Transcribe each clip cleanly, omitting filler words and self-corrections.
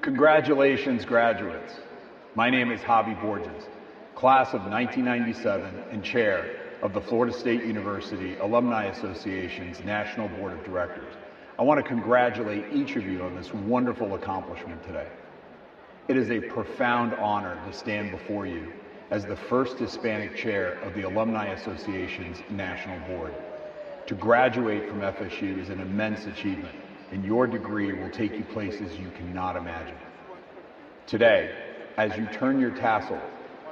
Congratulations, graduates. My name is Javi Borges, class of 1997 and chair of the Florida State University Alumni Association's National Board of Directors. I want to congratulate each of you on this wonderful accomplishment today. It is a profound honor to stand before you as the first Hispanic chair of the Alumni Association's National Board. To graduate from FSU is an immense achievement, and your degree will take you places you cannot imagine. Today, as you turn your tassel,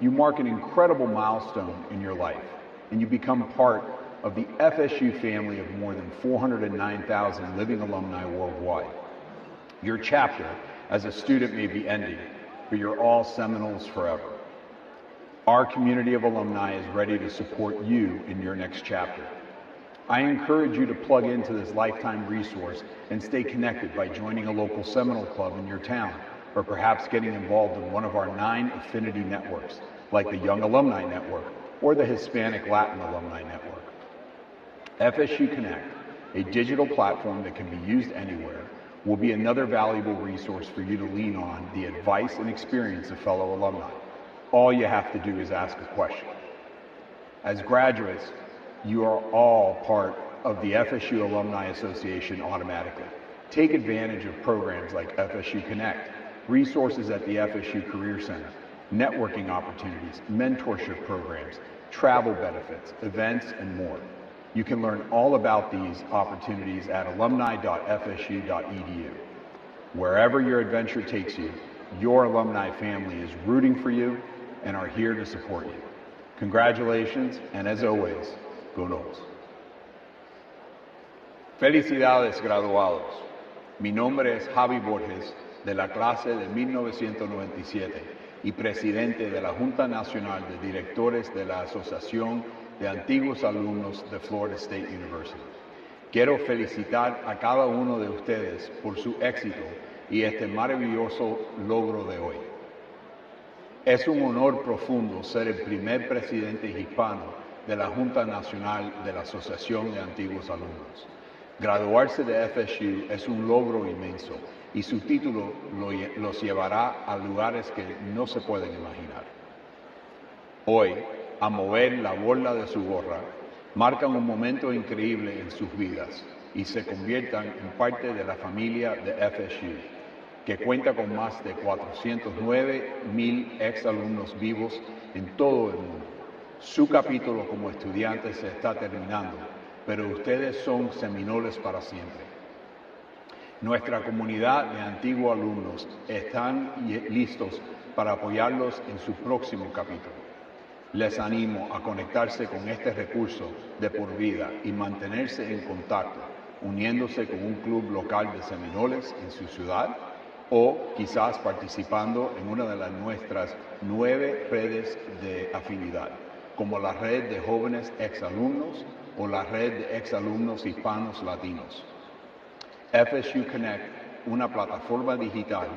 you mark an incredible milestone in your life, and you become part of the FSU family of more than 409,000 living alumni worldwide. Your chapter as a student may be ending, but you're all Seminoles forever. Our community of alumni is ready to support you in your next chapter. I encourage you to plug into this lifetime resource and stay connected by joining a local Seminole club in your town, or perhaps getting involved in one of our 9 affinity networks, like the Young Alumni Network or the Hispanic Latin Alumni Network. FSU Connect, a digital platform that can be used anywhere, will be another valuable resource for you to lean on the advice and experience of fellow alumni. All you have to do is ask a question. As graduates, you are all part of the FSU Alumni Association automatically. Take advantage of programs like FSU Connect, resources at the FSU Career Center, networking opportunities, mentorship programs, travel benefits, events, and more. You can learn all about these opportunities at alumni.fsu.edu. Wherever your adventure takes you, your alumni family is rooting for you and are here to support you. Congratulations, and as always, go Noles. Felicidades, graduados. Mi nombre es Javi Borges, de la clase de 1997 y presidente de la Junta Nacional de Directores de la Asociación de Antiguos Alumnos de Florida State University. Quiero felicitar a cada uno de ustedes por su éxito y este maravilloso logro de hoy. Es un honor profundo ser el primer presidente hispano de la Junta Nacional de la Asociación de Antiguos Alumnos. Graduarse de FSU es un logro inmenso y su título los llevará a lugares que no se pueden imaginar. Hoy, a mover la borla de su gorra, marcan un momento increíble en sus vidas y se conviertan en parte de la familia de FSU, que cuenta con más de 409,000 exalumnos vivos en todo el mundo. Su capítulo como estudiante se está terminando, pero ustedes son seminoles para siempre. Nuestra comunidad de antiguos alumnos están listos para apoyarlos en su próximo capítulo. Les animo a conectarse con este recurso de por vida y mantenerse en contacto, uniéndose con un club local de seminoles en su ciudad o quizás participando en una de nuestras 9 redes de afinidad, como la red de jóvenes exalumnos o la red de exalumnos hispanos latinos. FSU Connect, una plataforma digital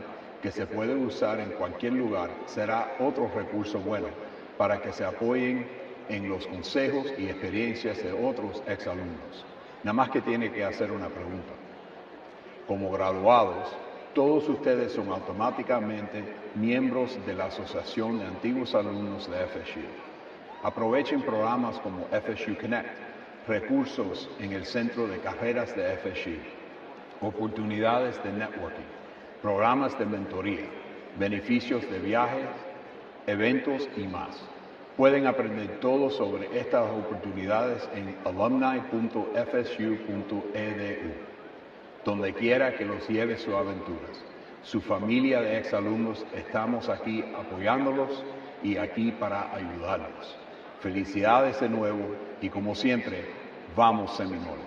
que se puede usar en cualquier lugar, será otro recurso bueno para que se apoyen en los consejos y experiencias de otros exalumnos. Nada más que tiene que hacer una pregunta. Como graduados, todos ustedes son automáticamente miembros de la Asociación de Antiguos Alumnos de FSU. Aprovechen programas como FSU Connect, recursos en el Centro de Carreras de FSU, oportunidades de networking, programas de mentoría, beneficios de viajes, eventos y más. Pueden aprender todo sobre estas oportunidades en alumni.fsu.edu, donde quiera que los lleve sus aventuras. Su familia de exalumnos estamos aquí apoyándolos y aquí para ayudarlos. Felicidades de nuevo y como siempre, vamos Seminoles.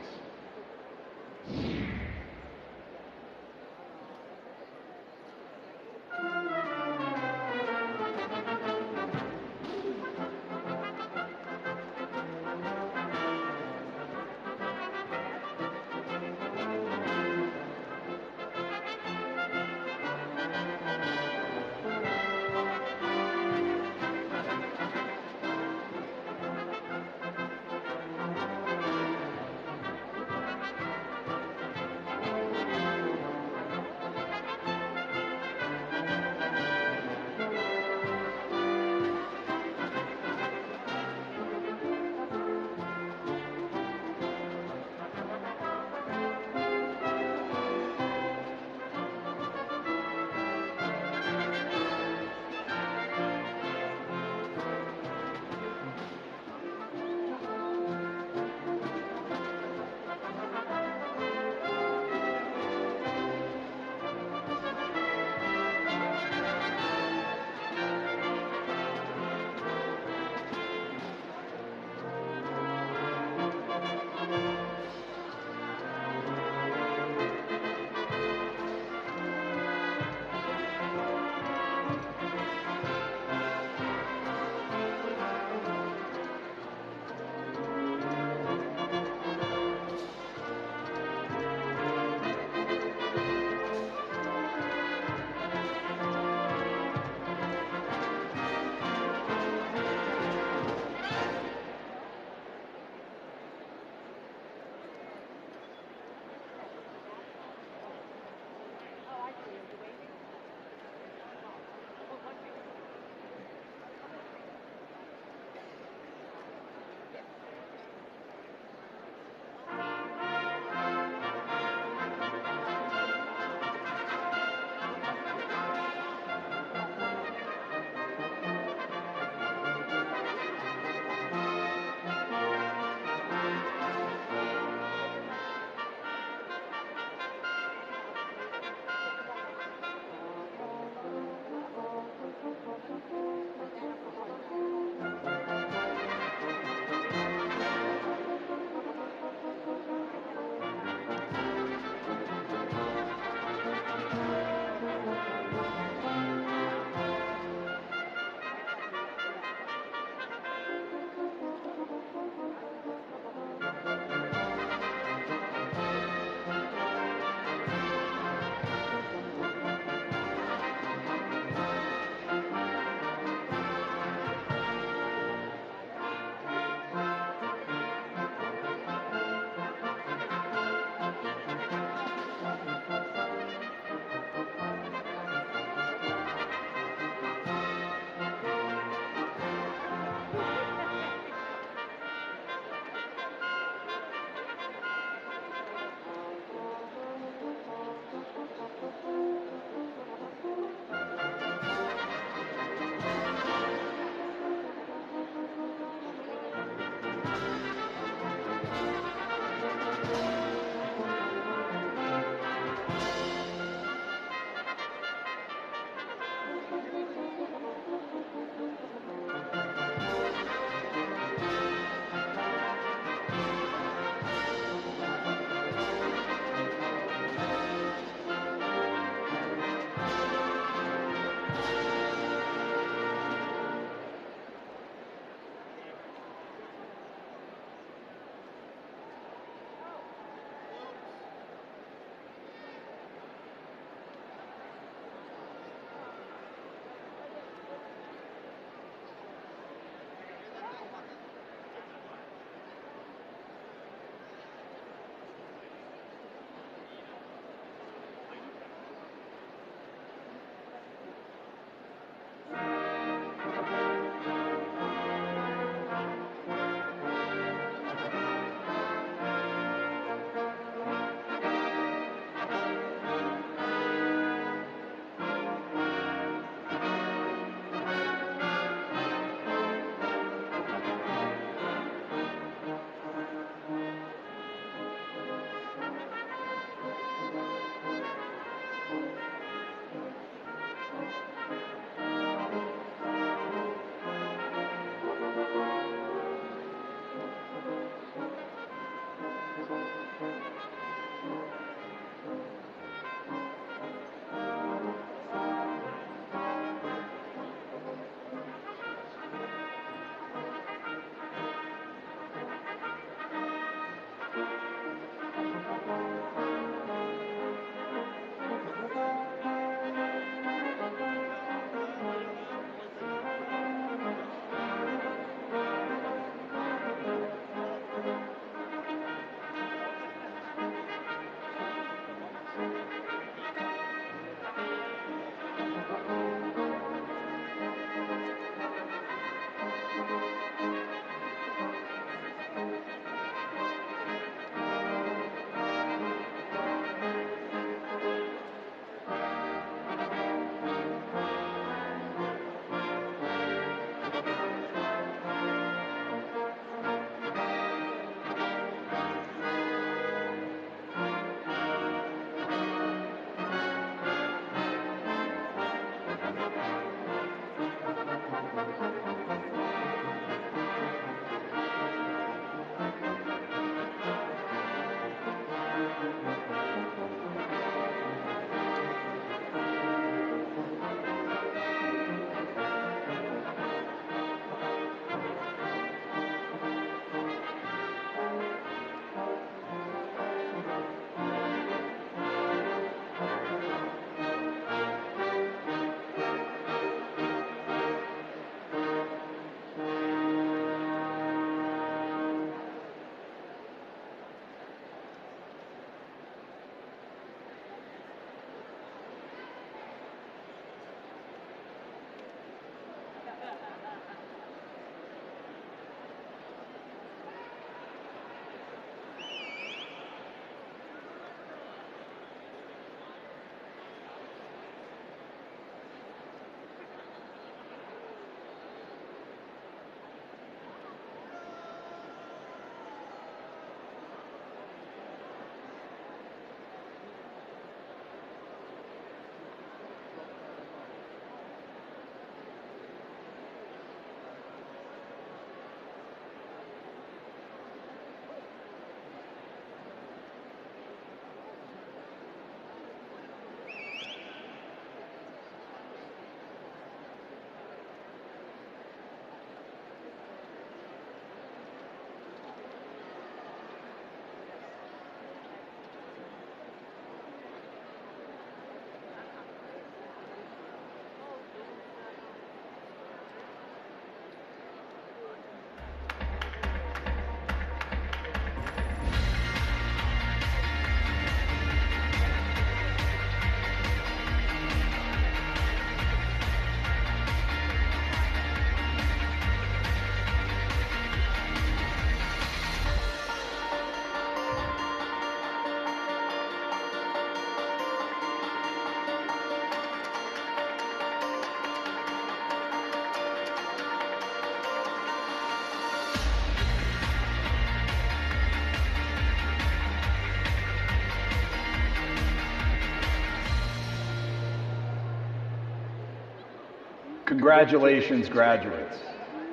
Congratulations, graduates.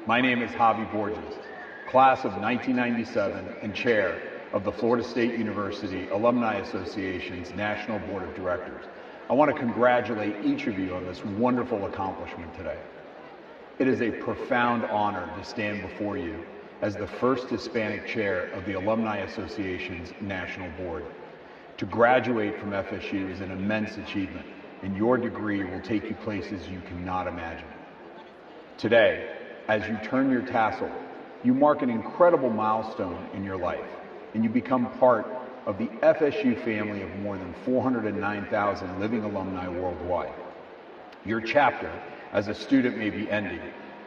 My name is Javi Borges, class of 1997 and chair of the Florida State University Alumni Association's National Board of Directors. I want to congratulate each of you on this wonderful accomplishment today. It is a profound honor to stand before you as the first Hispanic chair of the Alumni Association's National Board. To graduate from FSU is an immense achievement, and your degree will take you places you cannot imagine. Today, as you turn your tassel, you mark an incredible milestone in your life, and you become part of the FSU family of more than 409,000 living alumni worldwide. Your chapter as a student may be ending,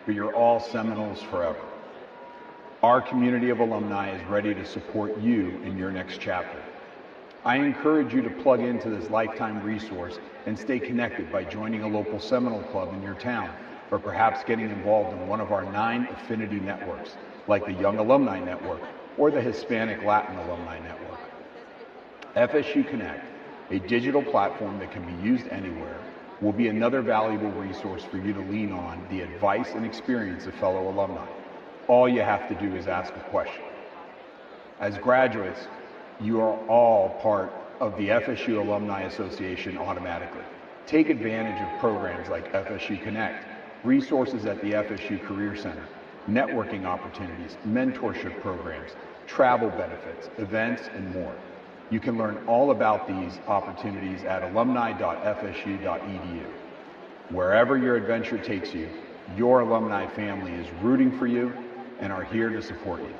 but you're all Seminoles forever. Our community of alumni is ready to support you in your next chapter. I encourage you to plug into this lifetime resource and stay connected by joining a local Seminole club in your town, or perhaps getting involved in one of our 9 affinity networks, like the Young Alumni Network or the Hispanic Latin Alumni Network. FSU Connect, a digital platform that can be used anywhere, will be another valuable resource for you to lean on the advice and experience of fellow alumni. All you have to do is ask a question. As graduates, you are all part of the FSU Alumni Association automatically. Take advantage of programs like FSU Connect, resources at the FSU Career Center, networking opportunities, mentorship programs, travel benefits, events, and more. You can learn all about these opportunities at alumni.fsu.edu. Wherever your adventure takes you, your alumni family is rooting for you and are here to support you.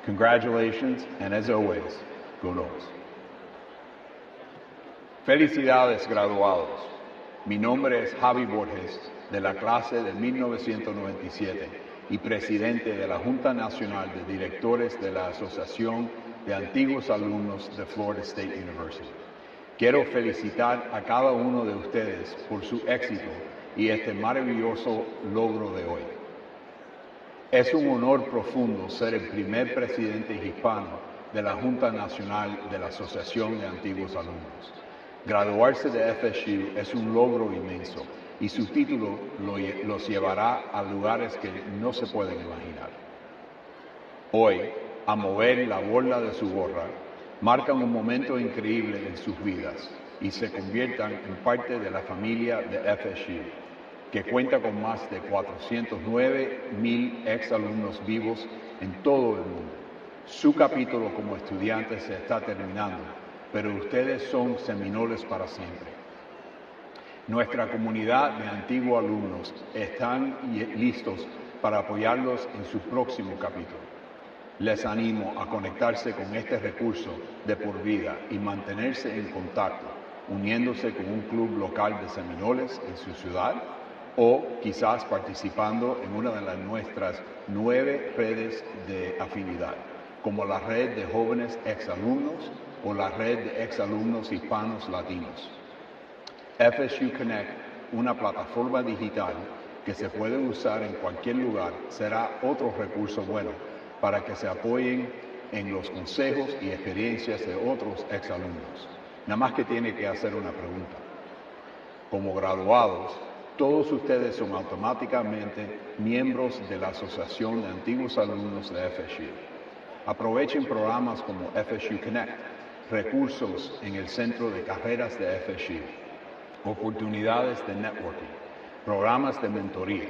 Congratulations, and as always, go Noles. Felicidades, graduados. Mi nombre es Javi Borges, de la clase de 1997 y presidente de la Junta Nacional de Directores de la Asociación de Antiguos Alumnos de Florida State University. Quiero felicitar a cada uno de ustedes por su éxito y este maravilloso logro de hoy. Es un honor profundo ser el primer presidente hispano de la Junta Nacional de la Asociación de Antiguos Alumnos. Graduarse de FSU es un logro inmenso y su título los llevará a lugares que no se pueden imaginar. Hoy, a mover la borla de su gorra, marcan un momento increíble en sus vidas y se conviertan en parte de la familia de FSU, que cuenta con más de 409,000 exalumnos vivos en todo el mundo. Su capítulo como estudiante se está terminando, pero ustedes son seminoles para siempre. Nuestra comunidad de antiguos alumnos están listos para apoyarlos en su próximo capítulo. Les animo a conectarse con este recurso de por vida y mantenerse en contacto, uniéndose con un club local de seminoles en su ciudad o quizás participando en una de nuestras 9 redes de afinidad, como la red de jóvenes exalumnos o la red de exalumnos hispanos latinos. FSU Connect, una plataforma digital que se puede usar en cualquier lugar, será otro recurso bueno para que se apoyen en los consejos y experiencias de otros exalumnos. Nada más que tiene que hacer una pregunta. Como graduados, todos ustedes son automáticamente miembros de la Asociación de Antiguos Alumnos de FSU. Aprovechen programas como FSU Connect, recursos en el Centro de Carreras de FSU, oportunidades de networking, programas de mentoría,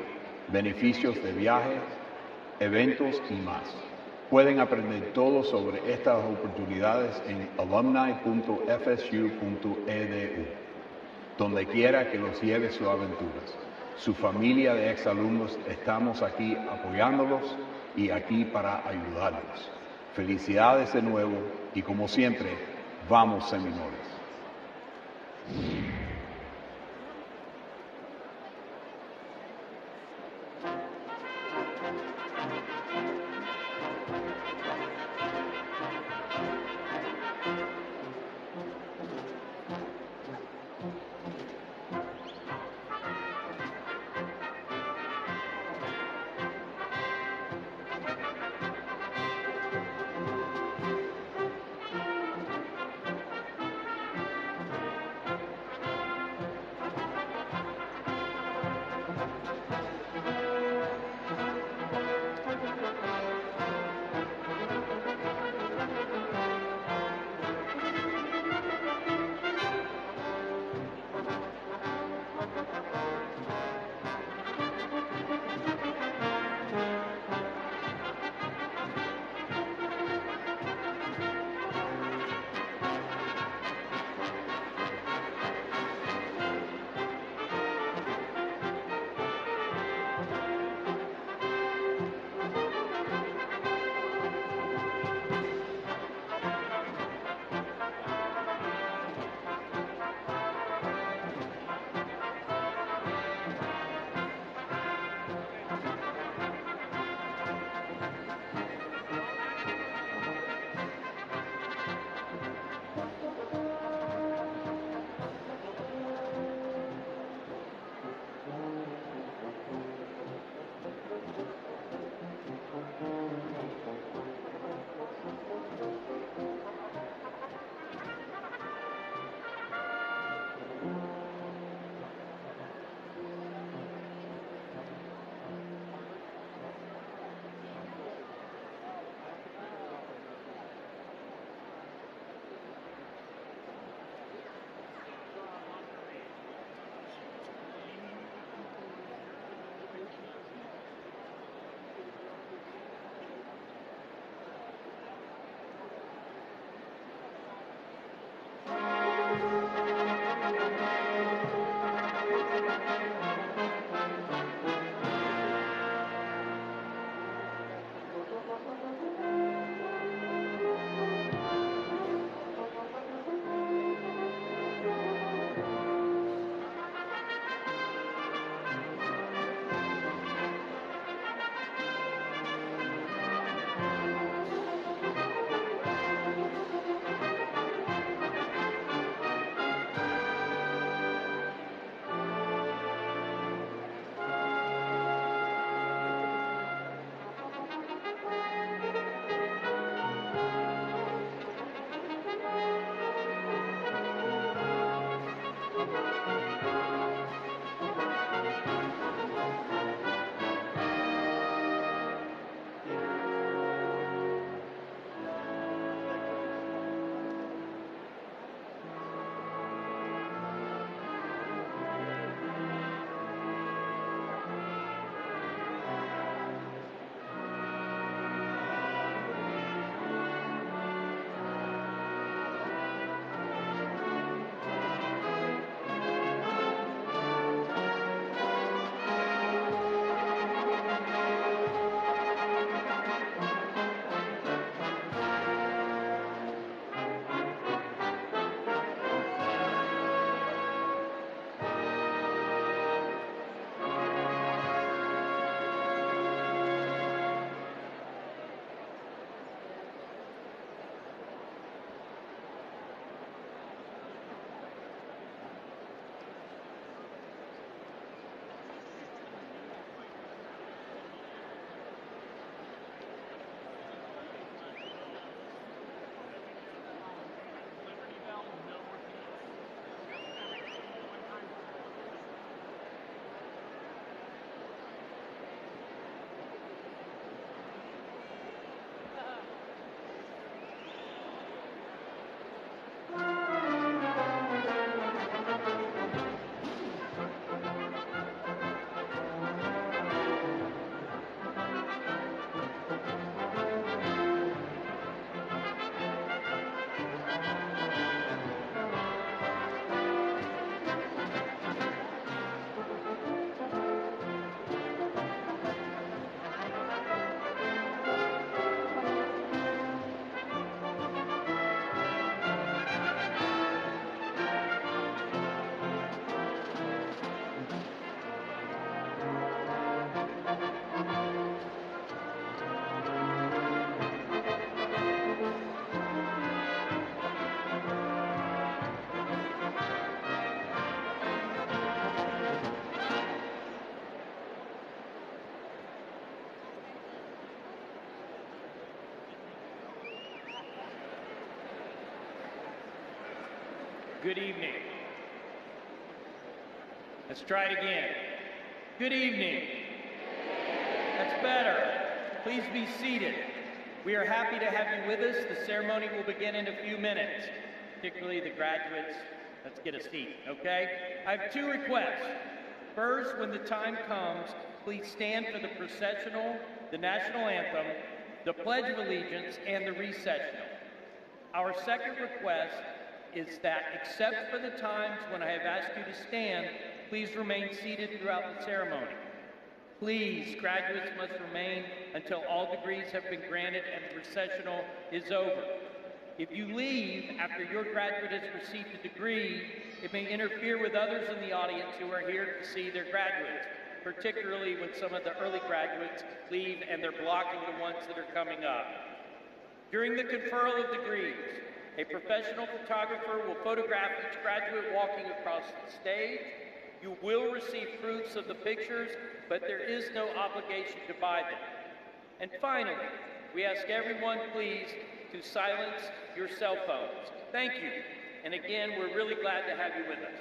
beneficios de viajes, eventos y más. Pueden aprender todo sobre estas oportunidades en alumni.fsu.edu. Donde quiera que los lleve sus aventuras. Su familia de exalumnos estamos aquí apoyándolos y aquí para ayudarlos. Felicidades de nuevo y como siempre, vamos Seminoles. Good evening. Let's try it again. Good evening. That's better. Please be seated. We are happy to have you with us. The ceremony will begin in a few minutes, particularly the graduates. Let's get a seat, okay? I have two requests. First, when the time comes, please stand for the processional, the national anthem, the Pledge of Allegiance, and the recessional. Our second request is that, except for the times when I have asked you to stand, please remain seated throughout the ceremony. Please, graduates must remain until all degrees have been granted and the recessional is over. If you leave after your graduate has received a degree, it may interfere with others in the audience who are here to see their graduates, particularly when some of the early graduates leave and they're blocking the ones that are coming up. During the conferral of degrees, a professional photographer will photograph each graduate walking across the stage. You will receive proofs of the pictures, but there is no obligation to buy them. And finally, we ask everyone, please, to silence your cell phones. Thank you. And again, we're really glad to have you with us.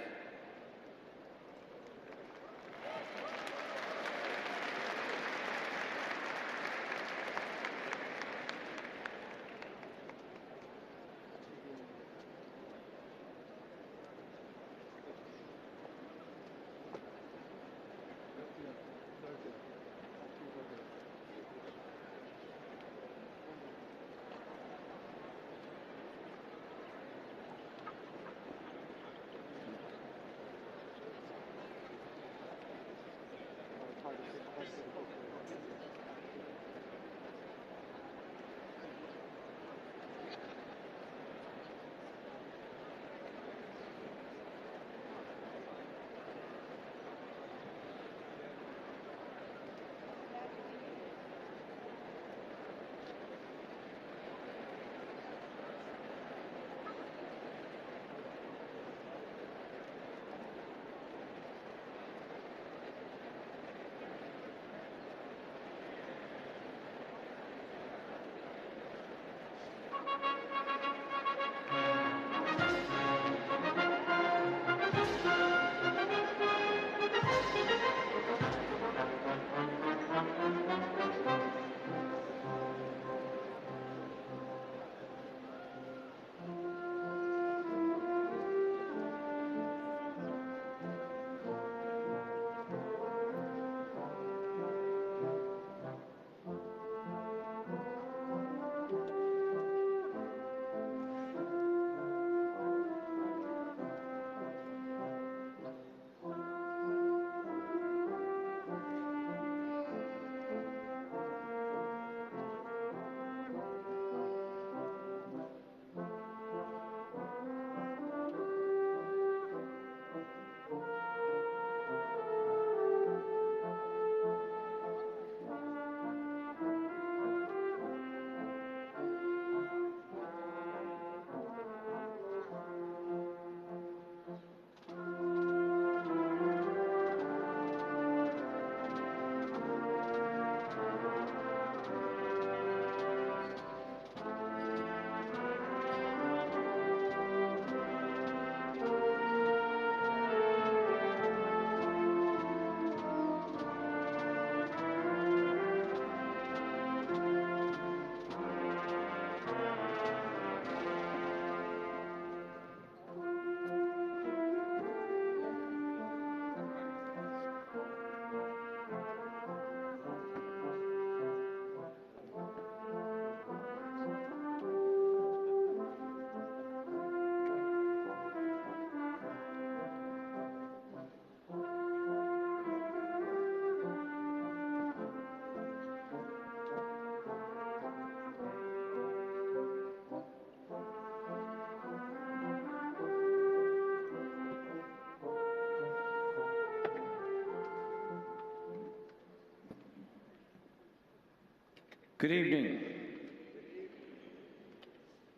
Good evening.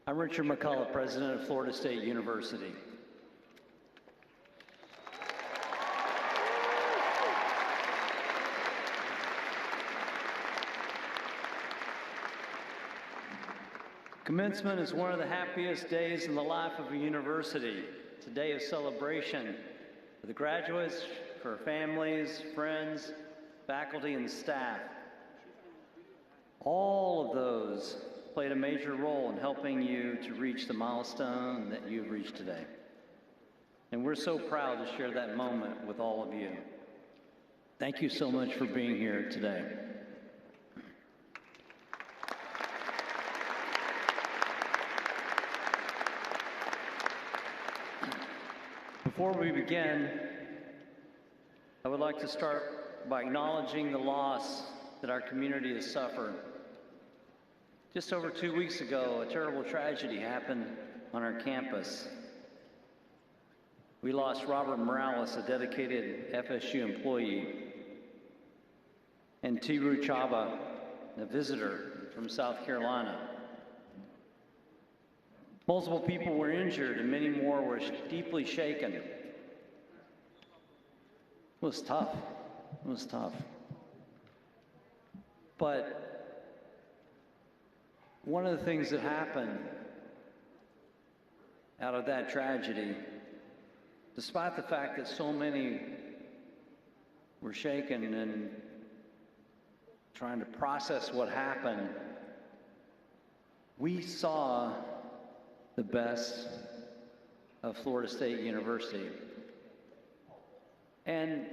I'm Richard McCullough, President of Florida State University. Commencement is one of the happiest days in the life of a university. It's a day of celebration for the graduates, for families, friends, faculty, and staff. All of those played a major role in helping you to reach the milestone that you've reached today. And we're so proud to share that moment with all of you. Thank you so much for being here today. Before we begin, I would like to start by acknowledging the loss that our community has suffered. Just over 2 weeks ago, a terrible tragedy happened on our campus. We lost Robert Morales, a dedicated FSU employee, and Tiru Chaba, a visitor from South Carolina. Multiple people were injured and many more were deeply shaken. It was tough. It was tough. But one of the things that happened out of that tragedy, despite the fact that so many were shaken and trying to process what happened, we saw the best of Florida State University. And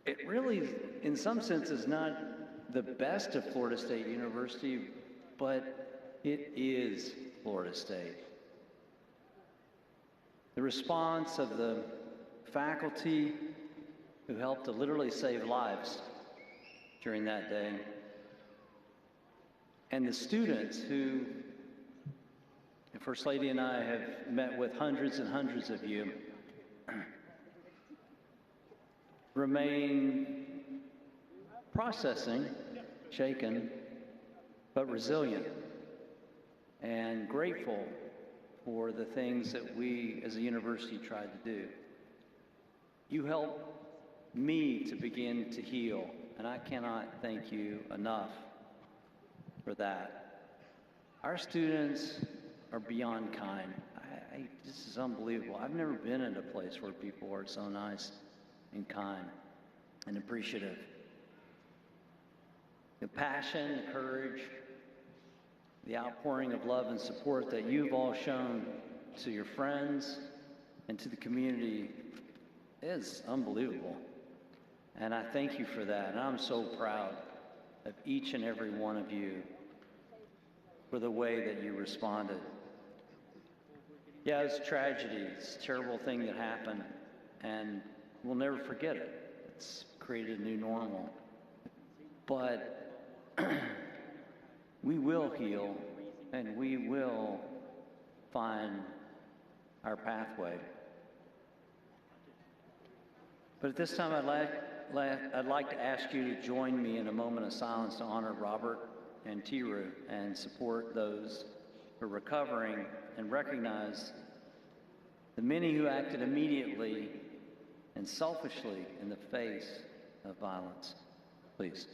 it really, in some sense, is not the best of Florida State University, but it is Florida State. The response of the faculty who helped to literally save lives during that day, and the students who, the First Lady and I have met with hundreds and hundreds of you, remain processing, shaken, but resilient and grateful for the things that we as a university tried to do. You helped me to begin to heal, and I cannot thank you enough for that. Our students are beyond kind. This is unbelievable. I've never been in a place where people are so nice and kind and appreciative. The passion, the courage, the outpouring of love and support that you've all shown to your friends and to the community is unbelievable. And I thank you for that. And I'm so proud of each and every one of you for the way that you responded. Yeah, it's a tragedy. It's a terrible thing that happened, and we'll never forget it. It's created a new normal. But we will heal, and we will find our pathway. But at this time, I'd like to ask you to join me in a moment of silence to honor Robert and Tiru and support those who are recovering and recognize the many who acted immediately and selfishly in the face of violence. Please.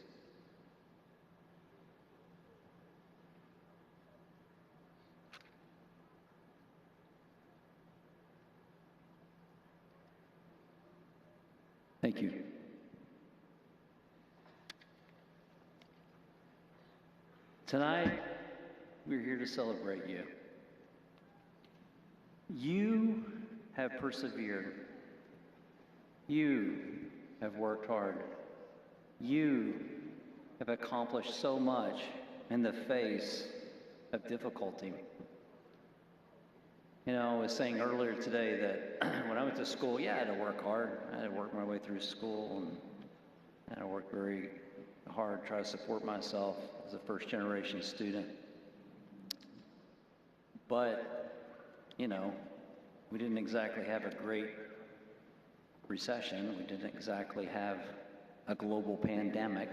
Thank you. Tonight, we're here to celebrate you. You have persevered. You have worked hard. You have accomplished so much in the face of difficulty. You know, I was saying earlier today that when I went to school, yeah, I had to work hard. I had to work my way through school, and I had to work very hard, try to support myself as a first-generation student. But, you know, we didn't exactly have a great recession. We didn't exactly have a global pandemic.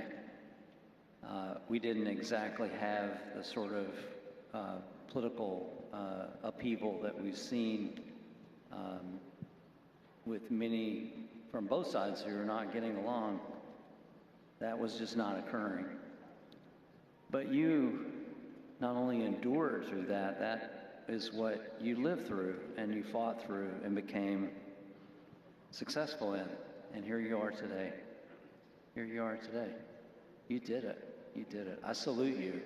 We didn't exactly have the sort of political upheaval that we've seen with many from both sides who are not getting along. That was just not occurring. But you not only endured through that is what you lived through and you fought through and became successful in. And here you are today. Here you are today. You did it. You did it. I salute you.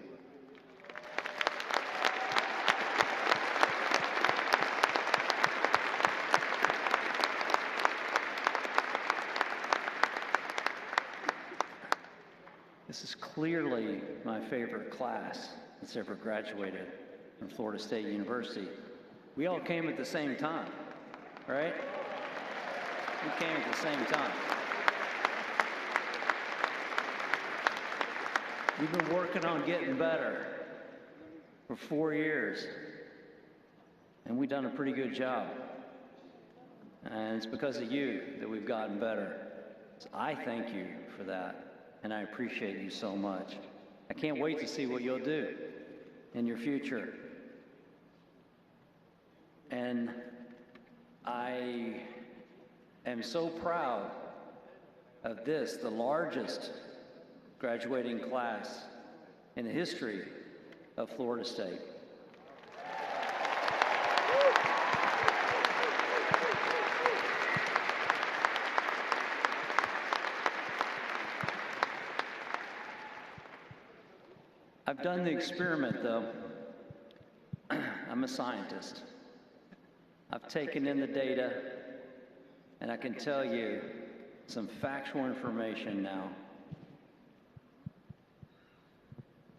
This is clearly my favorite class that's ever graduated from Florida State University. We all came at the same time, right? We came at the same time. We've been working on getting better for 4 years, and we've done a pretty good job. And it's because of you that we've gotten better. So I thank you for that. And I appreciate you so much. I can't wait to see what you'll do in your future. And I am so proud of this, the largest graduating class in the history of Florida State. I've done the experiment, though. I'm a scientist. I've taken in the data, and I can tell you some factual information now.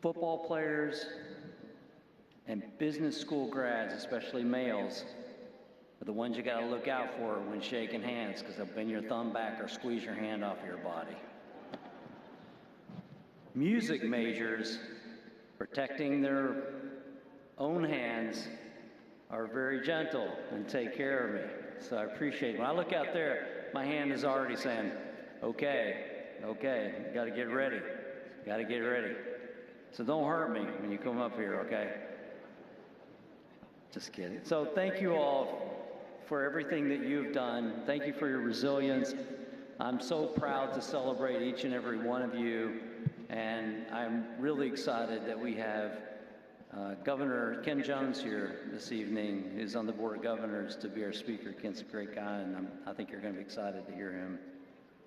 Football players and business school grads, especially males, are the ones you got to look out for when shaking hands, because they'll bend your thumb back or squeeze your hand off your body. Music majors, protecting their own hands, are very gentle and take care of me. So I appreciate it. When I look out there, my hand is already saying, okay, got to get ready. Got to get ready. So don't hurt me when you come up here, okay? Just kidding. So thank you all for everything that you've done. Thank you for your resilience. I'm so proud to celebrate each and every one of you. And I'm really excited that we have Governor Ken Jones here this evening, who's on the Board of Governors, to be our speaker. Ken's a great guy, and I think you're going to be excited to hear him.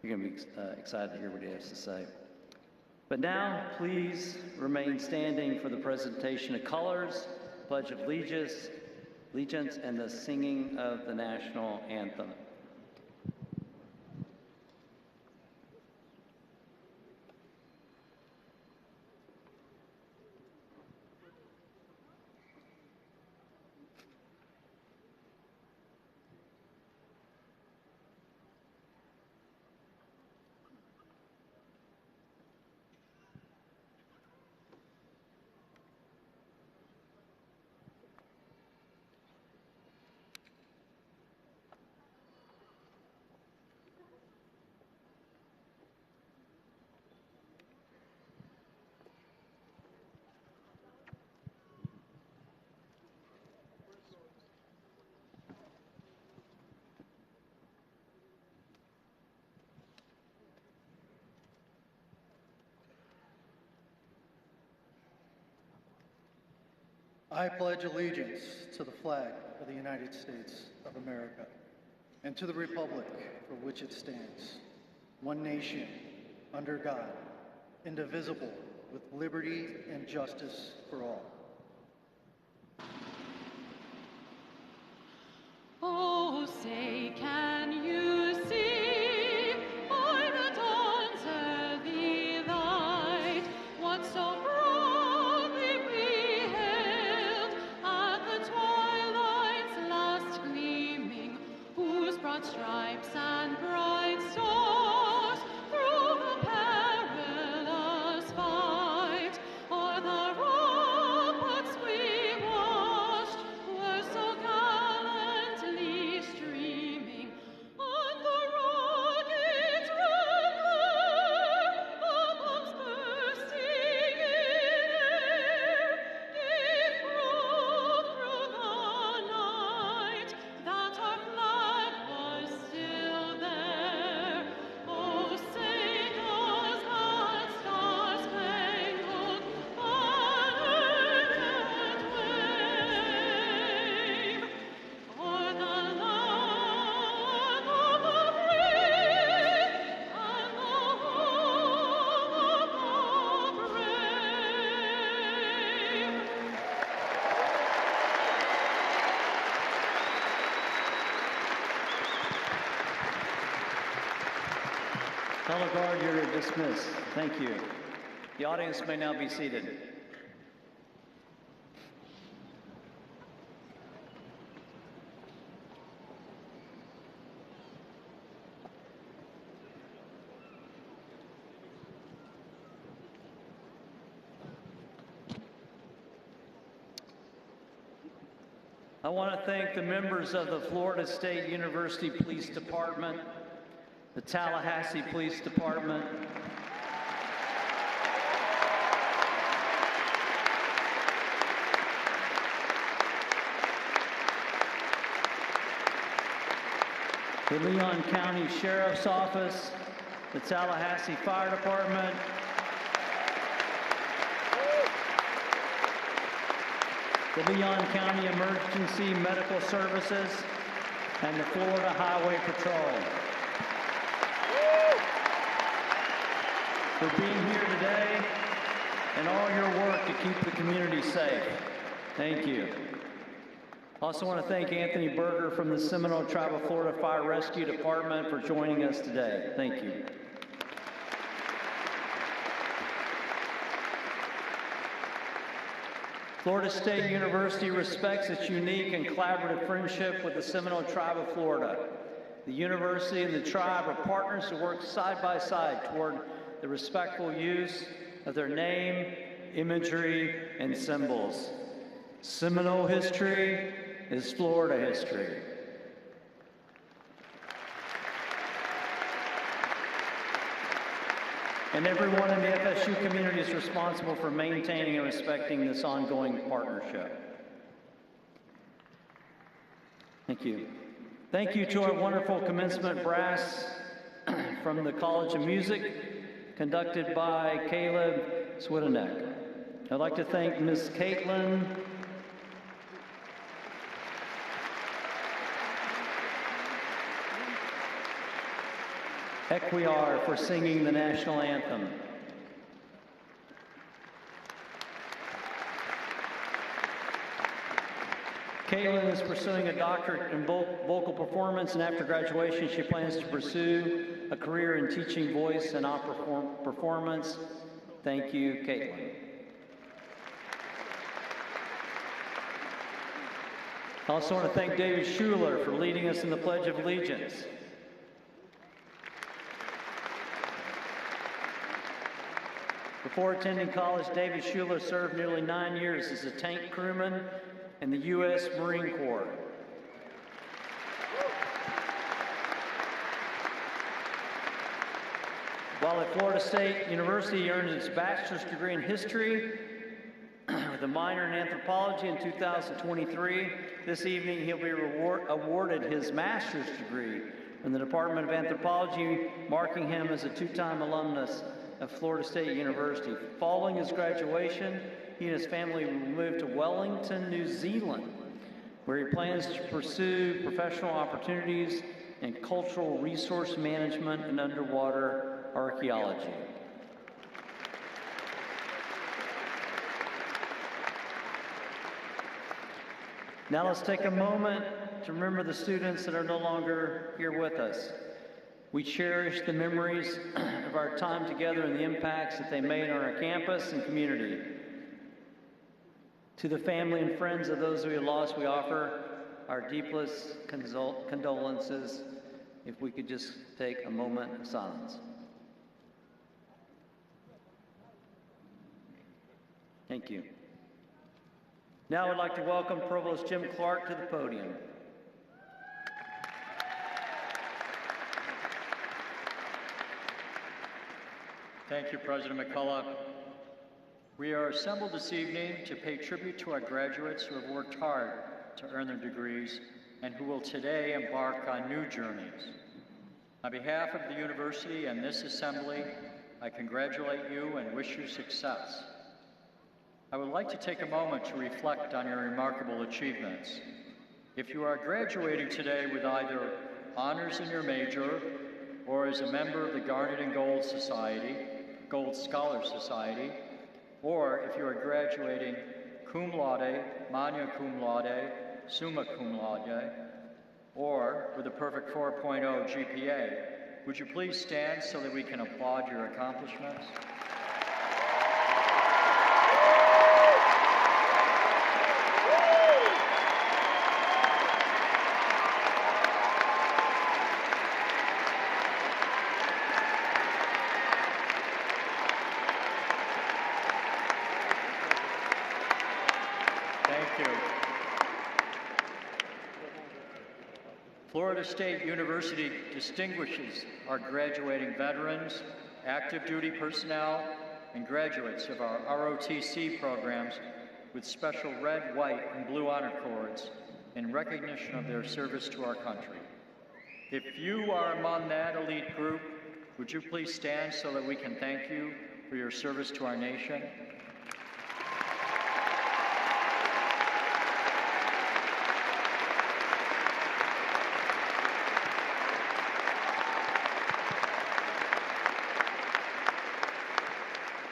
You're going to be excited to hear what he has to say. But now, please remain standing for the presentation of colors, Pledge of Allegiance, and the singing of the national anthem. I pledge allegiance to the flag of the United States of America and to the republic for which it stands, one nation, under God, indivisible, with liberty and justice for all. Oh, say, can you see by the dawn's early light what so proudly we hailed at the twilight's last gleaming, whose broad stripes and bright stars through the perilous fight o'er the ramparts we watched were so gallantly streaming, and the rockets ran there, the bombs bursting in air, gave proof through the night that our flag was still there. Color Guard, you're dismissed. Thank you. The audience may now be seated. I want to thank the members of the Florida State University Police Department, the Tallahassee Police Department, the Leon County Sheriff's Office, the Tallahassee Fire Department, the Leon County Emergency Medical Services, and the Florida Highway Patrol. For being here today and all your work to keep the community safe. Thank you. I also want to thank Anthony Berger from the Seminole Tribe of Florida Fire Rescue Department for joining us today. Thank you. Florida State University respects its unique and collaborative friendship with the Seminole Tribe of Florida. The university and the tribe are partners who work side by side toward the respectful use of their name, imagery, and symbols. Seminole history is Florida history. And everyone in the FSU community is responsible for maintaining and respecting this ongoing partnership. Thank you. Thank you to our wonderful commencement brass from the College of Music, conducted by Caleb Swidenek. I'd like to thank Ms. Caitlin Equiar for singing the national anthem. Caitlin is pursuing a doctorate in vocal performance, and after graduation, she plans to pursue a career in teaching voice and opera performance. Thank you, Caitlin. I also want to thank David Schuler for leading us in the Pledge of Allegiance. Before attending college, David Schuler served nearly 9 years as a tank crewman in the U.S. Marine Corps. While at Florida State University, he earned his bachelor's degree in history with a minor in anthropology in 2023. This evening, he'll be awarded his master's degree from the Department of Anthropology, marking him as a two-time alumnus of Florida State University. Following his graduation, he and his family will move to Wellington, New Zealand, where he plans to pursue professional opportunities in cultural resource management and underwater archaeology. Now let's take a moment to remember the students that are no longer here with us. We cherish the memories of our time together and the impacts that they made on our campus and community. To the family and friends of those we lost, we offer our deepest condolences. If we could just take a moment of silence. Thank you. Now I'd like to welcome Provost Jim Clark to the podium. Thank you, President McCullough. We are assembled this evening to pay tribute to our graduates who have worked hard to earn their degrees and who will today embark on new journeys. On behalf of the university and this assembly, I congratulate you and wish you success. I would like to take a moment to reflect on your remarkable achievements. If you are graduating today with either honors in your major or as a member of the Garnet and Gold Society, Gold Scholar Society, or if you are graduating cum laude, magna cum laude, summa cum laude, or with a perfect 4.0 GPA, would you please stand so that we can applaud your accomplishments? Thank you. Florida State University distinguishes our graduating veterans, active duty personnel, and graduates of our ROTC programs with special red, white, and blue honor cords in recognition of their service to our country. If you are among that elite group, would you please stand so that we can thank you for your service to our nation?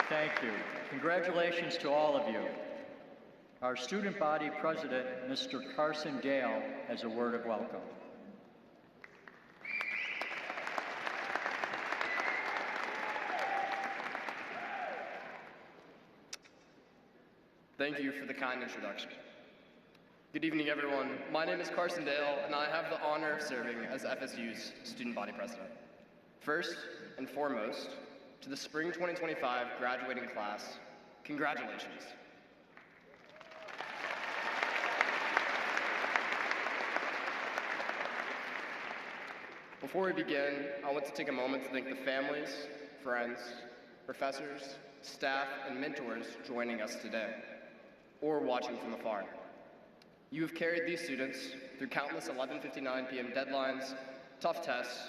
Thank you. Congratulations to all of you. Our student body president, Mr. Carson Gale, has a word of welcome. Thank you for the kind introduction. Good evening, everyone. My name is Carson Dale, and I have the honor of serving as FSU's student body president. First and foremost, to the Spring 2025 graduating class, congratulations. Before we begin, I want to take a moment to thank the families, friends, professors, staff, and mentors joining us today, or watching from afar. You have carried these students through countless 11:59 p.m. deadlines, tough tests,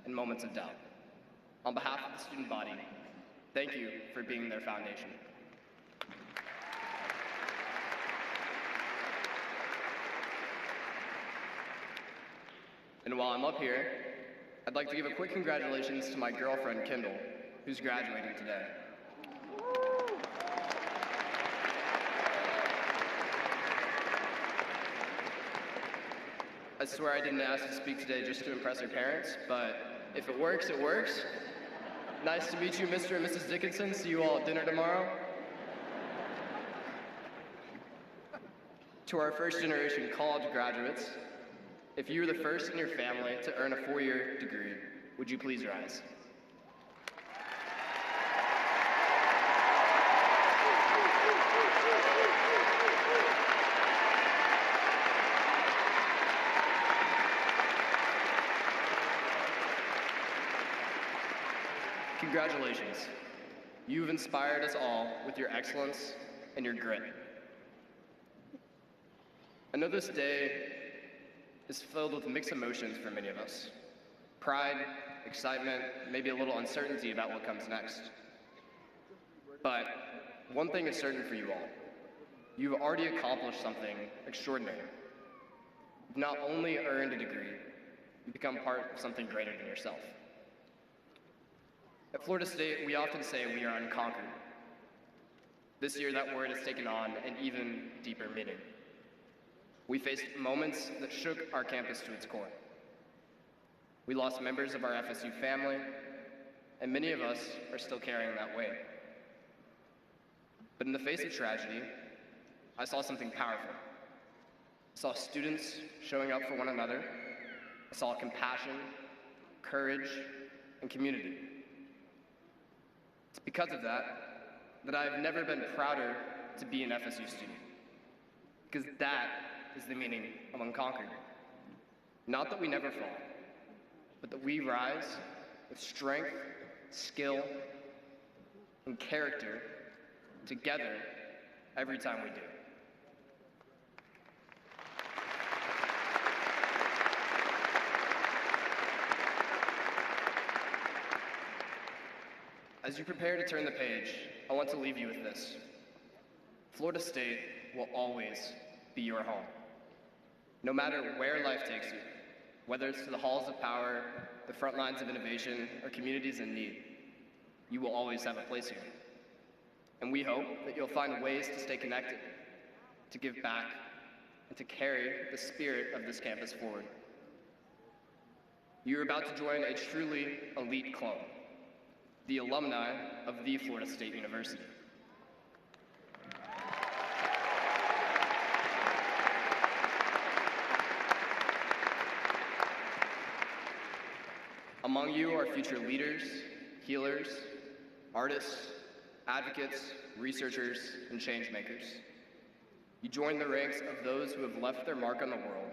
and moments of doubt. On behalf of the student body, thank you for being their foundation. And while I'm up here, I'd like to give a quick congratulations to my girlfriend, Kendall, who's graduating today. I swear I didn't ask to speak today just to impress her parents, but if it works, it works. Nice to meet you, Mr. and Mrs. Dickinson. See you all at dinner tomorrow. To our first generation college graduates, if you were the first in your family to earn a four-year degree, would you please rise? Congratulations. You've inspired us all with your excellence and your grit. I know this day is filled with mixed emotions for many of us. Pride, excitement, maybe a little uncertainty about what comes next. But one thing is certain for you all. You've already accomplished something extraordinary. You've not only earned a degree, you've become part of something greater than yourself. At Florida State, we often say we are unconquered. This year, that word has taken on an even deeper meaning. We faced moments that shook our campus to its core. We lost members of our FSU family, and many of us are still carrying that weight. But in the face of tragedy, I saw something powerful. I saw students showing up for one another. I saw compassion, courage, and community. It's because of that I've never been prouder to be an FSU student. Because that is the meaning of unconquered. Not that we never fall, but that we rise with strength, skill, and character together every time we do. As you prepare to turn the page, I want to leave you with this. Florida State will always be your home. No matter where life takes you, whether it's to the halls of power, the front lines of innovation, or communities in need, you will always have a place here. And we hope that you'll find ways to stay connected, to give back, and to carry the spirit of this campus forward. You're about to join a truly elite club, the alumni of the Florida State University. Among you are future leaders, healers, artists, advocates, researchers, and change makers. You join the ranks of those who have left their mark on the world,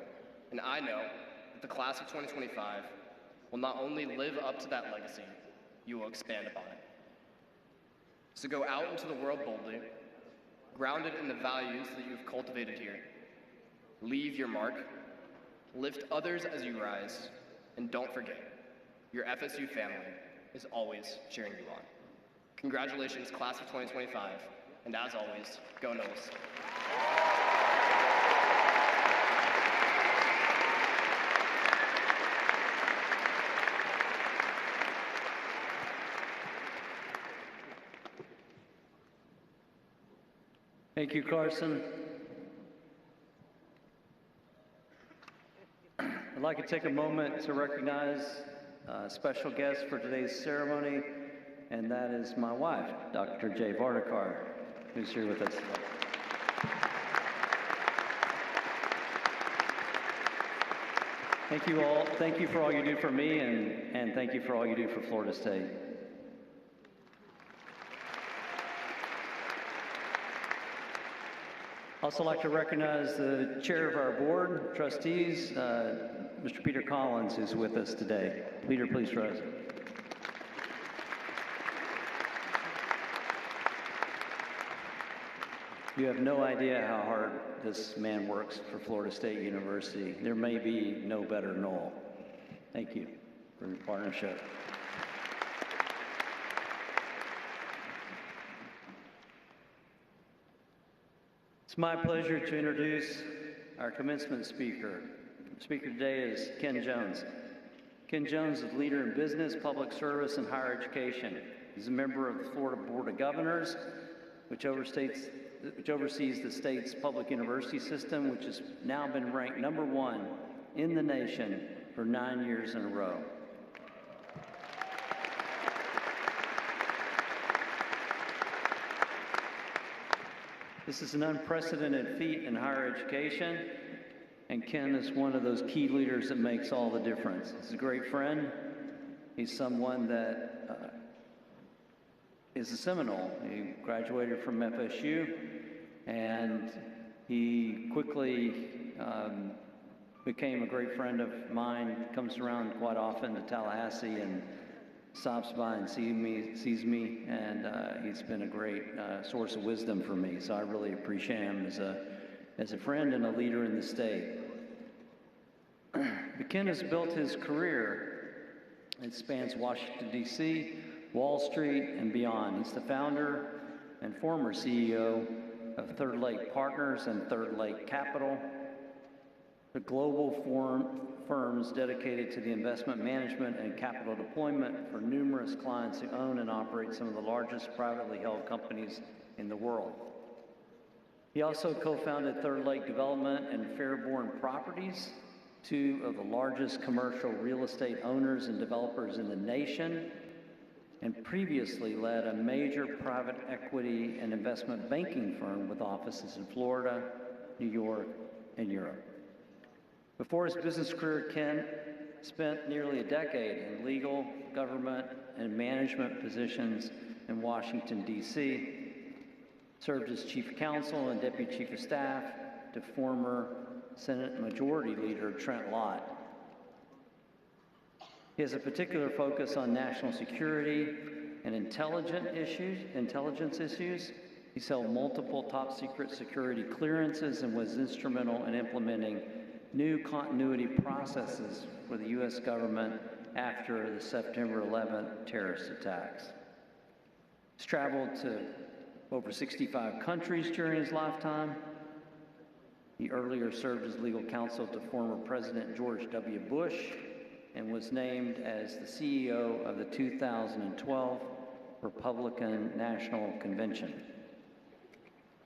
and I know that the class of 2025 will not only live up to that legacy, you will expand upon it. So go out into the world boldly, grounded in the values that you have cultivated here. Leave your mark, lift others as you rise, and don't forget, your FSU family is always cheering you on. Congratulations, class of 2025, and as always, go Noles. Thank you, Carson. I'd like to take a moment to recognize a special guest for today's ceremony, and that is my wife, Dr. Jay Vardakar, who's here with us today. Thank you all. Thank you for all you do for me, and thank you for all you do for Florida State. Also like to recognize the chair of our board of trustees, Mr. Peter Collins, who's with us today. Peter, please rise. You have no idea how hard this man works for Florida State University. There may be no better Noel. Thank you for your partnership. It's my pleasure to introduce our commencement speaker. The speaker today is Ken Jones. Ken Jones is a leader in business, public service, and higher education. He's a member of the Florida Board of Governors, which oversees the state's public university system, which has now been ranked #1 in the nation for 9 years in a row. This is an unprecedented feat in higher education, and Ken is one of those key leaders that makes all the difference. He's a great friend. He's someone that is a Seminole. He graduated from FSU, and he quickly became a great friend of mine. Comes around quite often to Tallahassee and stops by and sees me, and he's been a great source of wisdom for me. So I really appreciate him as a friend and a leader in the state. Ken has built his career. It spans Washington, D.C., Wall Street, and beyond. He's the founder and former CEO of Third Lake Partners and Third Lake Capital, the global firms dedicated to the investment management and capital deployment for numerous clients who own and operate some of the largest privately held companies in the world. He also co-founded Third Lake Development and Fairborn Properties, two of the largest commercial real estate owners and developers in the nation, and previously led a major private equity and investment banking firm with offices in Florida, New York, and Europe. Before his business career, Ken spent nearly a decade in legal, government, and management positions in Washington, D.C., served as chief counsel and deputy chief of staff to former Senate Majority Leader Trent Lott. He has a particular focus on national security and intelligence issues. He's held multiple top secret security clearances and was instrumental in implementing new continuity processes for the U.S. government after the September 11th terrorist attacks. He's traveled to over 65 countries during his lifetime. He earlier served as legal counsel to former President George W. Bush and was named as the CEO of the 2012 Republican National Convention.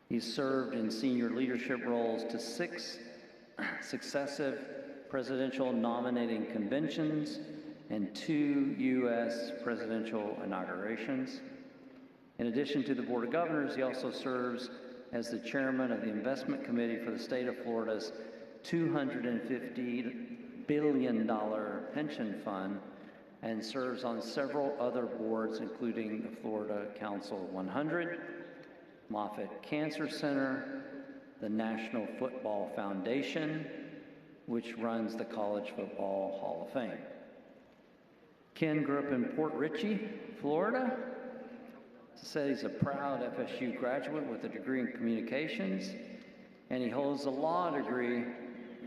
He served in senior leadership roles to 6 successive presidential nominating conventions, and 2 U.S. presidential inaugurations. In addition to the Board of Governors, he also serves as the chairman of the Investment Committee for the state of Florida's $250 billion pension fund, and serves on several other boards, including the Florida Council 100, Moffitt Cancer Center, the National Football Foundation, which runs the College Football Hall of Fame. Ken grew up in Port Richey, Florida. Said he's a proud FSU graduate with a degree in communications, and he holds a law degree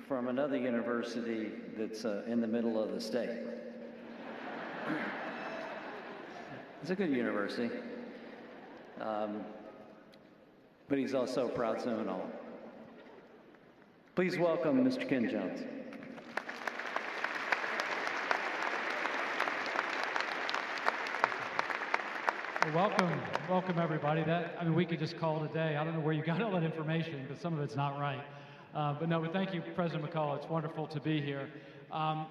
from another university that's in the middle of the state. It's a good university. But he's also a proud Seminole. Please welcome Mr. Ken Jones. Well, welcome everybody. We could just call it a day. I don't know where you got all that information, but some of it's not right. But thank you, President McCullough. It's wonderful to be here. I'm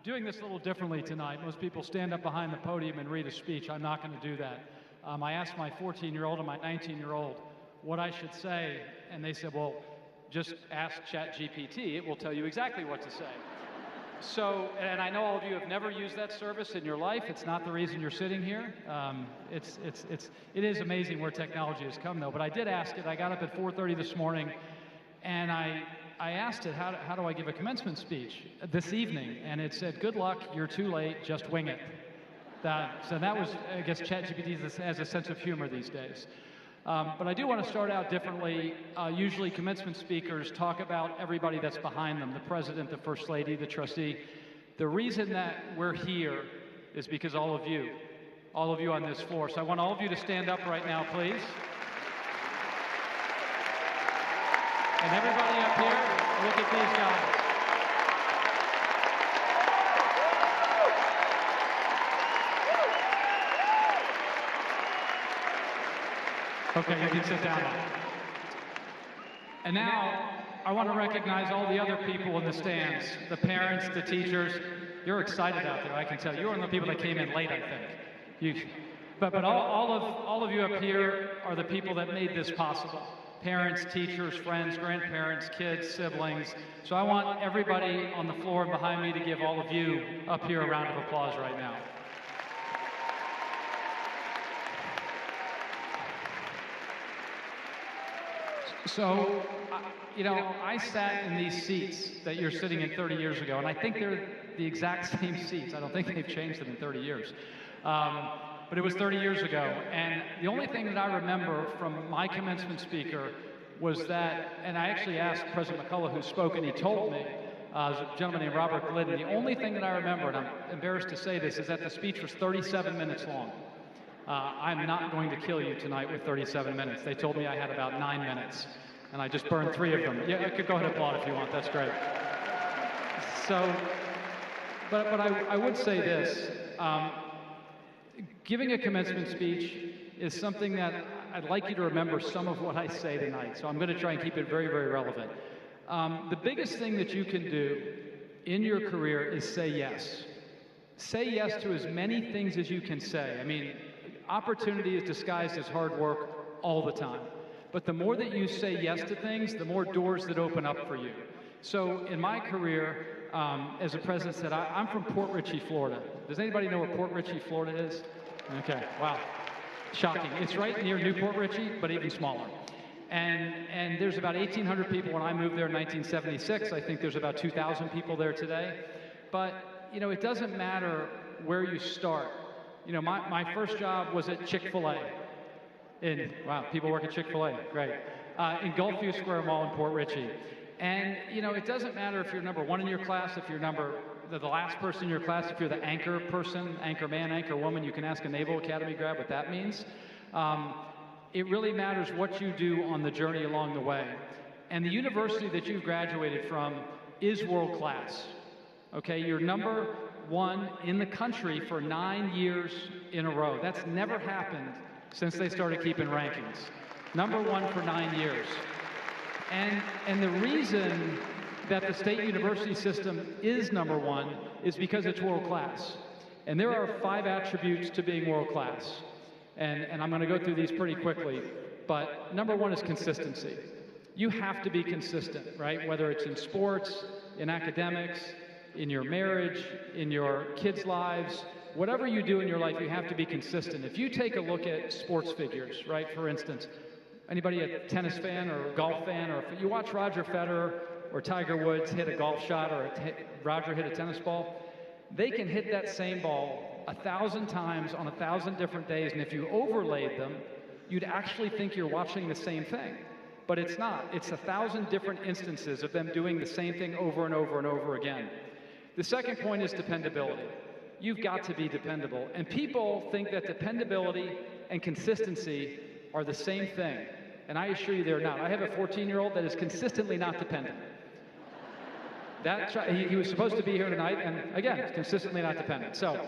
doing this a little differently tonight. Most people stand up behind the podium and read a speech. I'm not going to do that. I asked my 14-year-old and my 19-year-old what I should say, and they said, well, just ask ChatGPT. It will tell you exactly what to say. So, and I know all of you have never used that service in your life. It's not the reason you're sitting here. It is amazing where technology has come, though. But I did ask it. I got up at 4:30 this morning, and I asked it, how do I give a commencement speech this evening? And it said, good luck, you're too late, just wing it. So that was, I guess, ChatGPT has a sense of humor these days. But I do want to start out differently. Usually commencement speakers talk about everybody that's behind them, the president, the first lady, the trustee. The reason that we're here is because all of you on this floor. So I want all of you to stand up right now, please. And everybody up here, look at these guys. Okay, you can sit down now. And now, I want to recognize all the other people in the stands, the parents, the teachers. You're excited out there, I can tell. You're one of the people that came in late, I think. But all of you up here are the people that made this possible. Parents, teachers, friends, grandparents, kids, siblings. So I want everybody on the floor and behind me to give all of you up here a round of applause right now. So, I sat in these seats that you're sitting in 30 years ago, and I think they're the exact same seats. I don't think they've changed them in 30 years. But it was 30 years ago, and the only thing that I remember from my commencement speaker was that, and I actually asked President McCullough, who spoke, and he told me, a gentleman named Robert Glidden, the only thing that I remember, and I'm embarrassed to say this, is that the speech was 37 minutes long. I'm not going to kill you tonight with 37 minutes. They told me I had about 9 minutes, and I just burned 3 of them. Yeah, you could go ahead and applaud if you want. That's great. So, but I would say this. Giving a commencement speech is something that I'd like you to remember some of what I say tonight. So I'm going to try and keep it very, very relevant. The biggest thing that you can do in your career is say yes. Say yes to as many things as you can say. I mean, opportunity is disguised as hard work all the time. But the more that you say yes to things, the more doors that open up for you. So in my career, as the president said, I'm from Port Richey, Florida. Does anybody know where Port Richey, Florida is? Okay, wow. Shocking. It's right near Newport Richey, but even smaller. And there's about 1,800 people when I moved there in 1976. I think there's about 2,000 people there today. But, it doesn't matter where you start. My first job was at Chick-fil-A. Wow, people work at Chick-fil-A, great. In Gulfview Square Mall in Port Richey. And, it doesn't matter if you're number 1 in your class, if you're the last person in your class, if you're the anchor person, anchor man, anchor woman, you can ask a Naval Academy grad what that means. It really matters what you do on the journey along the way. And the university that you've graduated from is world class. Okay, you're number 1 in the country for 9 years in a row. That's never happened since they started keeping rankings. Number 1 for 9 years. And the reason that the state university system is number one is because it's world class. And there are 5 attributes to being world class. And I'm going to go through these pretty quickly. But number 1 is consistency. You have to be consistent, right? Whether it's in sports, in academics, in your marriage, in your kids' lives, whatever you do in your life, you have to be consistent. If you take a look at sports figures, right, for instance, anybody a tennis fan or a golf fan, or if you watch Roger Federer or Tiger Woods hit a golf shot, or Roger hit a tennis ball, they can hit that same ball 1,000 times on 1,000 different days, and if you overlaid them, you'd actually think you're watching the same thing. But it's not. It's 1,000 different instances of them doing the same thing over and over and over again. The second point is dependability. You've got to be dependable. And people think that dependability and consistency are the same thing. And I assure you they're not. I have a 14-year-old that is consistently not dependent. He was supposed to be here tonight, and again, consistently not dependent. So,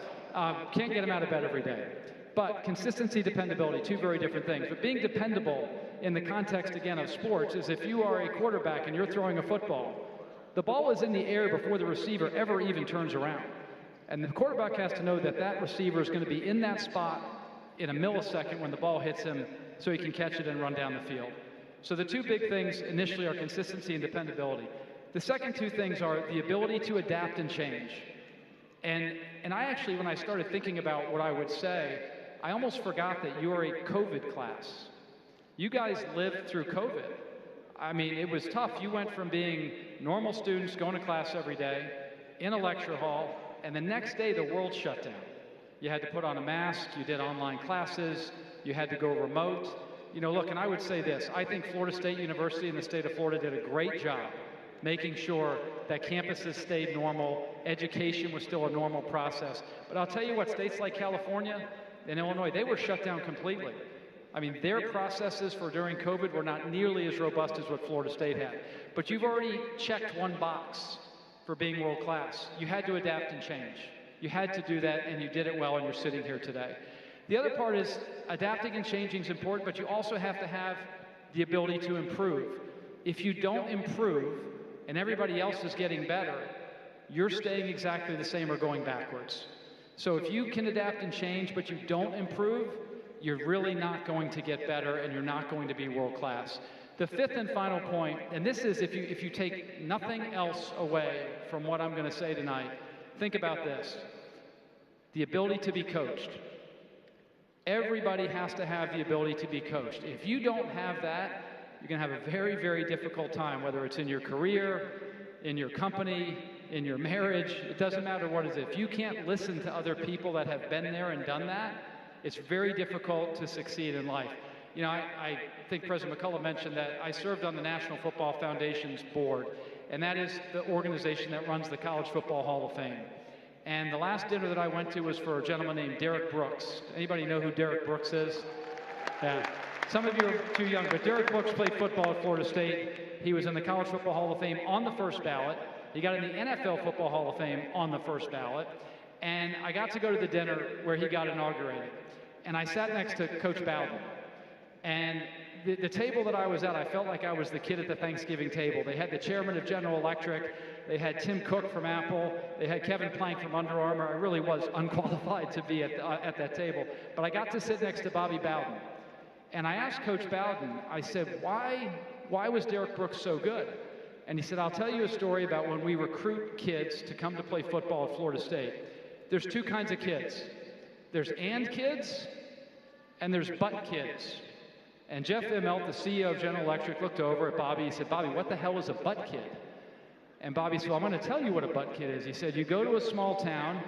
can't get him out of bed every day. But consistency, dependability, 2 very different things. But being dependable in the context, again, of sports is if you are a quarterback and you're throwing a football, the ball is in the air before the receiver ever even turns around. And the quarterback has to know that that receiver is going to be in that spot in a millisecond when the ball hits him so he can catch it and run down the field. So the 2 big things initially are consistency and dependability. The second 2 things are the ability to adapt and change. And I actually, when I started thinking about what I would say, I almost forgot that you are a COVID class. You guys lived through COVID. I mean, it was tough. You went from being normal students going to class every day, in a lecture hall, and the next day the world shut down. You had to put on a mask, you did online classes, you had to go remote. You know, look, and I would say this, I think Florida State University and the state of Florida did a great job making sure that campuses stayed normal, education was still a normal process. But I'll tell you what, states like California and Illinois, they were shut down completely. I mean, their processes for during COVID were not nearly as robust as what Florida State had. But you've already checked 1 box for being world class. You had to adapt and change. You had to do that, and you did it well, and you're sitting here today. The other part is adapting and changing is important, but you also have to have the ability to improve. If you don't improve and everybody else is getting better, you're staying exactly the same or going backwards. So if you can adapt and change, but you don't improve, you're really not going to get better, and you're not going to be world class. The 5th and final point, and this is if you take nothing else away from what I'm going to say tonight, think about this. The ability to be coached. Everybody has to have the ability to be coached. If you don't have that, you're going to have a very, very difficult time, whether it's in your career, in your company, in your marriage. It doesn't matter what it is. If you can't listen to other people that have been there and done that, it's very difficult to succeed in life. You know, I think President McCullough mentioned that I served on the National Football Foundation's board, and that is the organization that runs the College Football Hall of Fame. And the last dinner that I went to was for a gentleman named Derek Brooks. Anybody know who Derek Brooks is? Yeah. Some of you are too young, but Derek Brooks played football at Florida State. He was in the College Football Hall of Fame on the first ballot. He got in the NFL Football Hall of Fame on the first ballot. And I got to go to the dinner where he got inaugurated. And I sat next to Coach Bowden. And the table that I was at, I felt like I was the kid at the Thanksgiving table. They had the chairman of General Electric. They had Tim Cook from Apple. They had Kevin Plank from Under Armour. I really was unqualified to be at that table. But I got to sit next to Bobby Bowden. And I asked Coach Bowden, I said, why was Derek Brooks so good? And he said, I'll tell you a story about when we recruit kids to come to play football at Florida State. There's 2 kinds of kids. There's and kids, and there's but kids. And Jeff Immelt, the CEO of General Electric, looked over at Bobby. He said, Bobby, what the hell is a butt kid? And Bobby said, well, I'm going to tell you what a butt kid is. He said, you go to a small town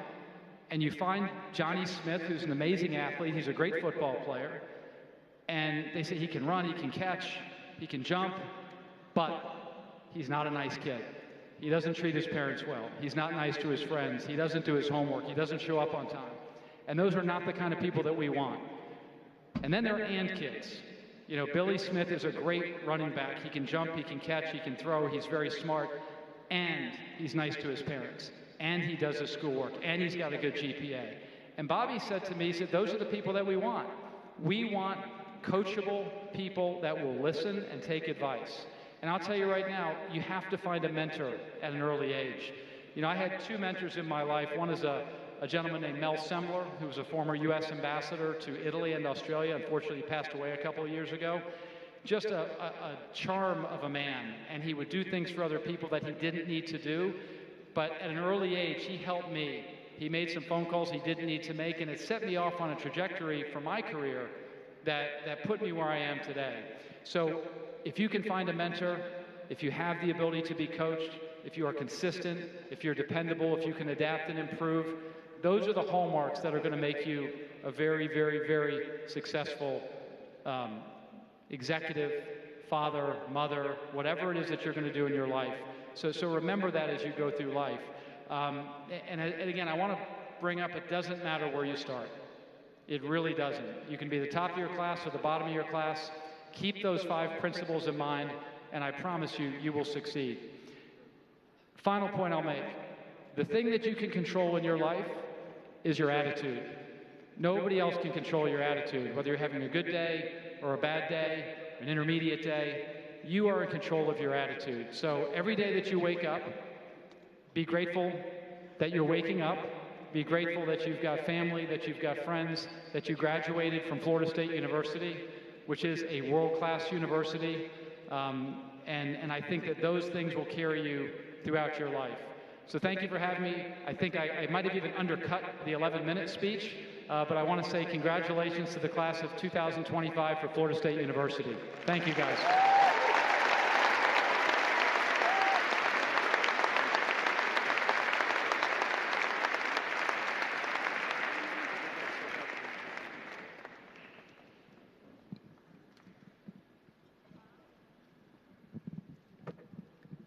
and you find Johnny Smith, who's an amazing athlete. He's a great football player. And they say he can run, he can catch, he can jump, but he's not a nice kid. He doesn't treat his parents well. He's not nice to his friends. He doesn't do his homework. He doesn't show up on time. And those are not the kind of people that we want. And then there are and kids. You know, Billy Smith is a great running back. He can jump, he can catch, he can throw, he's very smart, and he's nice to his parents, and he does his schoolwork, and he's got a good GPA. And Bobby said to me, he said, those are the people that we want. We want coachable people that will listen and take advice. And I'll tell you right now, you have to find a mentor at an early age. You know, I had two mentors in my life. One is a gentleman named Mel Sembler, who was a former U.S. ambassador to Italy and Australia. Unfortunately, he passed away a couple of years ago. Just a charm of a man, and he would do things for other people that he didn't need to do. But at an early age, he helped me. He made some phone calls he didn't need to make, and it set me off on a trajectory for my career that put me where I am today. So if you can find a mentor, if you have the ability to be coached, if you are consistent, if you're dependable, if you can adapt and improve, those are the hallmarks that are going to make you a very, very, very successful executive, father, mother, whatever it is that you're going to do in your life. So remember that as you go through life. And again, I want to bring up, it doesn't matter where you start. It really doesn't. You can be the top of your class or the bottom of your class. Keep those 5 principles in mind, and I promise you, you will succeed. Final point I'll make. The thing that you can control in your life is your attitude. Nobody else can control your attitude, whether you're having a good day or a bad day, an intermediate day. You are in control of your attitude. So every day that you wake up, be grateful that you're waking up. Be grateful that you've got family, that you've got friends, that you graduated from Florida State University, which is a world-class university. And I think that those things will carry you throughout your life. So thank you for having me. I think I might have even undercut the 11-minute speech, but I want to say congratulations to the class of 2025 for Florida State University. Thank you, guys.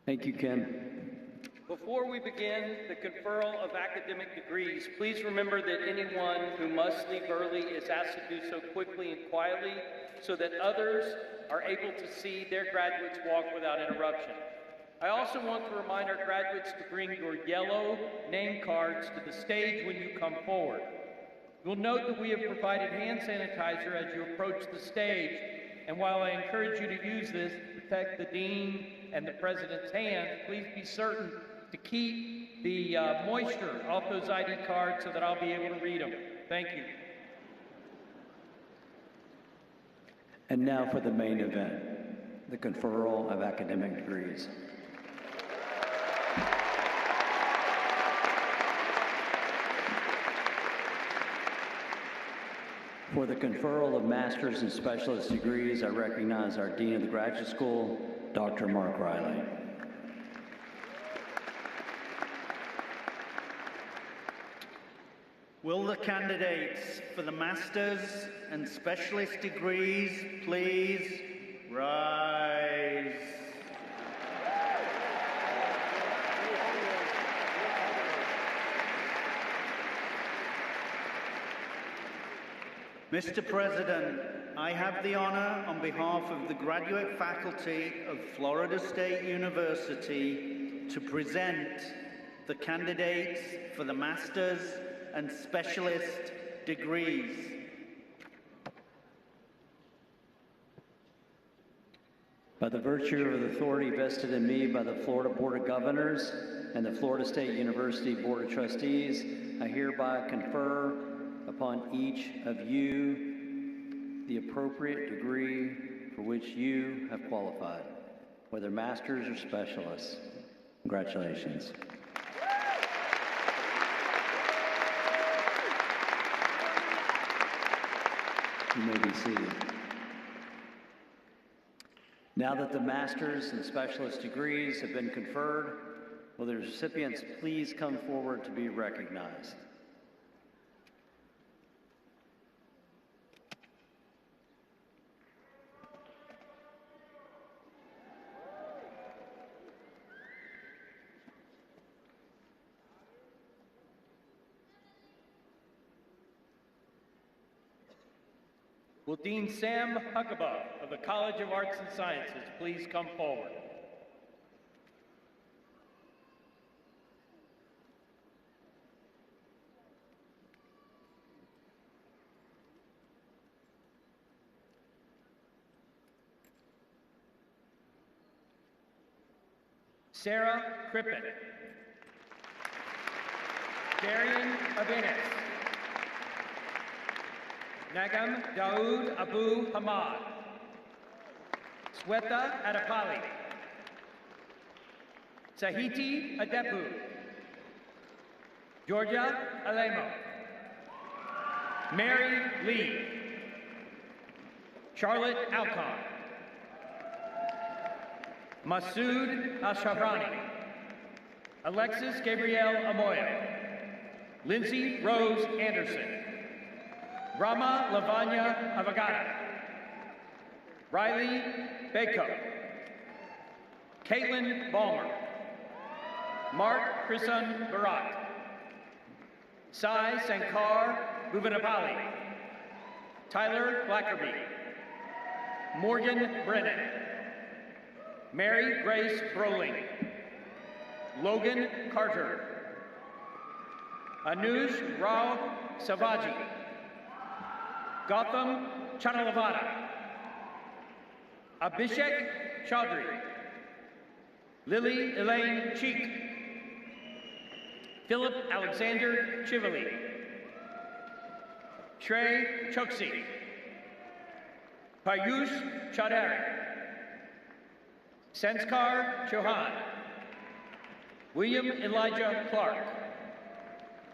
Thank you, Ken. Before we begin the conferral of academic degrees, please remember that anyone who must leave early is asked to do so quickly and quietly so that others are able to see their graduates walk without interruption. I also want to remind our graduates to bring your yellow name cards to the stage when you come forward. You'll note that we have provided hand sanitizer as you approach the stage, and while I encourage you to use this to protect the dean and the president's hand, please be certain to keep the moisture off those ID cards so that I'll be able to read them. Thank you. And now for the main event, the conferral of academic degrees. For the conferral of master's and specialist degrees, I recognize our Dean of the Graduate School, Dr. Mark Riley. Will the candidates for the master's and specialist degrees please rise? Mr. President, I have the honor on behalf of the graduate faculty of Florida State University to present the candidates for the master's and specialist degrees. By the virtue of the authority vested in me by the Florida Board of Governors and the Florida State University Board of Trustees, I hereby confer upon each of you the appropriate degree for which you have qualified, whether masters or specialists. Congratulations. You may be seated. Now that the master's and specialist degrees have been conferred, will the recipients please come forward to be recognized? Will Dean Sam Huckabee of the College of Arts and Sciences please come forward? Sarah Crippen. Darian Abenes. Nagam Daoud Abu Hamad. Sweta Adapali. Sahiti Adepu. Georgia Alemo. Mary Lee. Charlotte Alcon. Masood Ashrafani. Alexis Gabrielle Amoyo. Lindsay Rose Anderson. Rama Lavanya Avagada. Riley Bako. Caitlin Balmer. Mark Krisan Barat. Sai Sankar Bhuvanapali. Tyler Blackerby. Morgan Brennan. Mary Grace Broling. Logan Carter. Anuj Rao Savaji. Gotham Chanalavada. Abhishek Chaudhry. Lily Elaine Cheek. Philip Alexander Chivali. Trey Choksi. Payush Chaudhary. Sanskar Chauhan. William Elijah Clark.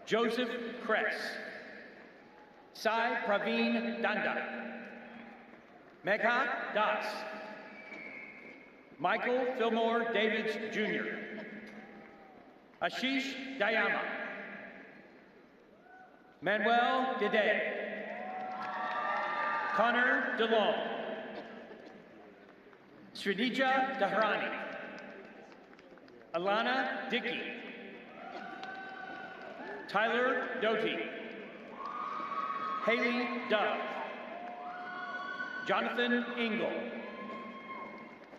Joseph Kress. Sai Praveen Danda. Megha Das. Michael Fillmore Davids Jr. Ashish Dayama. Manuel Dede. Connor DeLong. Srinija Dahrani. Alana Dickey. Tyler Doty. Haley Dove. Jonathan Engel.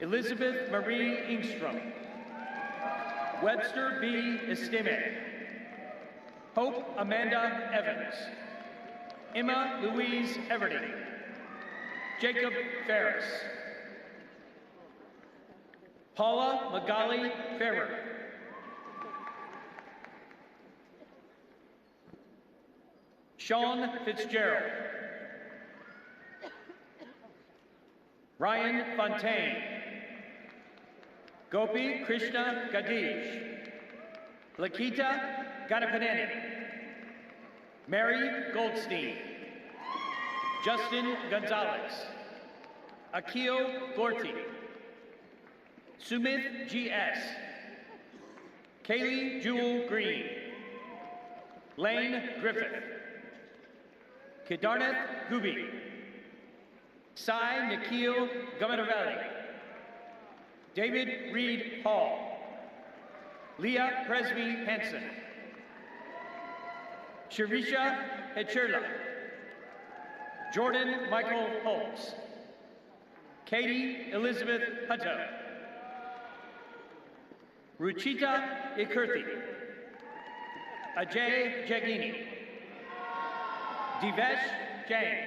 Elizabeth Marie Ingstrom. Webster B. Estime. Hope Amanda Evans. Emma Louise Everding. Jacob Ferris. Paula Magali Ferrer. Sean Fitzgerald. Ryan Fontaine. Gopi Krishna Gadish. Lakita Ganapaneni. Mary Goldstein. Justin Gonzalez. Akil Gorty. Sumit G.S. Kaylee Jewel Green. Lane Griffith. Kedarnath Gubi. Sai Nikhil Gamaravelli. David Reed Hall. Leah Presby Hansen. Shirisha Hechirla. Jordan Michael Holtz. Katie Elizabeth Hutto. Ruchita Ikirthi. Ajay Jagini. Divesh Jain.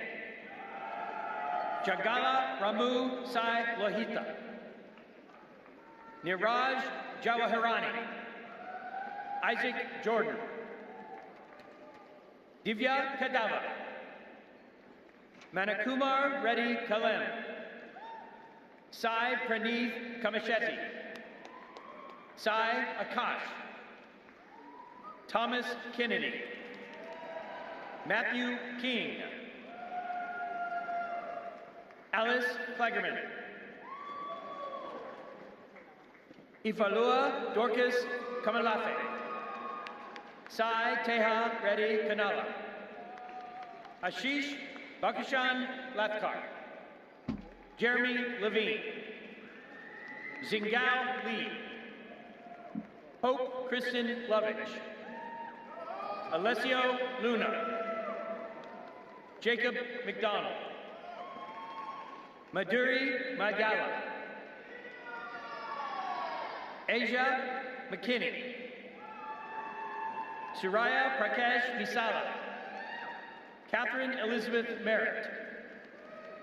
Jagala Ramu Sai Lohita. Niraj Jawaharani. Isaac Jordan. Divya Kadava. Manakumar Reddy Kalem. Sai Praneeth Kamashetty. Sai Akash. Thomas Kennedy. Matthew King. Alice Klagerman. Ifalua Dorcas Kamalafe. Sai Teha Reddy Kanala. Ashish Bakishan Lathkar. Jeremy Levine. Zingao Lee. Hope Kristen Lovich. Alessio Luna. Jacob McDonald. Maduri Magala. Asia McKinney. Suraya Prakash Visala. Catherine Elizabeth Merritt.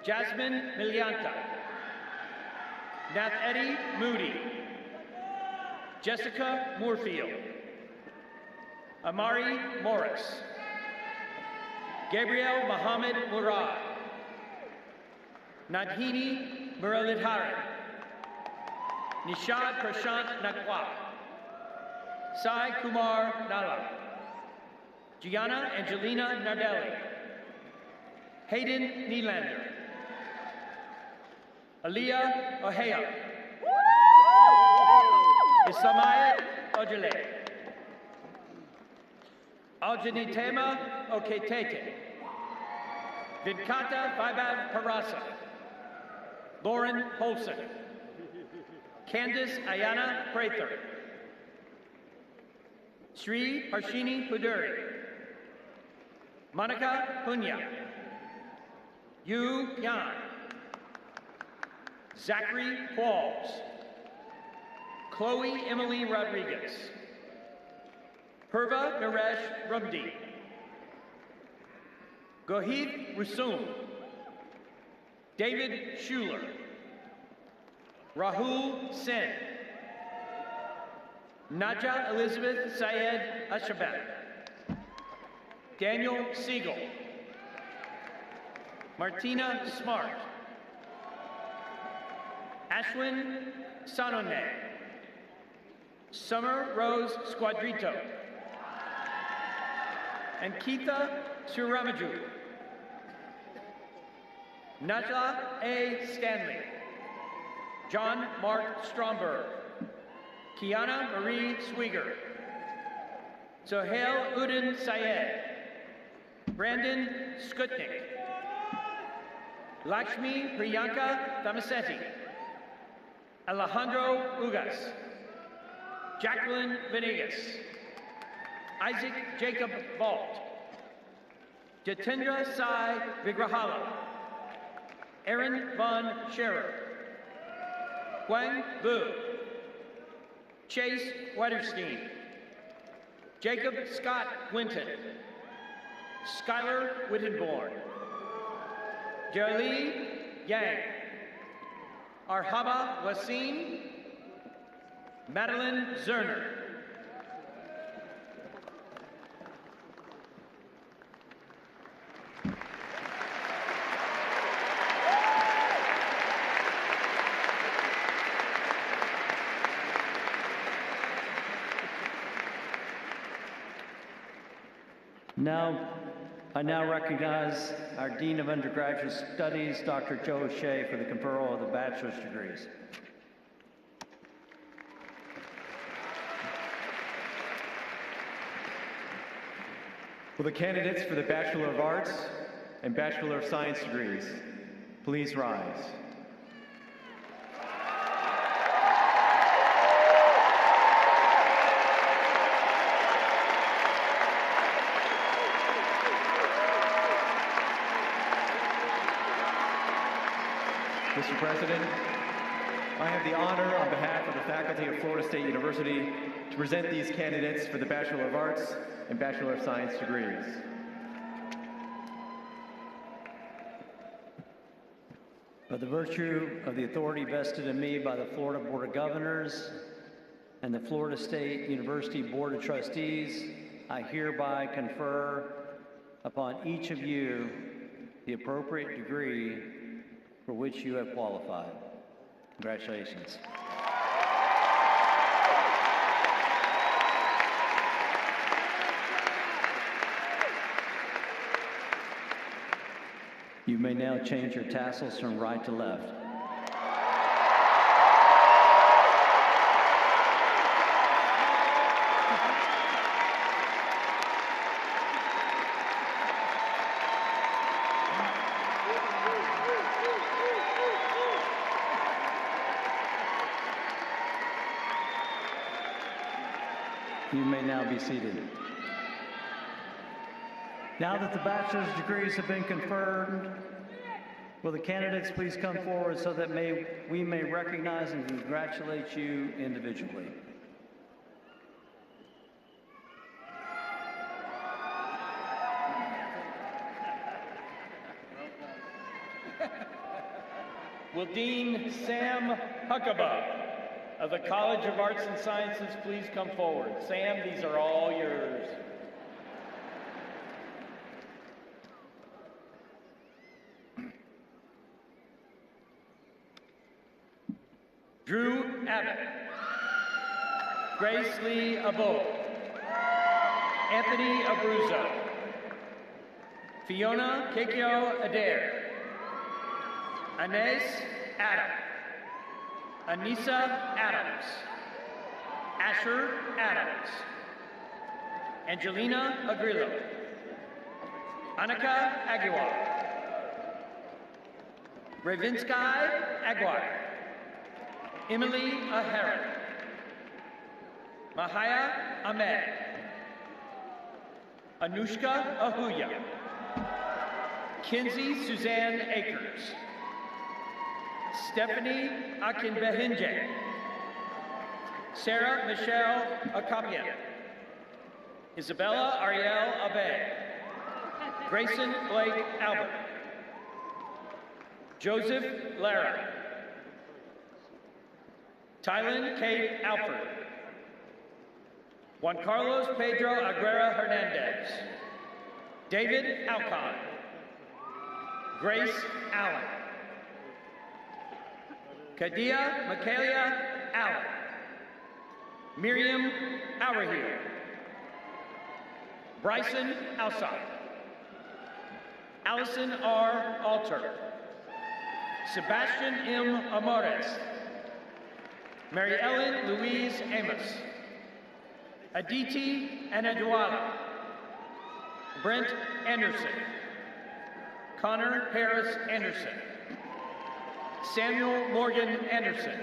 Jasmine Milianta. Nath Eddie Moody. Jessica Moorfield, Amari Morris, Gabriel Mohammed Murad, Nadhini Muralidharan, Nishad Prashant Nakwa, Sai Kumar Nala, Gianna Angelina Nardelli, Hayden Nylander, Aliyah Ohea, Isamael Ojale, Aljanitema Oketete, Vinkata Vaibhav Parasa, Lauren Holson, Candice Ayana Prather, Sri Harshini Puduri, Monica Punya, Yu Yan, Zachary Qualls, Chloe Emily Rodriguez, Purva Naresh Rumdi, Gohit Rusum, David Schuler, Rahul Sen, Naja Elizabeth Syed Ashabat, Daniel Siegel, Martina Smart, Ashwin Sanone, Summer Rose Squadrito, and Keitha Suramaju, Najla A. Stanley, John Mark Stromberg, Kiana Marie Swigger, Sohail Udin Syed, Brandon Skutnik, Lakshmi Priyanka Thamasetti, Alejandro Ugas, Jacqueline Venegas, Isaac Jacob Vault, Jatendra Sai Vigrahala, Aaron Von Scherer, Guang Vu, Chase Wetterstein, Jacob Scott Winton, Skylar Wittenborn, Jarlee Yang, Arhaba Wasim, Madeline Zerner. I now recognize our Dean of Undergraduate Studies, Dr. Joe O'Shea, for the conferral of the bachelor's degrees. Will the candidates for the Bachelor of Arts and Bachelor of Science degrees please rise? Mr. President, I have the honor on behalf of the faculty of Florida State University to present these candidates for the Bachelor of Arts and Bachelor of Science degrees. By the virtue of the authority vested in me by the Florida Board of Governors and the Florida State University Board of Trustees, I hereby confer upon each of you the appropriate degree for which you have qualified. Congratulations. You may now change your tassels from right to left. You may now be seated. Now that the bachelor's degrees have been conferred, will the candidates please come forward so that we may recognize and congratulate you individually. Will Dean Sam Huckabee, of the College of Arts and Sciences, please come forward. Sam, these are all yours. Drew Abbott, Grace Lee Abo, Anthony Abruzzo, Fiona Kekio Adair, Inez Adam, Anissa Adams, Asher Adams, Angelina Agrillo, Annika Aguilar, Ravinsky Aguirre, Emily Aheron, Mahaya Ahmed, Anushka Ahuya, Kinsey Suzanne Akers, Stephanie Akinbehinje, Sarah Michelle Akapian, Isabella Ariel Abe, Grayson Blake Albert, Joseph Lara, Tylen Kate Alford, Juan Carlos Pedro Aguera Hernandez, David Alcon, Grace Allen, Kadia Michaelia Allen, Miriam Auerhiel, Bryson Alsop, Allison R. Alter, Sebastian M. Amores, Mary Ellen Louise Amos, Aditi Anadwala, Brent Anderson, Connor Harris Anderson, Samuel Morgan Anderson,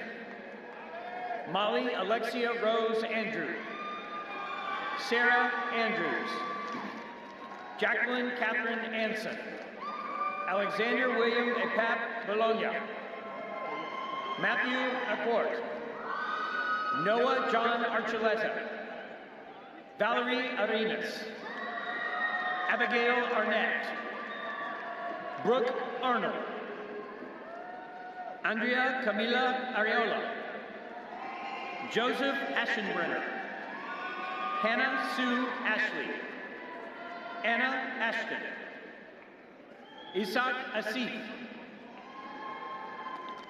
Molly Alexia Rose Andrew, Sarah Andrews, Jacqueline Catherine Anson, Alexander William Epap Bologna, Matthew Acquart, Noah John Archuleta, Valerie Arenas, Abigail Arnett, Brooke Arnold, Andrea Camila Areola, Joseph Aschenbrenner, Hannah Sue Ashley, Anna Ashton, Isaac Asif,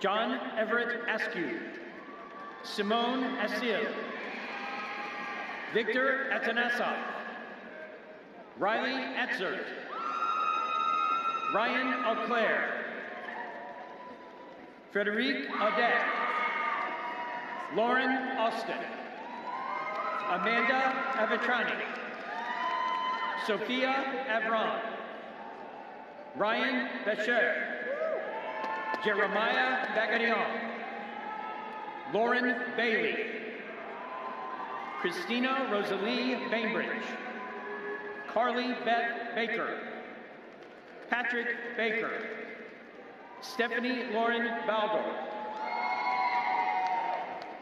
John Everett Askew, Simone Asil, Victor Atanasov, Riley Etzert, Ryan Auclair, Frederique Audet, Lauren Austin, Amanda Avitrani, Sophia Avron, Ryan Becher, Jeremiah Bagadion, Lauren Bailey, Christina Rosalie Bainbridge, Carly Beth Baker, Patrick Baker, Stephanie Lauren Baldor,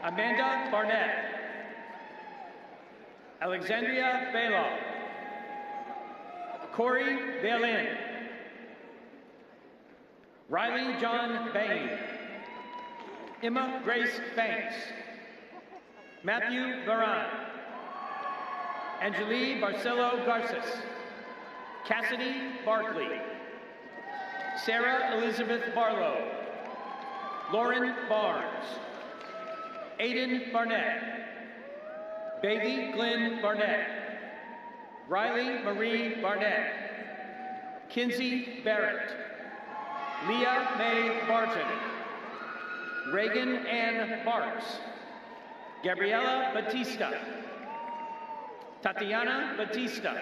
Amanda Barnett, Alexandria Belaw, Corey Belin, Riley John Bain, Emma Grace Banks, Matthew Varan, Angelique Barcelo Garces, Cassidy Barkley, Sarah Elizabeth Barlow, Lauren Barnes, Aiden Barnett, Bailey Glenn Barnett, Riley Marie Barnett, Kinsey Barrett, Leah Mae Barton, Reagan Ann Barks, Gabriela Batista, Tatiana Batista,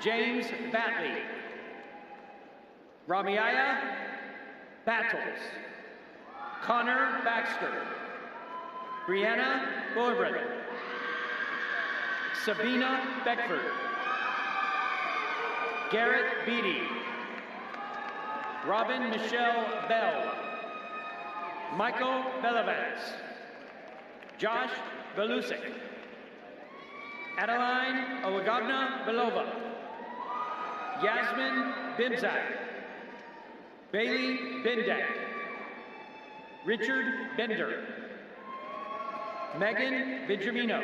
James Batley, Ramiaya Battles, Connor Baxter, Brianna Borbrin, Sabina Beckford, Garrett Beatty, Robin Michelle Bell, Michael Bellavance, Josh Belusik, Adeline Owagabna Belova, Yasmin Bimzak, Bailey Bendek, Richard Bender, Megan Benjamino,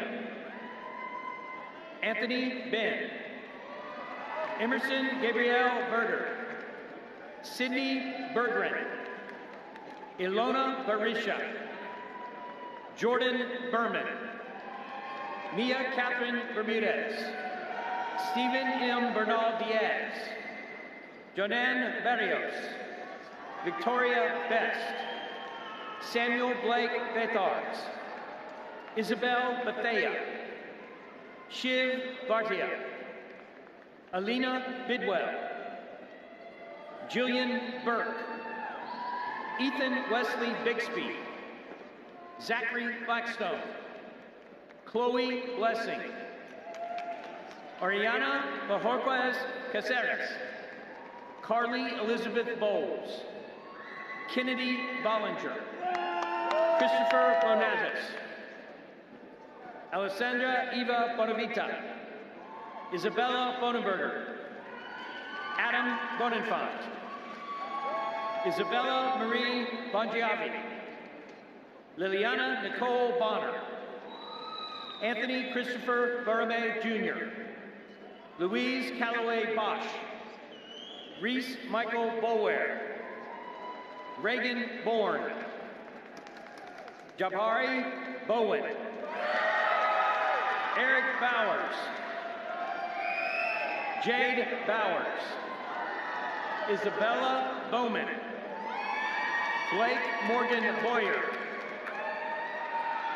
Anthony Ben, Emerson Gabriel Berger, Sydney Berggren, Ilona Barisha, Jordan Berman, Mia Catherine Bermudez, Stephen M. Bernal Diaz, Jonan Barrios, Victoria Best, Samuel Blake Bethars, Isabel Bethea, Shiv Bhartia, Alina Bidwell, Jillian Burke, Ethan Wesley Bixby, Zachary Blackstone, Chloe Blessing, Ariana Bajorquez Caceres, Carly Elizabeth Bowles, Kennedy Bollinger, Christopher Bonazis, Alessandra Eva Bonavita, Isabella Bonenberger, Adam Bonenfant, Isabella Marie Bongiavi, Liliana Nicole Bonner, Anthony Christopher Barame Jr., Louise Calloway Bosch, Reese Michael Bower, Reagan Bourne, Jabari Bowen, Eric Bowers, Jade Bowers, Isabella Bowman, Blake Morgan Boyer,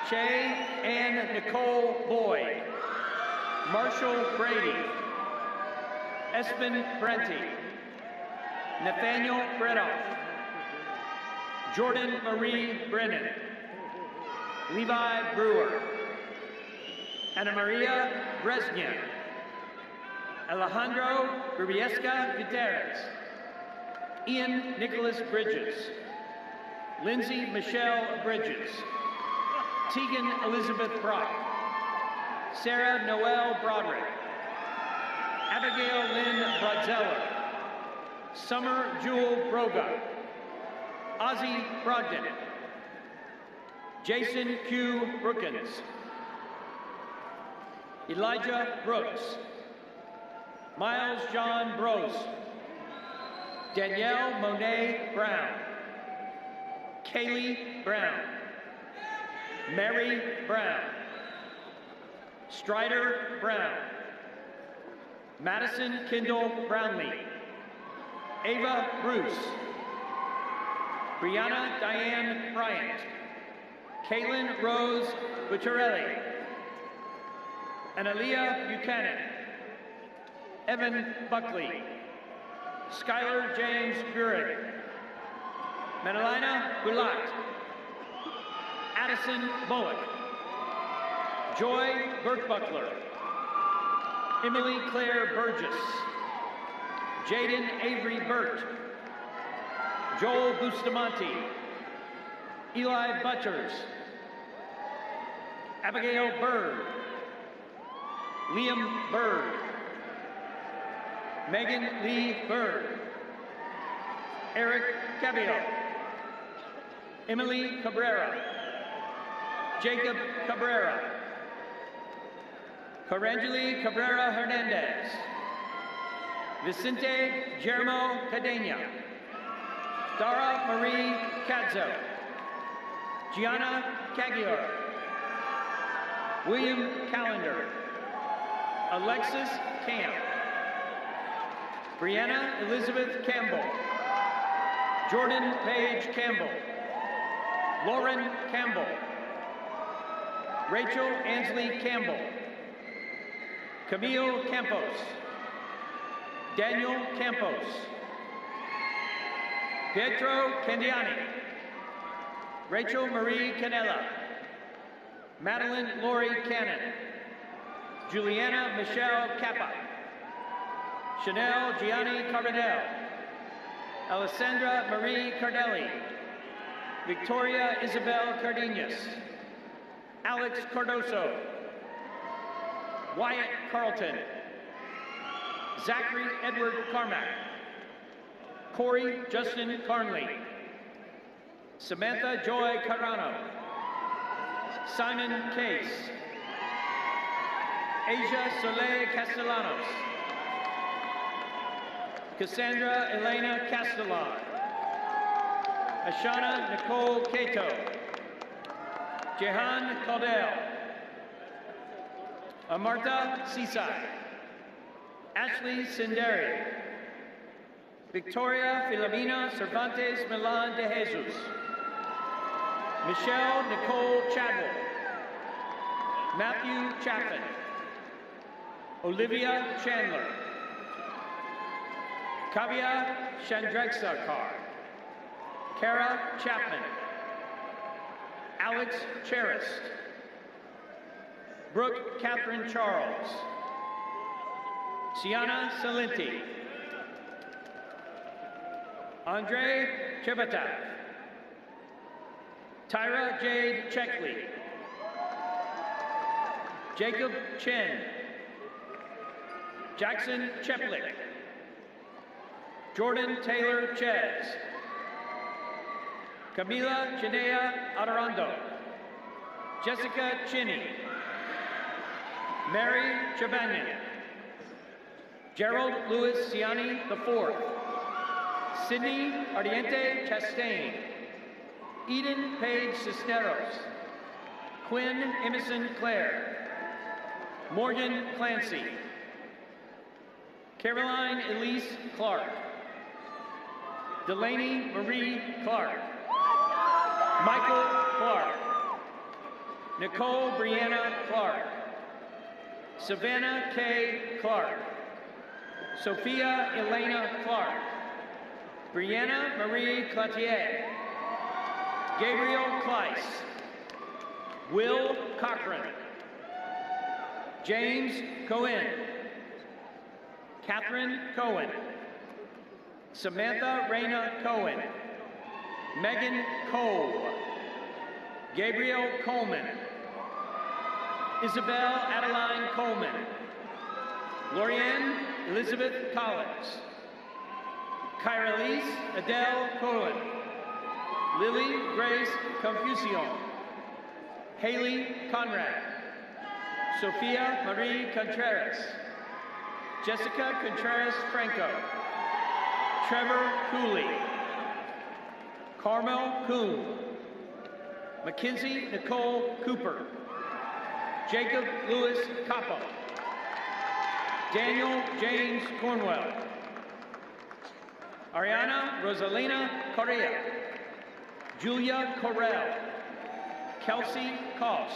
Shay Ann Nicole Boyd, Marshall Brady, Espen Brenti, Nathaniel Bredoff, Jordan Marie Brennan, Levi Brewer, Ana Maria Bresnian, Alejandro Rubiesca Gutierrez, Ian Nicholas Bridges, Lindsay Michelle Bridges, Tegan Elizabeth Brock, Sarah Noel Broderick, Abigail Lynn Brodzeller, Summer Jewel Broga, Ozzy Brogdon, Jason Q. Brookins, Elijah Brooks, Miles John Brose, Danielle Monet Brown, Kaylee Brown, Mary Brown, Strider Brown, Madison Kendall Brownlee, Ava Bruce, Brianna Diane Bryant, Caitlin Rose Bucciarelli, Analia Buchanan, Evan Buckley, Skylar James Burig, Manalina Gulat, Addison Bullock, Joy Burkbuckler, Emily Claire Burgess, Jaden Avery Burt, Joel Bustamante, Eli Butchers, Abigail Bird, Liam Bird, Megan Lee Bird, Eric Cabello, Emily Cabrera, Jacob Cabrera, Corangeli Cabrera Hernandez, Vicente Guillermo Cadena, Dara Marie Cadzo, Gianna Cagior, William Callender, Alexis Camp, Brianna Elizabeth Campbell, Jordan Page Campbell, Lauren Campbell, Rachel Ansley Campbell, Camille Campos, Daniel Campos, Pietro Candiani, Rachel Marie Canella, Madeline Lori Cannon, Juliana Michelle Kappa, Chanel Gianni Carbonell, Alessandra Marie Cardelli, Victoria Isabel Cardenas, Alex Cardoso, Wyatt Carlton, Zachary Edward Carmack, Corey Justin Carnley, Samantha Joy Carano, Simon Case. Asia Soleil Castellanos. Cassandra Elena Castellan. Ashana Nicole Cato. Jehan Caldell. Amartha Sisai. Ashley Senderi. Victoria Filomena Cervantes Milan de Jesus. Michelle Nicole Chadwell. Matthew Chaffin. Olivia Chandler. Kavya Chandreksakar. Kara Chapman. Alex Charist. Brooke Catherine Charles. Sienna Salenti. Andre Chebatav. Tyra Jade Checkley. Jacob Chen. Jackson Cheplick. Jordan Taylor Ches. Camila Chinea Adarando. Jessica Chinney. Mary Chabanian. Gerald Louis Ciani IV. Sydney Ardiente Chastain. Eden Paige Cisneros. Quinn Emerson Clare. Morgan Clancy. Caroline Elise Clark. Delaney Marie Clark. Michael Clark. Nicole Brianna Clark. Savannah K. Clark. Sophia Elena Clark. Brianna Marie Cloutier. Gabriel Kleiss. Will Cochran. James Cohen. Catherine Cohen. Samantha Reyna Cohen. Megan Cole. Gabriel Coleman. Isabel Adeline Coleman. Lorianne Elizabeth Collins. Kyralise Adele Cohen. Lily Grace Confucion. Haley Conrad. Sophia Marie Contreras. Jessica Contreras Franco. Trevor Cooley. Carmel Kuhn. Mackenzie Nicole Cooper. Jacob Louis Capo. Daniel James Cornwell. Ariana Rosalina Correa. Julia Correll. Kelsey Koss.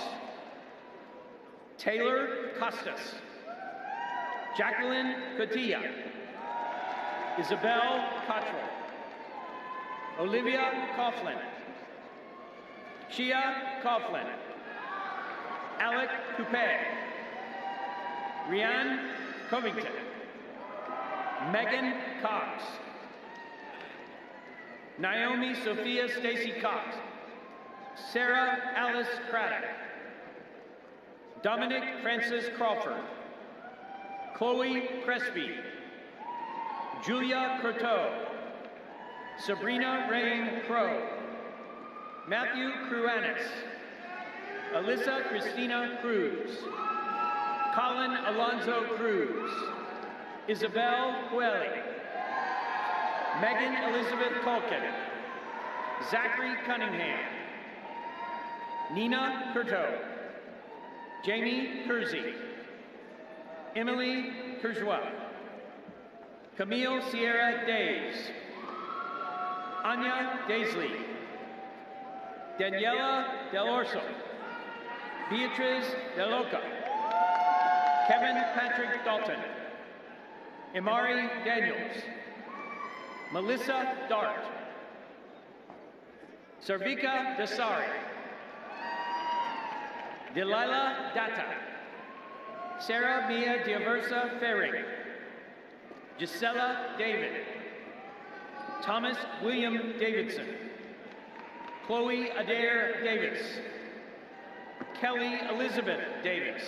Taylor Costas. Jacqueline Cotilla. Isabel Cottrell. Olivia Coughlin. Shia Coughlin. Alec Coupe. Rianne Covington. Megan Cox. Naomi Sophia Stacy Cox. Sarah Alice Craddock. Dominic Francis Crawford. Chloe Crespi. Julia Croteau. Sabrina Rain Crow. Matthew Cruanis. Alyssa Christina Cruz. Colin Alonzo Cruz. Isabel Coeli. Megan Elizabeth Culkin. Zachary Cunningham. Nina Curto. Jamie Kersey. Emily Kershaw. Camille Sierra Days. Anya Daisley. Daniela Del Orso. Beatriz Del Oca. Kevin Patrick Dalton. Imari Daniels. Melissa Dart. Sarvika Dasari. Delilah Datta. Sarah Mia Diaversa Ferring. Gisela David. Thomas William Davidson. Chloe Adair Davis. Kelly Elizabeth Davis.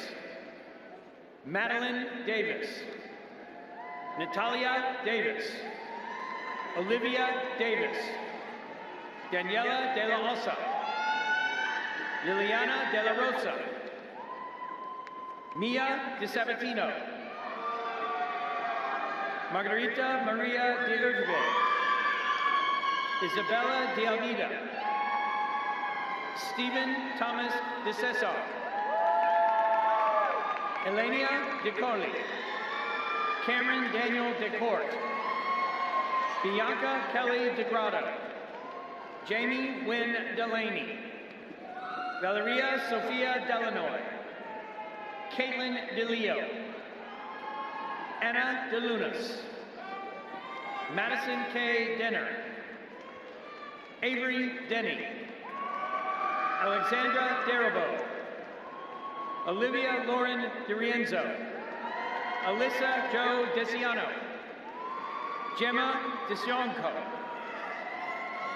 Madeline Davis. Natalia Davis. Olivia Davis. Daniela De La Osa. Liliana De La Rosa, Mia De Sabatino, Margarita Maria De Urbe, Isabella De Almeida, Stephen Thomas De Cesar, Elenia De Colli, Cameron Daniel De Court, Bianca Kelly De Grotto, Jamie Wynn Delaney, Valeria Sophia Delanoy, Caitlin DeLeo, Anna DeLunas, Madison K. Denner, Avery Denny, Alexandra Darabo, Olivia Lauren DiRienzo, Alyssa Jo Desiano, Gemma DeSionco,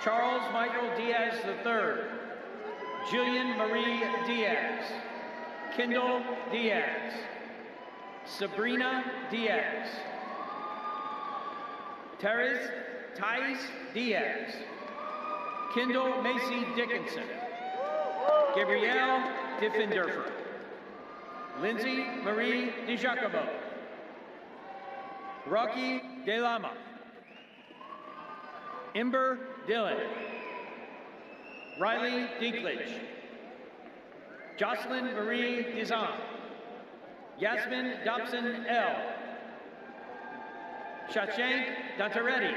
Charles Michael Diaz III, Jillian Marie Diaz, Kendall Diaz, Sabrina Diaz, Thais Diaz, Kendall Macy Dickinson, Gabrielle Diffenderfer, Lindsay Marie DiGiacomo, Rocky De Lama, Ember Dillon, Riley Dinklage, Jocelyn Marie Dizan, Yasmin Dobson L, Shashank Dantaretti,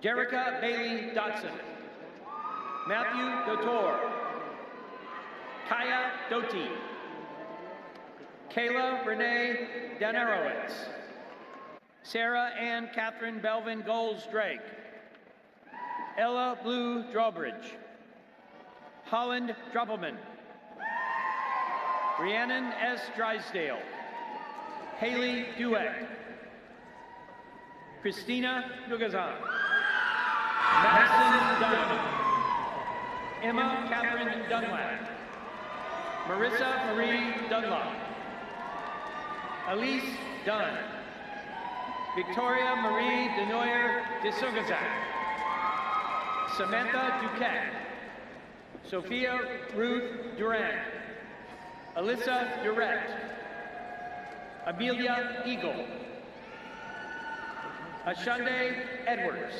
Jerica Bailey Dotson, Matthew Dotor, Kaya Doty, Kayla Renee Danarowitz, Sarah Ann Catherine Belvin Goals Drake, Ella Blue Drawbridge, Holland Droppelman, Rhiannon S. Drysdale, Haley Dueck, Christina Nugazan, Madison Dunn, Emma Catherine Dunlap, Marissa Marie Dunlop, Elise Dunn, Victoria Marie Denoyer de Sugazak, Samantha Duquette, Sophia Ruth Duran, Alyssa Durrett, Amelia Eagle, Ashande Edwards,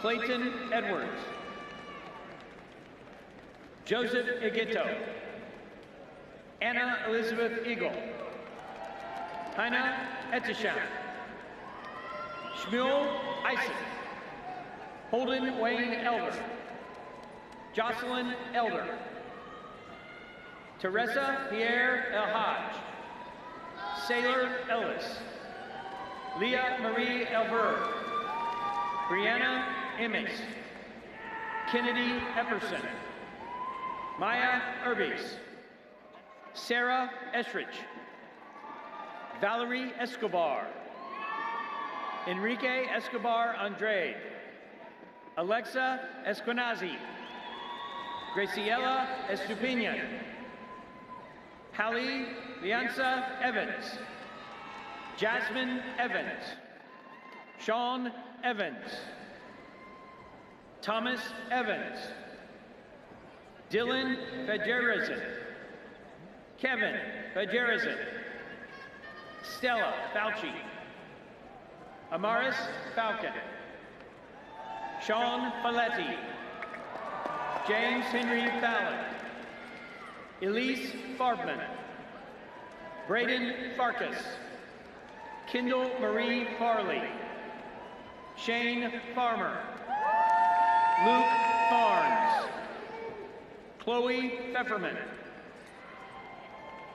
Clayton Edwards, Joseph Igito, Anna Elizabeth Eagle, Hannah Etisham, Shmuel Isaac, Holden Wayne Elder, Jocelyn Elder, Teresa Pierre El Haj, Sailor Ellis, Leah Marie Elberg, Brianna Emmett, Kennedy Epperson, Maya Urbis, Sarah Estrich, Valerie Escobar, Enrique Escobar Andrade, Alexa Esquenazi, Graciela Estupinian, Hallie Lianza Evans, Jasmine Evans, Sean Evans, Thomas Evans, Dylan Fajerizan, Kevin Fajerizan, Stella Fauci, Amaris Falcon, Sean Faletti, James Henry Fallon, Elise Farbman, Braden Farkas, Kendall Marie Farley, Shane Farmer, Luke Farnes, Chloe Pfefferman,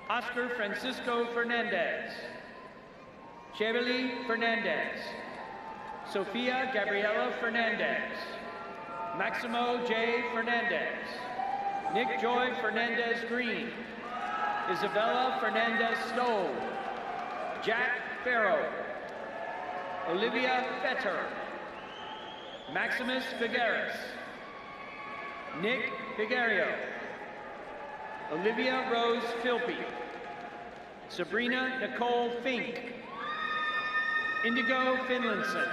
Oscar Francisco Fernandez, Chevely Fernandez, Sofia Gabriela Fernandez, Maximo J. Fernandez, Nick Joy Fernandez Green, Isabella Fernandez Stowe, Jack Farrow, Olivia Fetter, Maximus Figueres, Nick Figuerio, Olivia Rose Philpy, Sabrina Nicole Fink, Indigo Finlinson,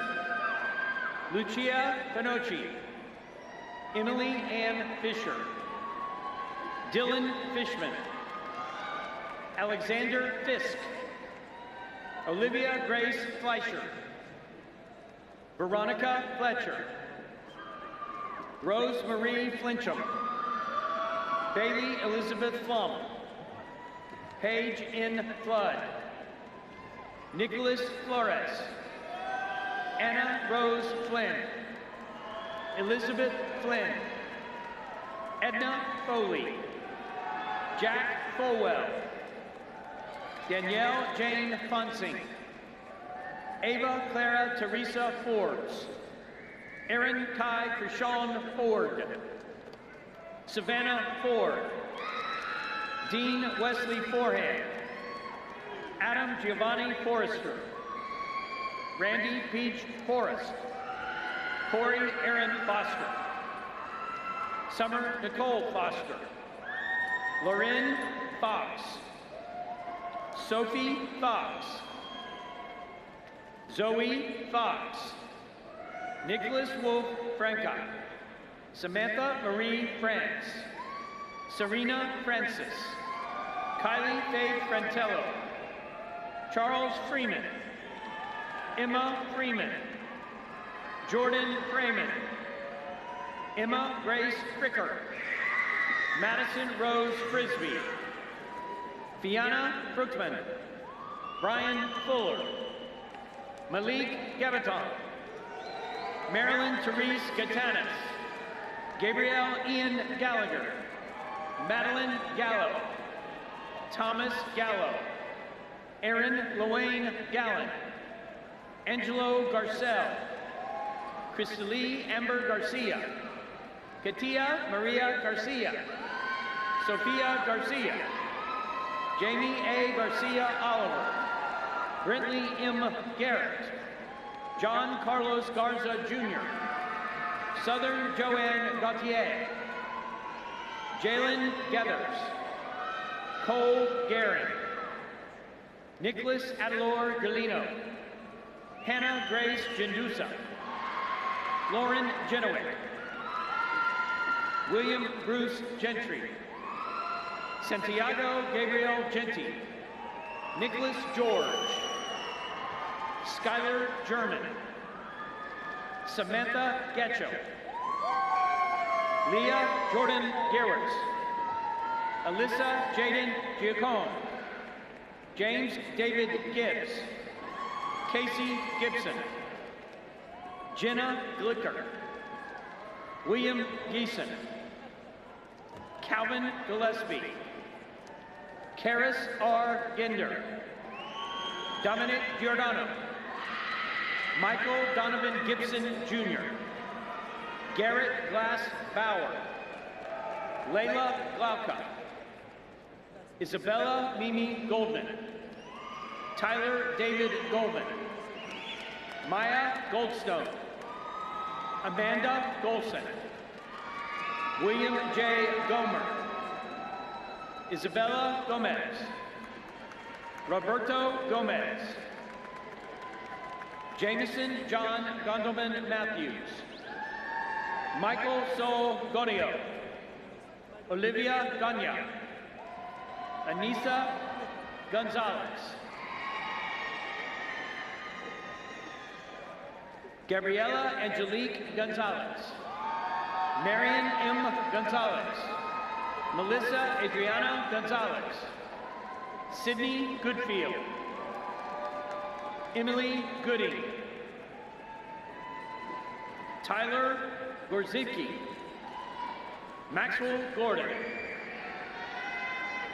Lucia Finocchi, Emily Ann Fisher, Dylan Fishman, Alexander Fisk, Olivia Grace Fleischer, Veronica Fletcher, Rose Marie Flincham, Bailey Elizabeth Flum, Paige N. Flood, Nicholas Flores, Anna Rose Flynn, Elizabeth Flynn, Edna Foley, Jack Folwell, Danielle Jane Fonsing, Ava Clara Teresa Forbes, Erin Kai Krishawn Ford, Savannah Ford, Dean Wesley Forehand, Adam Giovanni Forrester, Randy Peach Forrest, Corey Aaron Foster, Summer Nicole Foster, Lauren Fox, Sophie Fox, Zoe Fox, Nicholas Wolf Franca, Samantha Marie France, Serena Francis, Kylie Faye Frantello, Charles Freeman, Emma Freeman, Jordan Freeman, Emma Grace Fricker, Madison Rose Frisbee, Fiona Fruchtman, Brian Fuller, Malik Gabaton, Marilyn Therese Gatanis, Gabrielle Ian Gallagher, Madeline Gallo, Thomas Gallo, Aaron Lowain Gallen, Angelo Garcelle, Crystalee Amber Garcia, Katia Maria Garcia, Sophia Garcia, Jamie A. Garcia Oliver, Brentley M. Garrett, John Carlos Garza Jr., Southern Joanne Gautier, Jalen Gathers, Cole Garing, Nicholas Adelor Galino, Hannah Grace Gendusa, Lauren Genowick, William Bruce Gentry, Santiago Gabriel Genti, Nicholas George, Skylar German, Samantha Getcho, Leah Jordan Gerwitz, Alyssa Jaden Giacone, James David Gibbs, Casey Gibson, Jenna Glicker, William Geeson, Calvin Gillespie, Karis R. Ginder, Dominic Giordano, Michael Donovan Gibson Jr., Garrett Glass Bauer, Layla Glauca, Isabella Mimi Goldman, Tyler David Goldman, Maya Goldstone, Amanda Golson, William J. Gomer, Isabella Gomez, Roberto Gomez, Jameson John Gondelman Matthews, Michael Sol Gonio, Olivia Ganya, Anissa Gonzalez, Gabriela Angelique Gonzalez, Marion M. Gonzalez, Melissa Adriana Gonzalez, Sydney Goodfield, Emily Gooding, Tyler Gorzicki, Maxwell Gordon,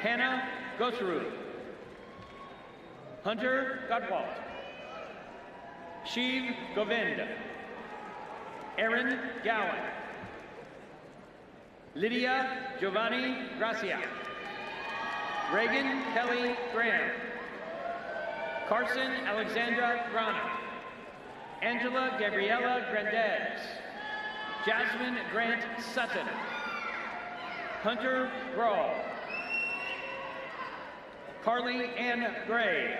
Hannah Gosarud, Hunter Gottwald, Shiv Govind, Aaron Gowan, Lydia Giovanni Gracia, Reagan Kelly Graham, Carson Alexandra Grana, Angela Gabriela Grandez, Jasmine Grant Sutton, Hunter Brawl, Carly Ann Gray,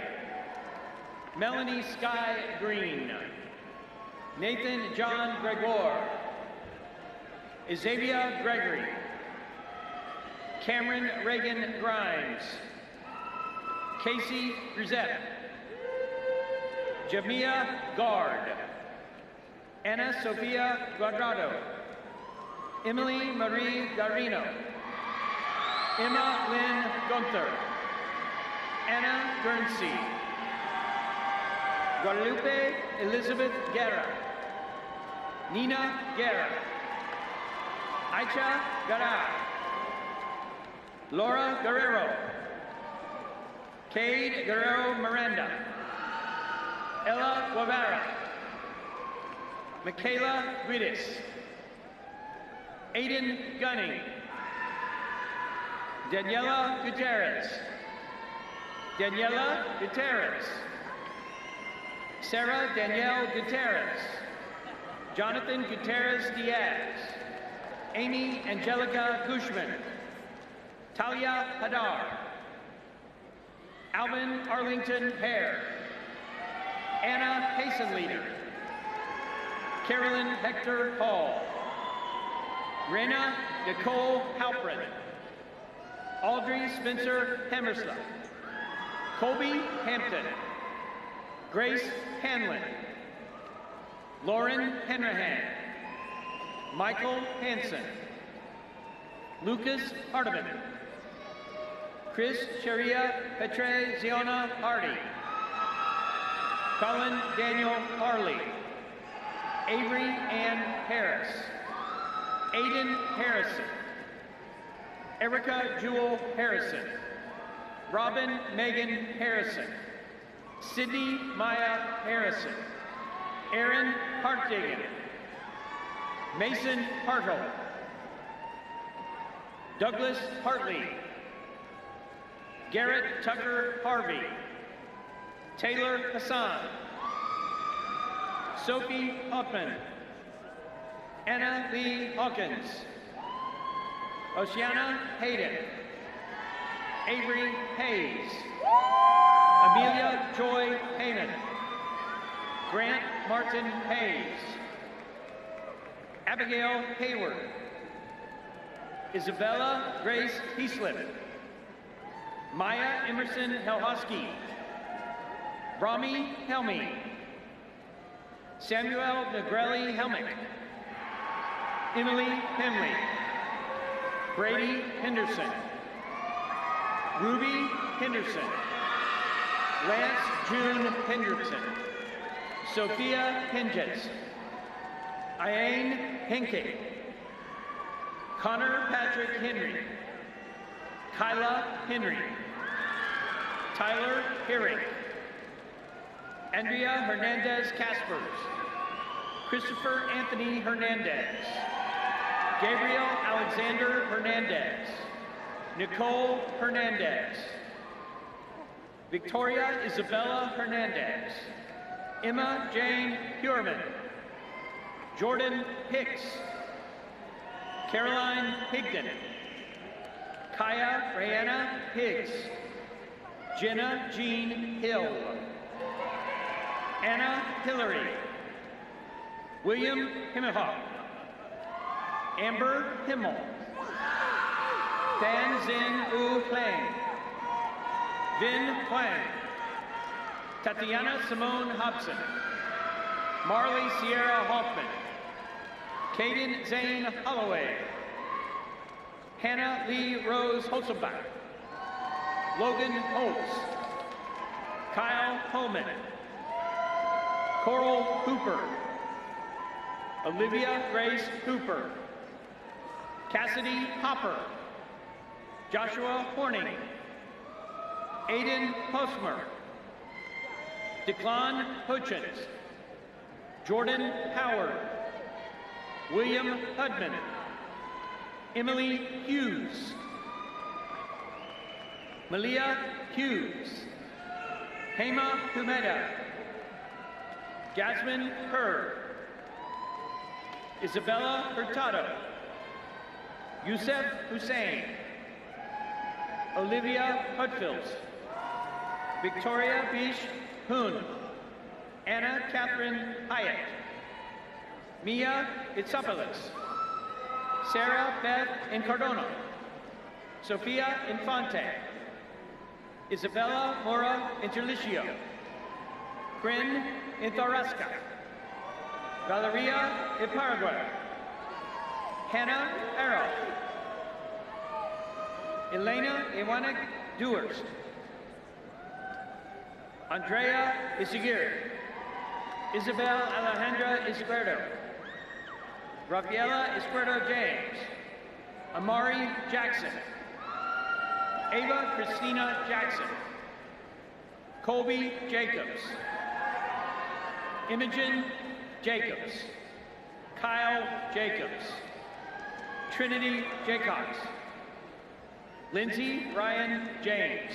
Melanie Sky Green, Nathan John Gregor, Xavier Gregory, Cameron Reagan Grimes, Casey Grisette, Jamia Gard, Anna Sofia Guadrado, Emily Marie Garino, Emma Lynn Gunther, Anna Guernsey, Guadalupe Elizabeth Guerra, Nina Guerra, Aicha Gara, Laura Guerrero, Cade Guerrero Miranda, Ella Guevara, Michaela Guides, Aiden Gunning, Daniela Gutierrez, Sarah Danielle Gutierrez, Jonathan Gutierrez Diaz, Amy Angelica Gushman, Talia Hadar, Alvin Arlington Hare, Anna Hasenleader, Carolyn Hector Hall, Rena Nicole Halprin, Audrey Spencer Hammersla, Colby Hampton, Grace Hanlon, Lauren Henrahan, Michael Hansen, Lucas Hardiman, Chris Sharia Petre Ziona Hardy, Colin Daniel Harley, Avery Ann Harris, Aiden Harrison, Erica Jewel Harrison, Robin Megan Harrison, Sydney Maya Harrison, Aaron Hartigan, Mason Hartle, Douglas Hartley, Garrett Tucker Harvey, Taylor Hassan, Sophie Hoffman, Anna Lee Hawkins, Oceana Hayden, Avery Hayes, Amelia Joy Heyman, Grant Martin Hayes, Abigail Hayward, Isabella Grace Heaslip, Maya Emerson Helhosky, Rami Helmy, Samuel Negrelli Helmick, Emily Hemley, Brady Henderson, Ruby Henderson, Lance June Henderson, Sophia Hinges, Iane Henke, Connor Patrick Henry, Kyla Henry, Tyler Herrick, Andrea Hernandez Caspers, Christopher Anthony Hernandez, Gabriel Alexander Hernandez, Nicole Hernandez, Victoria Isabella Hernandez, Emma Jane Huerman, Jordan Hicks, Caroline Higdon, Kaya Brianna Higgs, Jenna Jean Hill, Anna Hillary, William Himmelhoff, Amber Himmel, Dan Zin U Hlang, Vin Huang, Tatiana Simone Hobson, Marley Sierra Hoffman, Caden Zane Holloway, Hannah Lee Rose Holzenbach, Logan Holtz, Kyle Holman, Coral Hooper, Olivia Grace Hooper, Cassidy Hopper, Joshua Horning, Aiden Hosmer, Declan Hutchins, Jordan Howard, William Hudman, Emily Hughes, Malia Hughes, Hema Humeda, Jasmine Kerr, Isabella Hurtado, Youssef Hussein, Olivia Hudfils, Victoria Bish Hoon, Anna Catherine Hyatt, Mia Itsopoulos, Sarah Beth Incardona, Sofia Infante, Isabella Mora Interlicio, Corinne Intharasca, Valeria Iparagua, Hannah Arrow, Elena Iwanek Dewars, Andrea Izaguirre, Isabel Alejandra Izquierdo, Rafaela Izquierdo James, Amari Jackson, Ava Christina Jackson, Colby Jacobs, Imogen Jacobs, Kyle Jacobs, Trinity Jacobs, Lindsay Ryan James,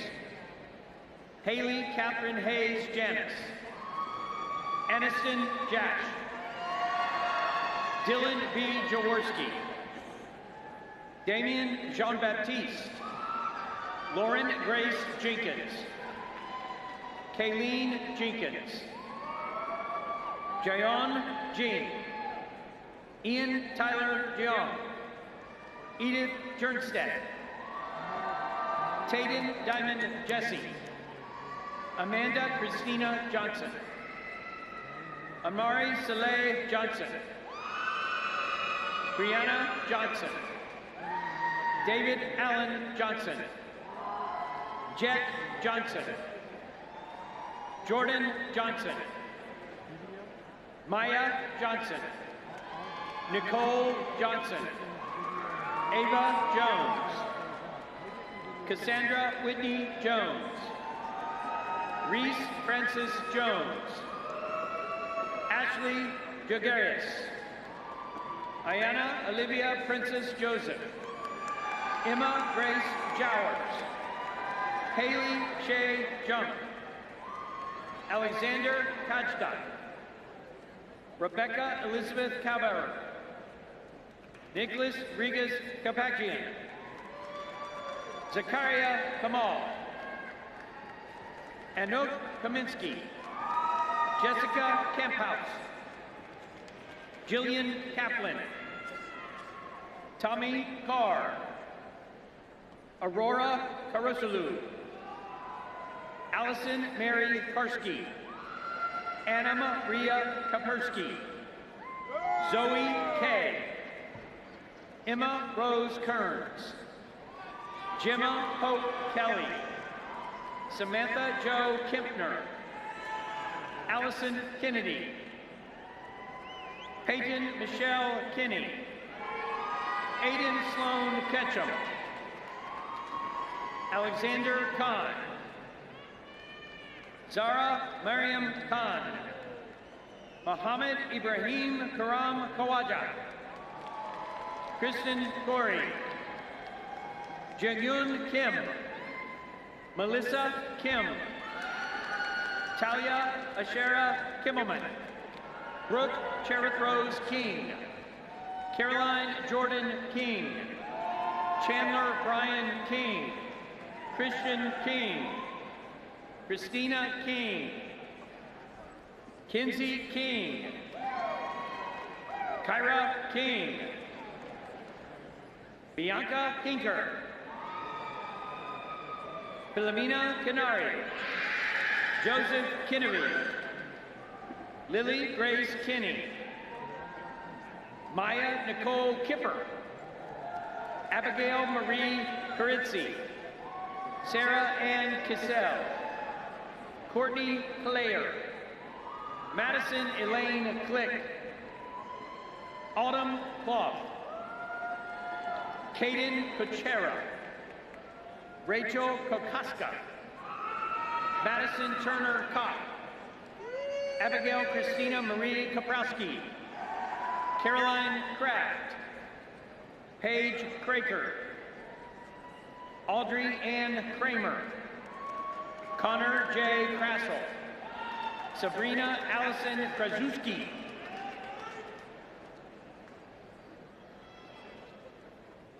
Haley Catherine Hayes Janis, Aniston Jash, Dylan B. Jaworski, Damien Jean-Baptiste, Lauren Grace Jenkins, Kayleen Jenkins, Jayon Jean, Ian Tyler Jeong, Edith Jernstedt, Tayden Diamond Jesse, Amanda Christina Johnson, Amari Saleh Johnson, Brianna Johnson, David Allen Johnson, Jet Johnson, Jordan Johnson, Maya Johnson, Nicole Johnson, Ava Jones, Cassandra Whitney Jones, Reese Francis Jones, Ashley Jagarius, Ayana Olivia Princess Joseph, Emma Grace Jowers, Haley Shea Junk, Alexander Kajda, Rebecca Elizabeth Calbauer, Nicholas Rigas Kapakian, Zakaria Kamal, Anok Kaminsky, Jessica Kemphouse, Jillian Kaplan, Tommy Carr, Aurora Karosalu, Allison Mary Karski, Anna Maria Kapersky, Zoe Kay, Emma Rose Kearns, Gemma Hope Kelly, Samantha Jo Kempner, Allison Kennedy, Peyton Michelle Kinney, Aiden Sloan Ketchum, Alexander Khan, Zara Mariam Khan, Mohammed Ibrahim Karam Kawaja, Kristen Corey, Jung-Yoon Kim, Melissa Kim, Talia Ashera Kimmelman, Brooke Cherith Rose King, Caroline Jordan King, Chandler Brian King, Christian King, Christina King, Kinsey King, Kyra King, Bianca Hinker, Philomena Canari, Joseph Kinnery, Lily Grace Kinney, Maya Nicole Kipper, Abigail Marie Carizzi, Sarah Ann Kissel, Courtney Claire, Madison Elaine Click, Autumn Clough, Caden Kuchera, Rachel Kokoska, Madison Turner Kopp, Abigail Christina Marie Kaprowski, Caroline Kraft, Paige Craker, Audrey Ann Kramer, Connor J. Krassel, Sabrina Allison Krasuski,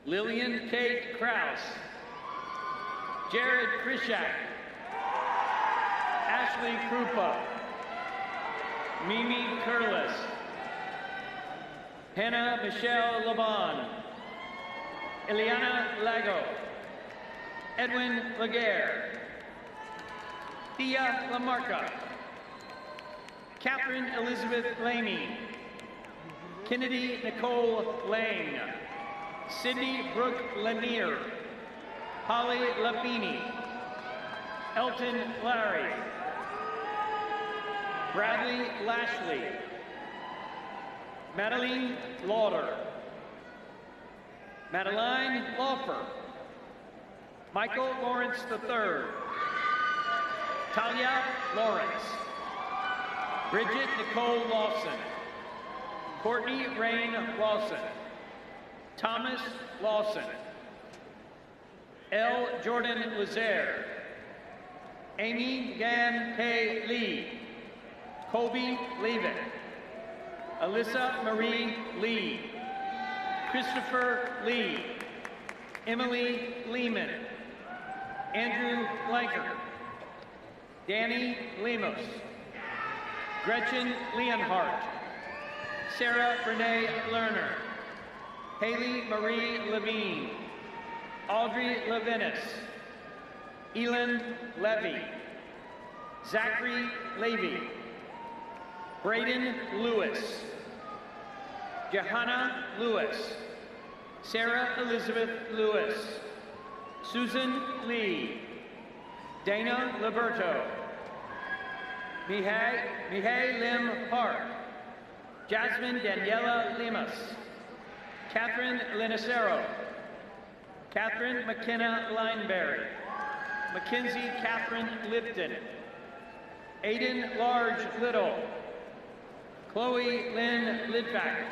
Lillian Kate Krause, Jared Krishak, Ashley Krupa, Mimi Curlis, Hannah Michelle Laban, Eliana Lago, Edwin Laguerre, Thea Lamarca, Catherine Elizabeth Laney, Kennedy Nicole Lang, Sydney Brooke Lanier, Holly Lapini, Elton Larry, Bradley Lashley, Madeline Lauder, Madeline Laufer, Michael Lawrence III, Talia Lawrence, Bridget Nicole Lawson, Courtney Rain Lawson, Thomas Lawson, L. Jordan Lazaire, Amy Gan K. Lee, Colby Leavitt, Alyssa Marie Lee, Christopher Lee, Emily Lehman, Andrew Blanker, Danny Lemos, Gretchen Leonhardt, Sarah Renee Lerner, Haley Marie Levine, Audrey Levinas, Elin Levy, Zachary Levy, Braden Lewis, Johanna Lewis, Sarah Elizabeth Lewis, Susan Lee, Dana Liberto, Mihai Lim Park, Jasmine Daniela Limas, Catherine Linacero, Catherine McKenna Lineberry, Mackenzie Catherine Lipton, Aiden Large Little, Chloe Lynn Lidback,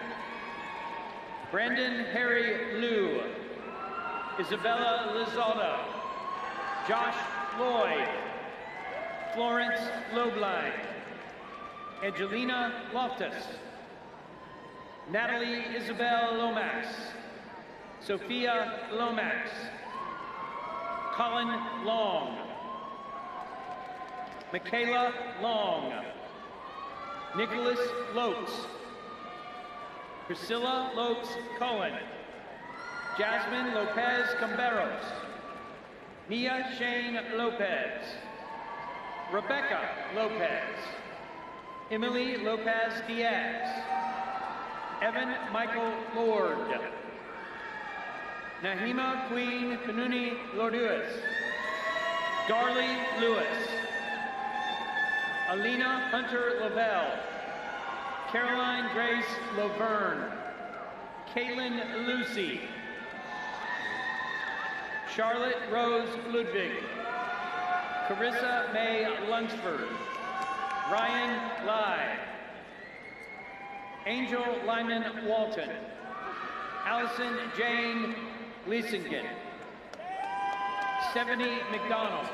Brandon Harry Liu, Isabella Lizalda, Josh Lloyd, Florence Lobline, Angelina Loftus, Natalie Isabel Lomax, Sophia Lomax, Colin Long, Michaela Long, Nicholas Lopes, Priscilla Lopes Cohen, Jasmine Lopez Camberos, Mia Shane Lopez, Rebecca Lopez, Emily Lopez Diaz, Evan Michael Lord, Nahima Queen Kanuni Lourdes, Darlie Lewis, Alina Hunter Lavelle, Caroline Grace Laverne, Caitlin Lucy, Charlotte Rose Ludwig, Carissa May Lunsford, Ryan Lai, Angel Lyman Walton, Allison Jane Leesingen, Stephanie McDonald,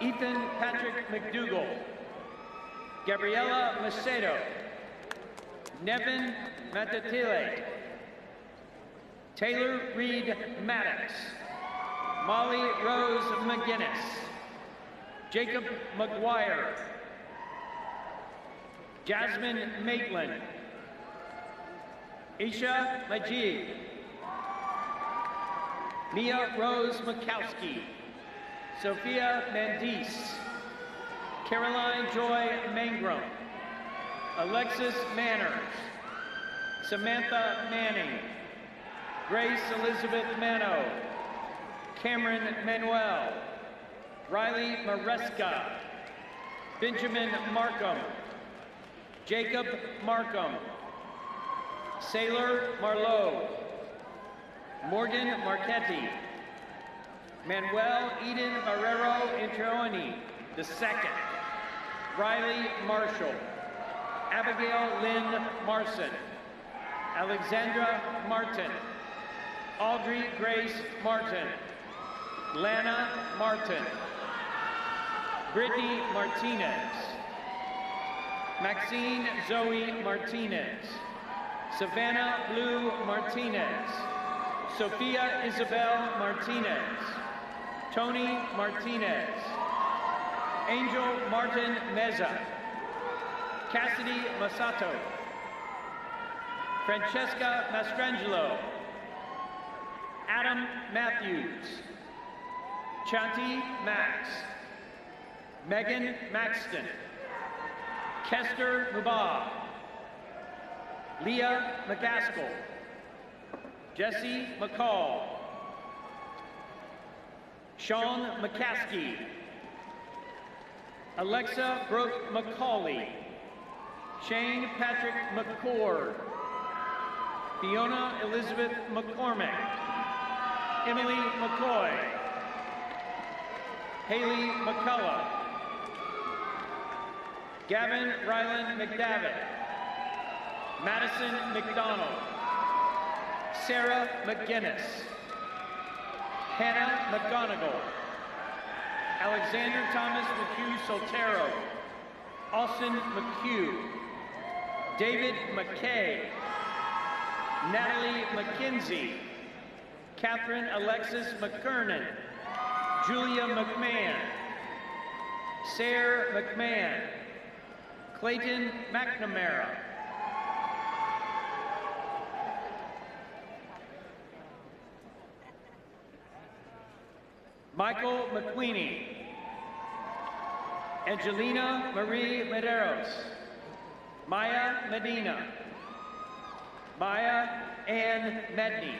Ethan Patrick McDougall, Gabriela Macedo, Nevin Matatile, Taylor Reed Maddox, Molly Rose McGinnis, Jacob McGuire, Jasmine Maitland, Isha Majid, Mia Rose Makowski, Sophia Mandis, Caroline Joy Mangrum, Alexis Manners, Samantha Manning, Grace Elizabeth Mano, Cameron Manuel, Riley Maresca, Benjamin Markham, Jacob Markham, Sailor Marlowe, Morgan Marchetti, Manuel Eden Barrero Introini II, Riley Marshall, Abigail Lynn Marson, Alexandra Martin, Audrey Grace Martin, Lana Martin, Brittany Martinez, Maxine Zoe Martinez, Savannah Blue Martinez, Sophia Isabel Martinez, Tony Martinez, Angel Martin Meza, Cassidy Masato, Francesca Mastrangelo, Adam Matthews, Chanti Max, Megan Maxton, Kester Mubah, Leah McCaskill, Jesse McCall, Sean McCaskey, Alexa Brooke McCauley, Shane Patrick McCord, Fiona Elizabeth McCormick, Emily McCoy, Haley McCullough, Gavin Ryland McDavitt, Madison McDonald, Sarah McGinnis, Hannah McGonigal, Alexander Thomas McHugh Soltero, Austin McHugh, David McKay, Natalie McKenzie, Catherine Alexis McKernan, Julia McMahon, Sarah McMahon, Clayton McNamara, Michael McQueenie, Angelina Marie Medeiros, Maya Medina, Maya Ann Medney,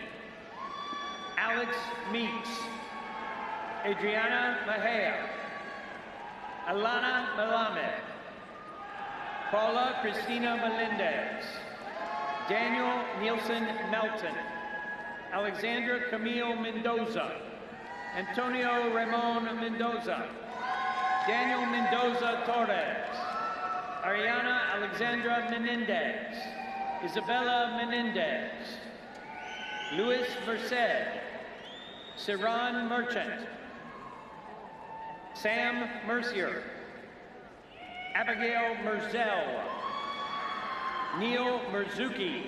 Alex Meeks, Adriana Mejia, Alana Malamed, Paula Cristina Melendez, Daniel Nielsen Melton, Alexandra Camille Mendoza, Antonio Ramon Mendoza, Daniel Mendoza Torres, Ariana Alexandra Menendez, Isabella Menendez, Luis Merced, Siran Merchant, Sam Mercier, Abigail Merzel, Neil Merzuki,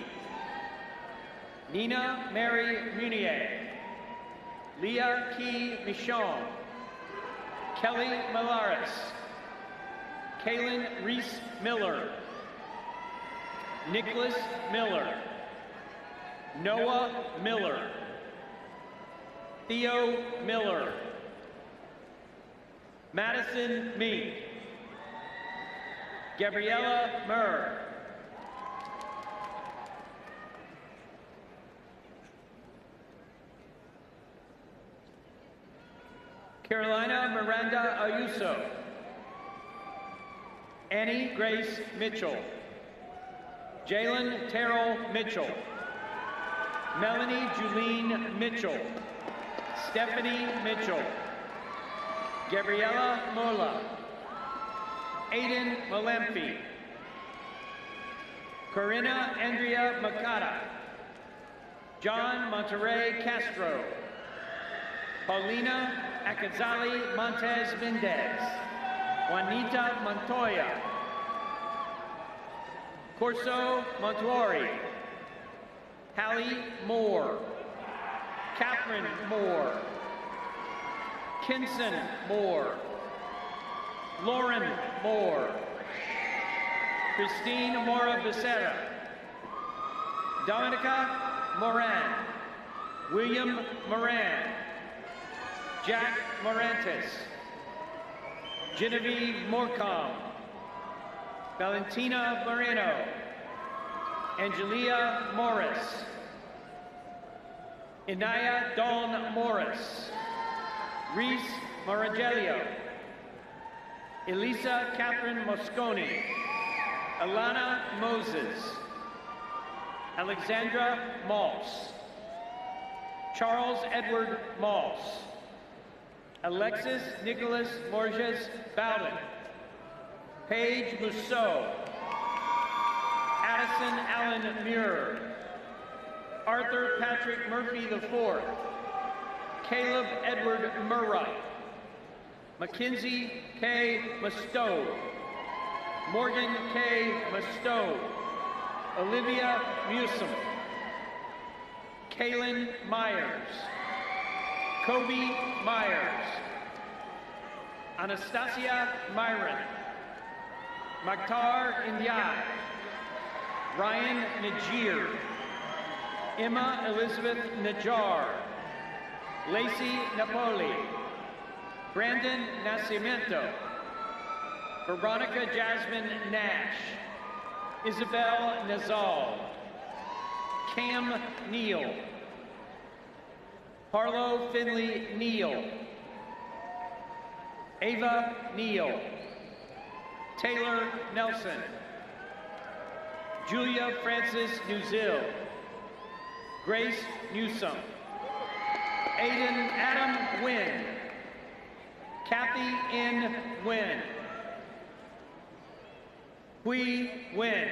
Nina Mary Munier, Leah Key Michon, Kelly Malaris, Kaylin Reese Miller, Nicholas Miller, Noah Miller, Theo Miller, Madison Meek, Gabriella Murr, Carolina Miranda Ayuso, Annie Grace Mitchell, Jalen Terrell Mitchell, Melanie Julene Mitchell, Stephanie Mitchell, Gabriella Mola, Aiden Malempi, Corinna Andrea Makata, John Monterey Castro, Paulina Akazali Montez Mendez, Juanita Montoya, Corso Montuori, Hallie Moore, Catherine Moore, Kinson Moore, Lauren Moore, Christine Mora Becerra, Dominica Moran, William Moran, Jack Morantes, Genevieve Morcom, Valentina Moreno, Angelia Morris, Inaya Dawn Morris, Reese Maragelio, Elisa Catherine Mosconi, Alana Moses, Alexandra Moss, Charles Edward Moss, Alexis Nicholas Borges Bowden, Paige Mousseau, Addison Allen Muir, Arthur Patrick Murphy IV, Caleb Edward Murrah, Mackenzie K. Mustow, Morgan K. Mustow, Olivia Musum, Kaylin Myers, Kobe Myers, Anastasia Myron, Maktar Indiai, Ryan Najir, Emma Elizabeth Najjar, Lacey Napoli, Brandon Nascimento, Veronica Jasmine Nash, Isabel Nazal, Cam Neal, Harlow Finley Neal, Ava Neal, Taylor Nelson, Julia Francis Newsill, Grace Newsome, Aiden Adam Wynn, Kathy N. Wynn, Hui Wynn,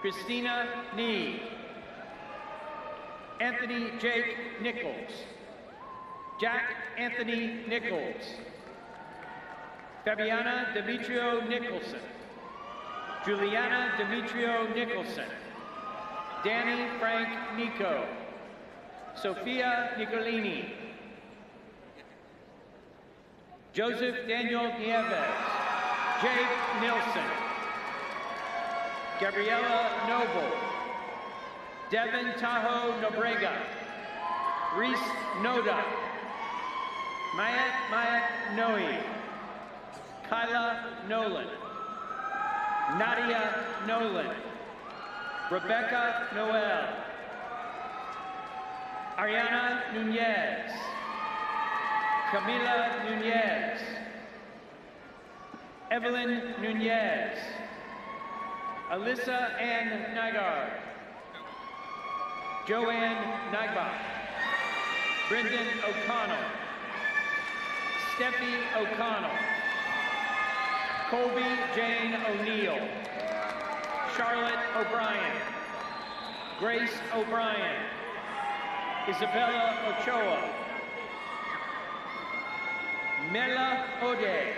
Christina Nee, Anthony Jake Nichols, Jack Anthony Nichols, Fabiana Demetrio Nicholson, Juliana Demetrio Nicholson, Danny Frank Nico, Sophia Nicolini, Joseph Daniel Nieves, Jake Nilsson, Gabriela Noble, Devin Tahoe Nobrega, Reese Noda, Mayat Noe, Kyla Nolan, Nadia Nolan, Rebecca Noel, Ariana Nunez, Camila Nunez, Evelyn Nunez, Alyssa Ann Nygaard, Joanne Nybach, Brendan O'Connell, Steffi O'Connell, Colby Jane O'Neill, Charlotte O'Brien, Grace O'Brien, Isabella Ochoa, Mela Ode,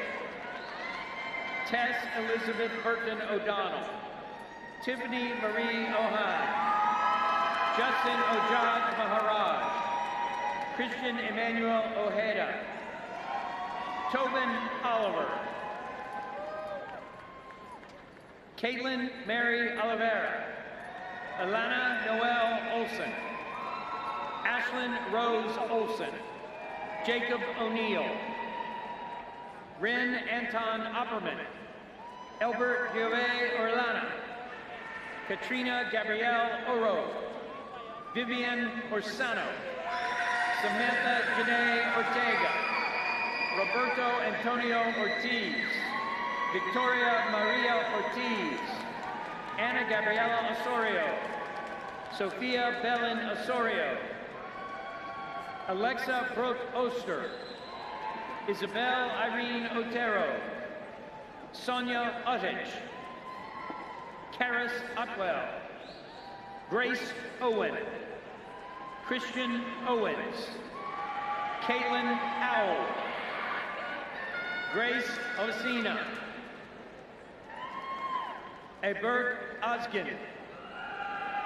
Tess Elizabeth Burton O'Donnell, Tiffany Marie Ohan, Justin Ojad Maharaj, Christian Emmanuel Ojeda, Tobin Oliver, Caitlin Mary Oliveira, Alana Noel Olson, Ashlyn Rose Olson, Jacob O'Neill, Ren Anton Opperman, Albert Giove Orlana, Katrina Gabrielle Oro, Vivian Orsano, Samantha Janae Ortega, Roberto Antonio Ortiz, Victoria Maria Ortiz, Ana Gabriela Osorio, Sophia Belen Osorio, Alexa Brooke Oster, Isabel Irene Otero, Sonia Uttich, Karis Otwell, Grace Owen, Christian Owens, Caitlin Howell, Grace Osina, Ebert Oskin,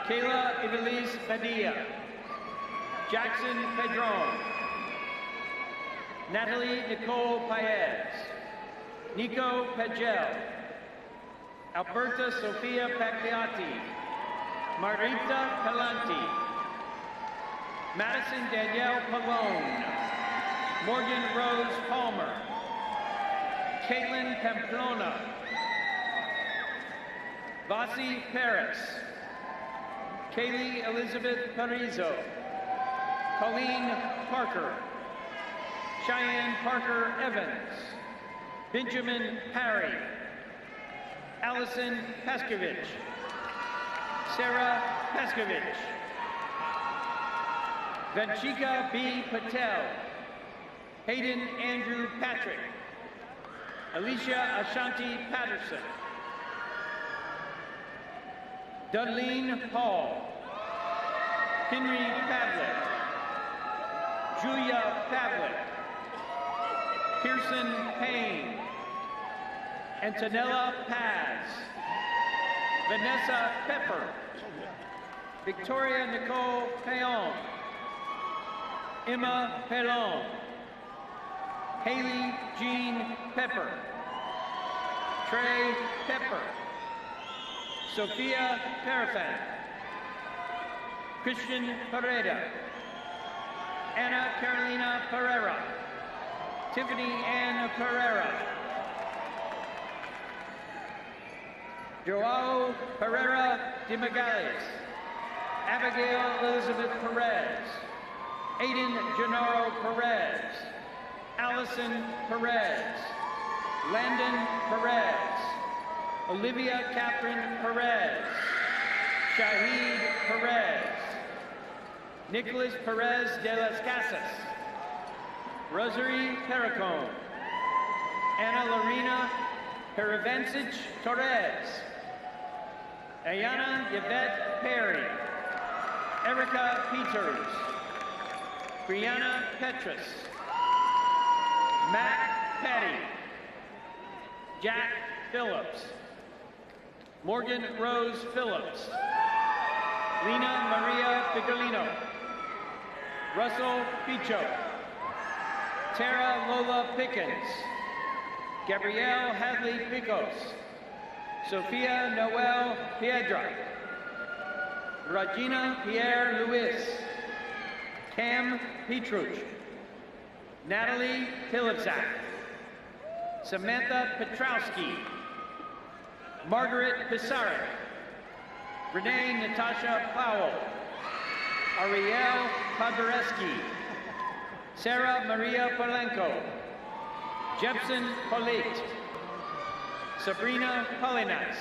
Kayla Evelise Padilla, Jackson Pedron, Natalie Nicole Paez, Nico Pagel, Alberta Sofia Pagliatti, Marita Calanti, Madison Danielle Pallone, Morgan Rose Palmer, Caitlin Pamplona, Vasi Paris, Kaylee Elizabeth Parizo, Colleen Parker, Cheyenne Parker Evans, Benjamin Parry, Allison Paskovich, Sarah Paskovich, Vanchika B. Patel, Hayden Andrew Patrick, Alicia Ashanti Patterson, Dudleen Hall, Henry Pavlik, Julia Pavlik, Pearson Payne, Antonella Paz, Vanessa Pepper, Victoria Nicole Payon, Emma Pelon, Haley Jean Pepper, Trey Pepper, Sophia Parafan, Christian Pareda, Ana Carolina Pereira. Tiffany Ann Pereira. Joao Pereira de Magalhães. Abigail Elizabeth Perez. Aiden Gennaro Perez. Allison Perez. Landon Perez. Olivia Catherine Perez. Shahid Perez. Nicholas Perez de las Casas. Rosary Pericon. Ana Lorena Perivencic Torres. Ayana Yvette Perry. Erica Peters. Brianna Petrus. Matt Petty. Jack Phillips. Morgan Rose Phillips. Lena Maria Piccolino. Russell Picho. Tara Lola Pickens. Gabrielle Hadley Picos. Sophia Noel Piedra. Regina Pierre Luis. Cam Petruch. Natalie Pilipczak. Samantha Petrowski. Margaret Pisaric. Renee Natasha Powell. Ariel Podboreski. Sarah Maria Polenko. Jepson Polite. Sabrina Polinas.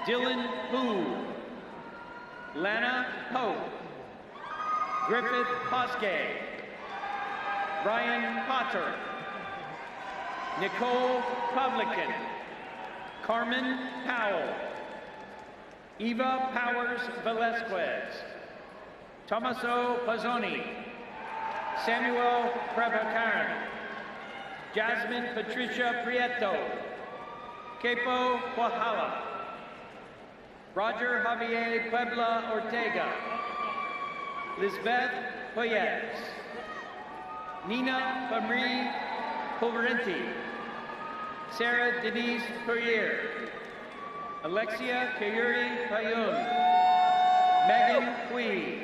Dylan Hu. Lana Pope. Griffith Poske. Ryan Potter. Nicole Pavlikin. Carmen Powell. Eva Powers Velasquez. Tomaso Pazzoni. Samuel Prabhakaran. Jasmine Patricia Prieto. Kepo Wahala. Roger Javier Puebla Ortega. Lisbeth Poyes. Nina Famri Pulverenti. Sarah Denise Perrier. Alexia Kayuri Payun. Megan Cui.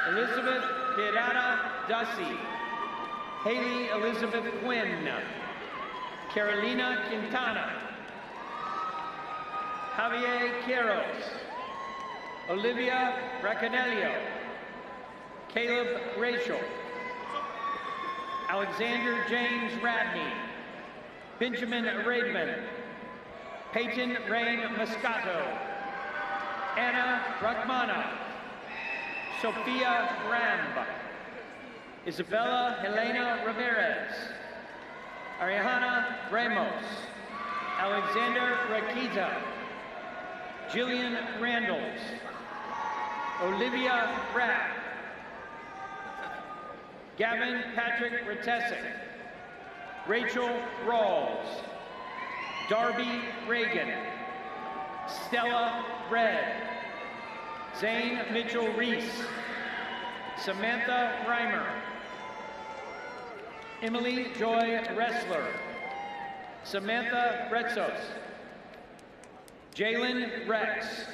Elizabeth Pirata Dussi. Haley Elizabeth Quinn. Carolina Quintana. Javier Quiros. Olivia Racanelio. Caleb Rachel. Alexander James Radney. Benjamin Raidman. Peyton Rain Moscato. Anna Rachmana. Sophia Ramb. Isabella Helena Ramirez. Ariana Ramos. Alexander Rakita. Jillian Randalls. Olivia Rapp. Gavin Patrick Ratesic. Rachel Rawls. Darby Reagan. Stella Red. Zane Mitchell Reese. Samantha Reimer. Emily Joy Ressler. Samantha Retzos. Jalen Rex.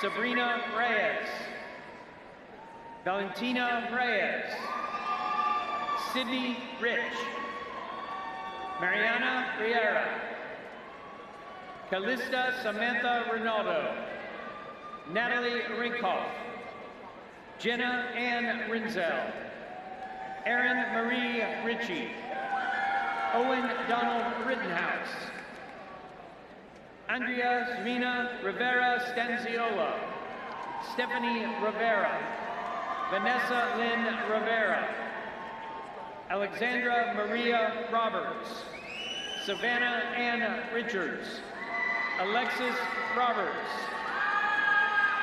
Sabrina Reyes. Valentina Reyes. Sydney Rich. Mariana Riera. Callista Samantha Ronaldo. Natalie Rinkoff. Jenna Ann Rinzel. Erin Marie Ritchie. Owen Donald Rittenhouse. Andrea Zvina Rivera Stanziola. Stephanie Rivera. Vanessa Lynn Rivera. Alexandra Maria Roberts. Savannah Ann Richards. Alexis Roberts.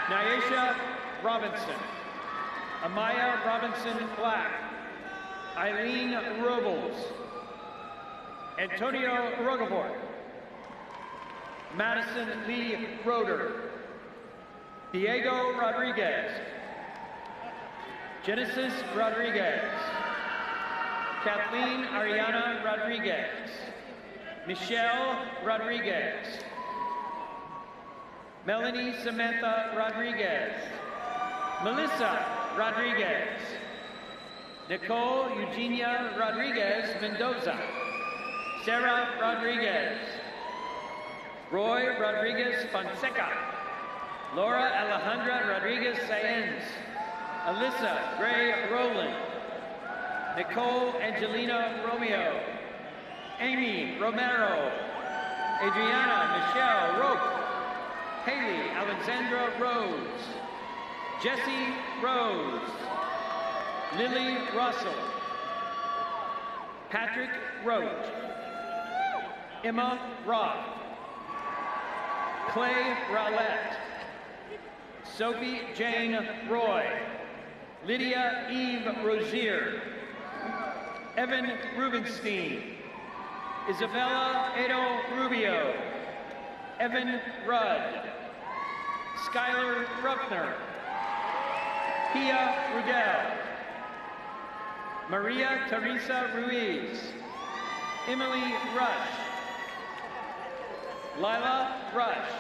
Nyesha Robinson. Amaya Robinson Black. Eileen Robles. Antonio Rogavort. Madison Lee Roeder. Diego Rodriguez. Genesis Rodriguez. Kathleen Ariana Rodriguez. Michelle Rodriguez. Melanie Samantha Rodriguez. Melissa Rodriguez. Nicole Eugenia Rodriguez Mendoza. Sarah Rodriguez. Roy Rodriguez Fonseca. Laura Alejandra Rodriguez Saenz. Alyssa Gray Rowland. Nicole Angelina Romeo. Amy Romero. Adriana Michelle Roque. Haley Alexandra Rose. Jessie Rose. Lily Russell. Patrick Roach. Emma Roth. Clay Rowlett. Sophie Jane Roy. Lydia Eve Rozier. Evan Rubenstein. Isabella Edo Rubio. Evan Rudd. Skylar Ruffner. Pia Rudell. Maria Teresa Ruiz. Emily Rush. Lila Rush.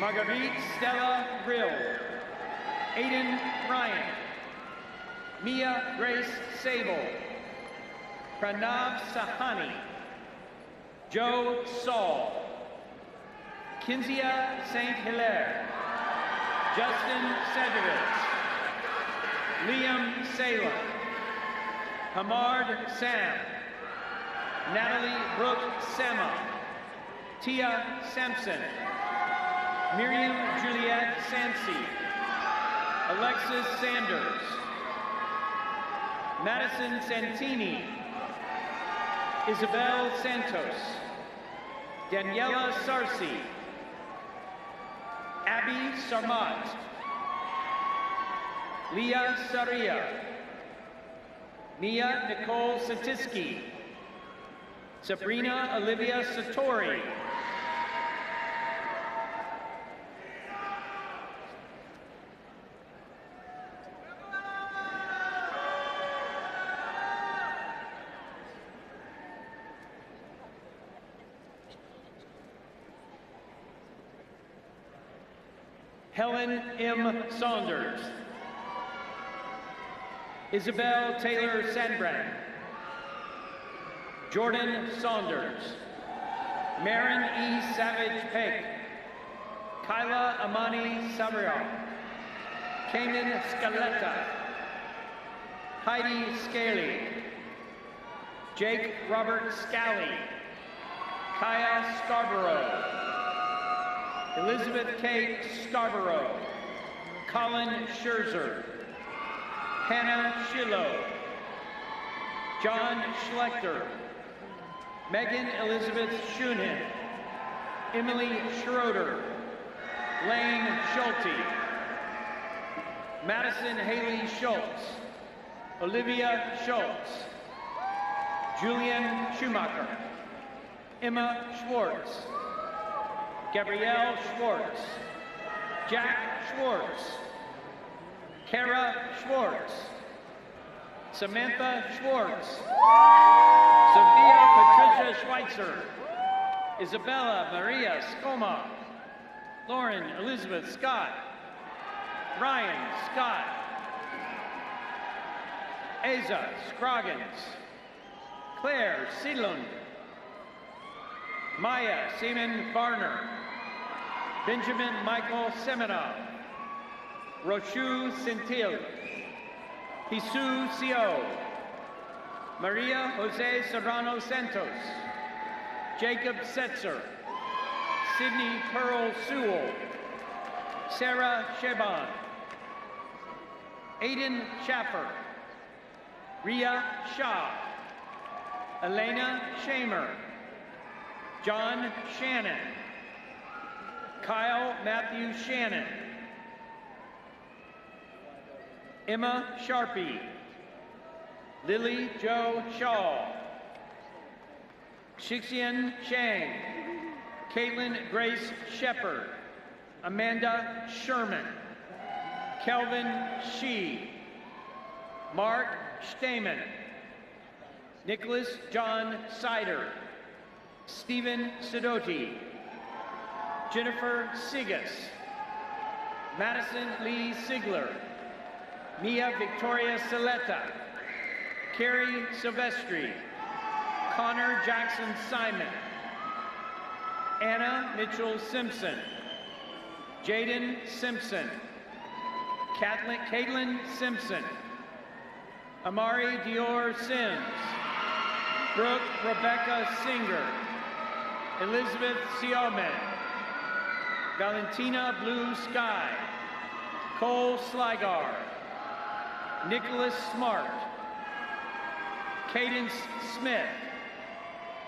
Marguerite Stella Brill. Aiden Ryan. Mia Grace Sable. Pranav Sahani. Joe Saul. Kinzia St. Hilaire. Justin Sedgwick. Liam Salem. Hamard Sam. Natalie Brooke Sema. Tia Sampson. Miriam Juliette Sansi. Alexis Sanders. Madison Santini. Isabel Santos. Daniela Sarsi. Abby Sarmat. Leah Saria. Mia Nicole Satiski. Sabrina Olivia Satori. Helen M. Saunders. Isabel Taylor Sandbrand. Jordan Saunders. Marin E. Savage Peck. Kyla Amani Sabriel. Kanan Scaletta. Heidi Scaly. Jake Robert Scally. Kaya Scarborough. Elizabeth Kate Scarborough. Colin Scherzer. Hannah Schillow. John Schlechter. Megan Elizabeth Schunen. Emily Schroeder. Lane Schulte. Madison Haley Schultz. Olivia Schultz. Julian Schumacher. Emma Schwartz. Gabrielle Schwartz. Jack Schwartz. Kara Schwartz. Samantha Schwartz. Sophia Patricia Schweitzer. Isabella Maria Skoma. Lauren Elizabeth Scott. Ryan Scott. Asa Scroggins. Claire Seedlund. Maya Seaman Varner. Benjamin Michael Semenov. Roshu Centil. Hisu Sio. Maria Jose Serrano Santos. Jacob Setzer. Sydney Pearl Sewell. Sarah Sheban. Aiden Schaffer. Ria Shah. Elena Shamer. John Shannon. Kyle Matthew Shannon. Emma Sharpie. Lily Jo Shaw. Xixian Chang. Caitlin Grace Shepard. Amanda Sherman. Kelvin Shee. Mark Stamen. Nicholas John Sider. Stephen Sidoti. Jennifer Sigas. Madison Lee Sigler. Mia Victoria Saletta, Carrie Silvestri, Connor Jackson Simon, Anna Mitchell Simpson, Jaden Simpson, Caitlin Simpson, Amari Dior Sims, Brooke Rebecca Singer, Elizabeth Siomen, Valentina Blue Sky, Cole Sligar, Nicholas Smart, Cadence Smith,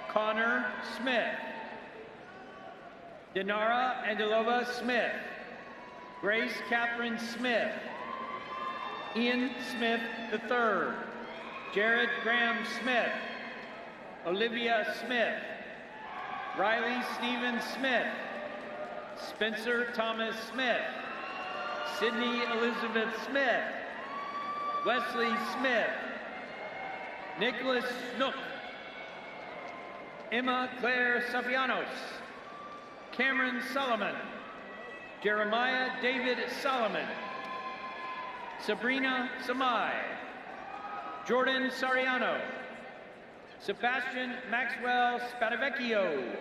Connor Smith, Dinara Andalova Smith, Grace Catherine Smith, Ian Smith III, Jared Graham Smith, Olivia Smith, Riley Stephen Smith, Spencer Thomas Smith, Sydney Elizabeth Smith, Wesley Smith, Nicholas Snook, Emma Claire Safianos, Cameron Solomon, Jeremiah David Solomon, Sabrina Samai, Jordan Sariano, Sebastian Maxwell Spadavecchio,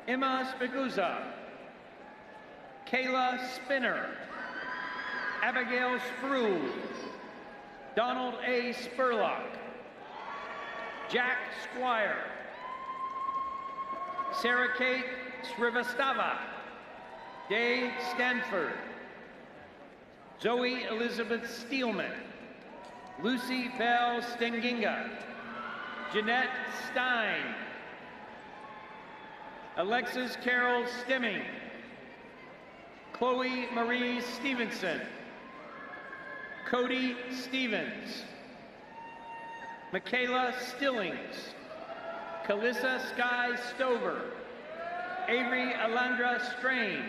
Emma Spiguza, Kayla Spinner, Abigail Sproul, Donald A. Spurlock, Jack Squire, Sarah Kate Srivastava, Day Stanford, Zoe Elizabeth Steelman, Lucy Bell Stenginga, Jeanette Stein, Alexis Carol Stemming, Chloe Marie Stevenson, Cody Stevens, Michaela Stillings, Calissa Sky Stover, Avery Alandra Strain,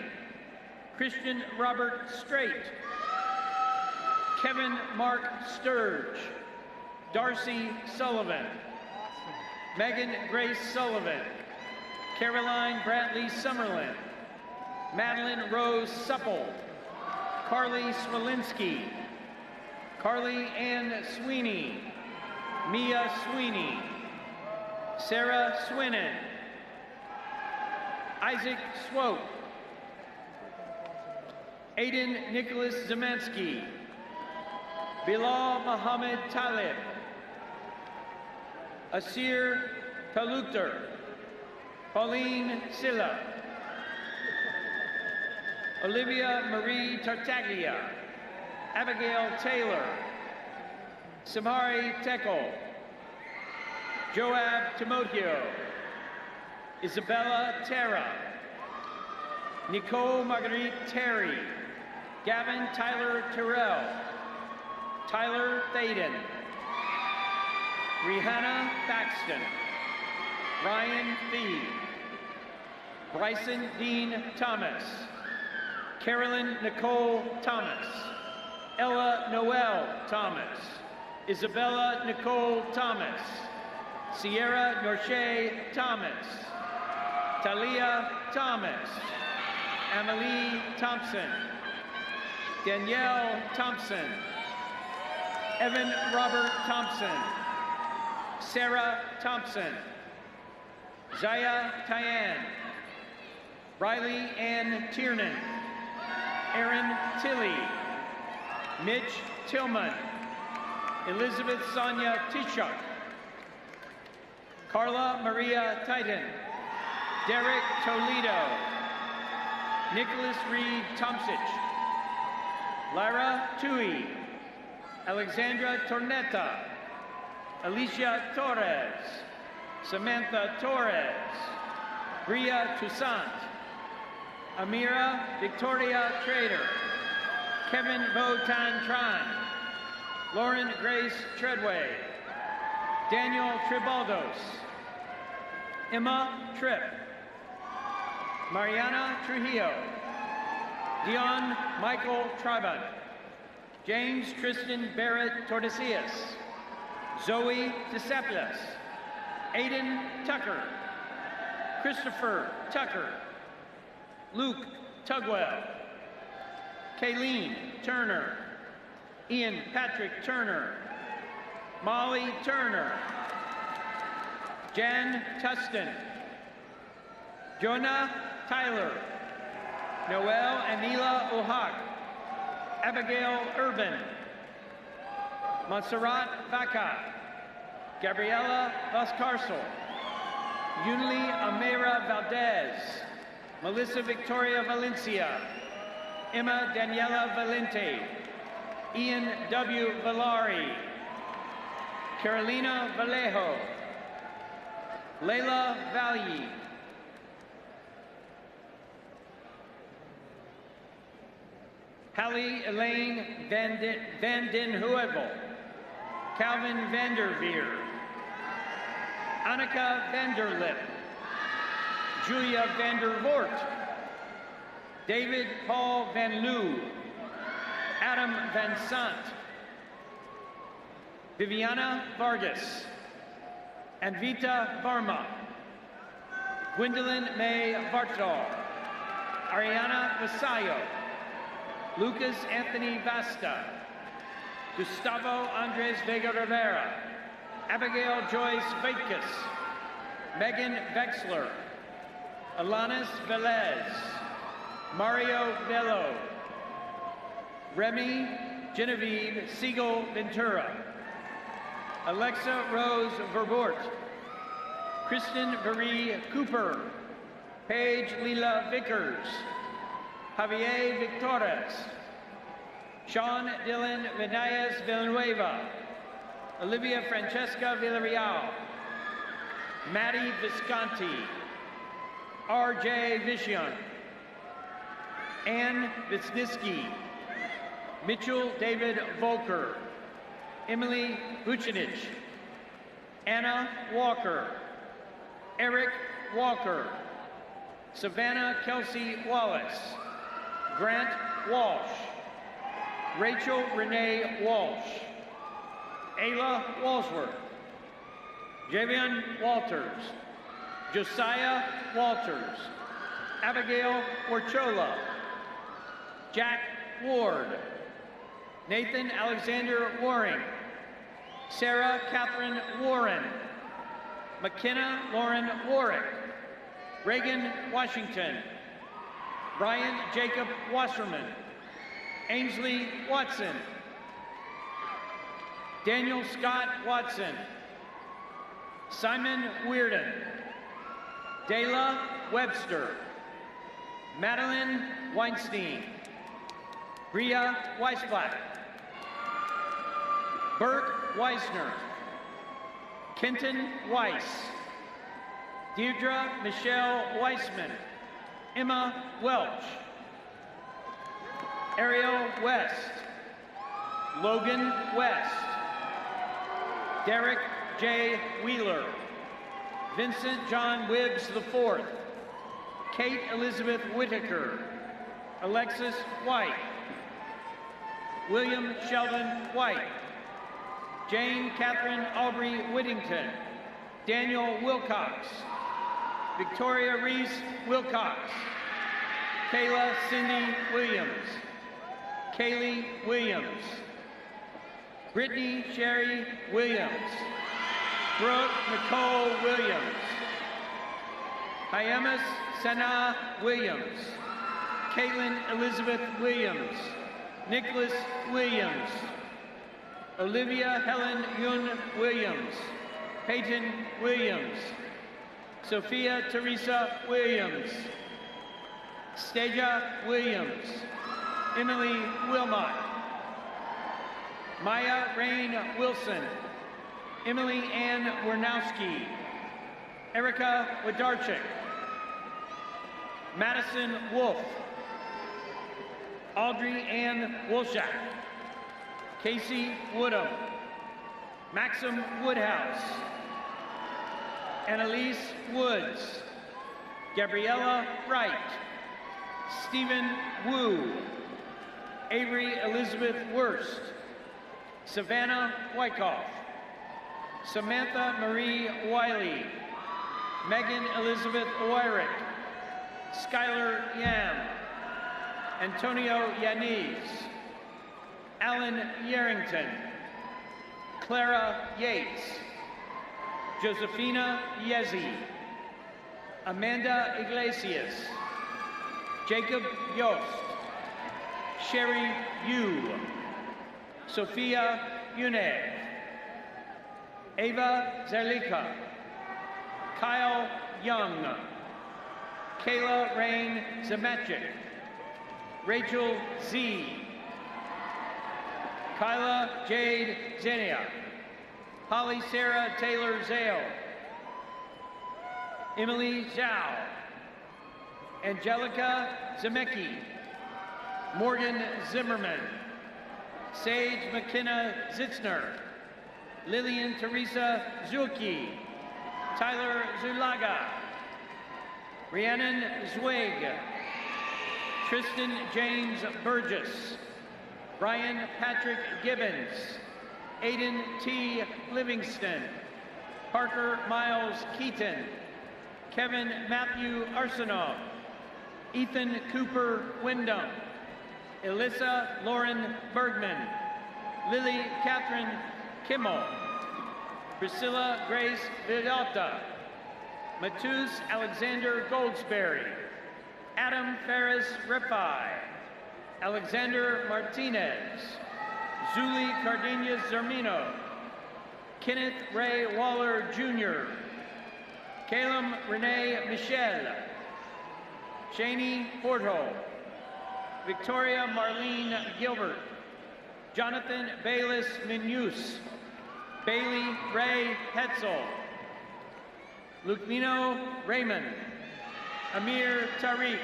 Christian Robert Strait, Kevin Mark Sturge, Darcy Sullivan, Megan Grace Sullivan, Caroline Bradley Summerlin, Madeline Rose Supple, Carly Smolinski, Carly Ann Sweeney, Mia Sweeney, Sarah Swinnen, Isaac Swope, Aiden Nicholas Zemansky, Bilal Mohammed Talib, Asir Palukter, Pauline Silla, Olivia Marie Tartaglia, Abigail Taylor, Samari Tekel, Joab Timoteo, Isabella Terra, Nicole Marguerite Terry, Gavin Tyler Terrell, Tyler Thaden, Rihanna Paxton, Ryan Fee, Bryson Dean Thomas, Carolyn Nicole Thomas, Ella Noel Thomas, Isabella Nicole Thomas, Sierra Norche Thomas, Talia Thomas, Amelie Thompson, Danielle Thompson, Evan Robert Thompson, Sarah Thompson, Zaya Tyan, Riley Ann Tiernan, Aaron Tilley, Mitch Tillman, Elizabeth Sonia Tichuk, Carla Maria Titan, Derek Toledo, Nicholas Reed Tomsich, Lyra Tui, Alexandra Tornetta, Alicia Torres, Samantha Torres, Bria Toussaint, Amira Victoria Trader, Kevin Votan Tran, Lauren Grace Treadway, Daniel Tribaldos, Emma Tripp, Mariana Trujillo, Dion Michael Tribun, James Tristan Barrett Tordesillas, Zoe DeSapias, Aiden Tucker, Christopher Tucker, Luke Tugwell, Kayleen Turner, Ian Patrick Turner, Molly Turner, Jan Tustin, Jonah Tyler, Noel Anila Ohak, Abigail Urban, Montserrat Vaca, Gabriela Vascarsel, Yunli Amira Valdez, Melissa Victoria Valencia, Emma Daniela Valente, Ian W. Valari, Carolina Vallejo, Leila Valli, Hallie Elaine Van Den Heuvel, Calvin Vanderveer, Annika Vanderlip, Julia Vandervoort, David Paul Van Loo, Adam Van Sant, Viviana Vargas, Anvita Varma, Gwendolyn May Bartol, Ariana Vasallo, Lucas Anthony Vasta, Gustavo Andres Vega Rivera, Abigail Joyce Vaitkus, Megan Vexler, Alanis Velez, Mario Bello, Remy Genevieve Siegel Ventura, Alexa Rose Verbort, Kristen Marie Cooper, Paige Lila Vickers, Javier Victorez, Sean Dylan Vinayas Villanueva, Olivia Francesca Villarreal, Maddie Visconti, R.J. Vishion, Ann Wisniewski, Mitchell David Volker, Emily Vucinich, Anna Walker, Eric Walker, Savannah Kelsey Wallace, Grant Walsh, Rachel Renee Walsh, Ayla Walsworth, Javion Walters, Josiah Walters, Abigail Orchola, Jack Ward, Nathan Alexander Waring, Sarah Catherine Warren, McKenna Lauren Warwick, Reagan Washington, Brian Jacob Wasserman, Ainsley Watson, Daniel Scott Watson, Simon Weirden, Dayla Webster, Madeline Weinstein, Bria Weisblatt, Bert Weisner, Kenton Weiss, Deirdre Michelle Weissman, Emma Welch, Ariel West, Logan West, Derek J. Wheeler, Vincent John Wibbs IV, Kate Elizabeth Whitaker, Alexis White, William Sheldon White, Jane Catherine Aubrey Whittington, Daniel Wilcox, Victoria Reese Wilcox, Kayla Cindy Williams, Kaylee Williams, Brittany Sherry Williams, Brooke Nicole Williams, Hyamis Sana Williams, Caitlin Elizabeth Williams, Nicholas Williams, Olivia Helen Yun Williams, Peyton Williams, Sophia Teresa Williams, Stasia Williams, Emily Wilmot, Maya Rain Wilson, Emily Ann Wernowski, Erica Wadarchik, Madison Wolf, Audrey Ann Wolshak, Casey Woodham, Maxim Woodhouse, Annalise Woods, Gabriella Wright, Stephen Wu, Avery Elizabeth Wurst, Savannah Wyckoff, Samantha Marie Wiley, Megan Elizabeth Wyrick, Skylar Yam, Antonio Yaniz, Alan Yarrington, Clara Yates, Josefina Yezi, Amanda Iglesias, Jacob Yost, Sherry Yu, Sophia Yune, Ava Zerlika, Kyle Young, Kayla Rain Zemachik, Rachel Z, Kyla Jade Zenia, Holly Sarah Taylor Zale, Emily Zhao, Angelica Zemecki, Morgan Zimmerman, Sage McKenna Zitzner, Lillian Teresa Zuki, Tyler Zulaga, Rhiannon Zweig, Tristan James Burgess, Brian Patrick Gibbons, Aiden T. Livingston, Parker Miles Keaton, Kevin Matthew Arsenault, Ethan Cooper Wyndham, Alyssa Lauren Bergman, Lily Catherine Kimmel, Priscilla Grace Vidalta, Matus Alexander Goldsberry, Adam Ferris Repai, Alexander Martinez, Zuli Cardenas Zermino, Kenneth Ray Waller Jr., Calum Renee Michel, Shani Porto, Victoria Marlene Gilbert, Jonathan Bayless Minus, Bailey Ray Hetzel, Lukmino Raymond, Amir Tariq,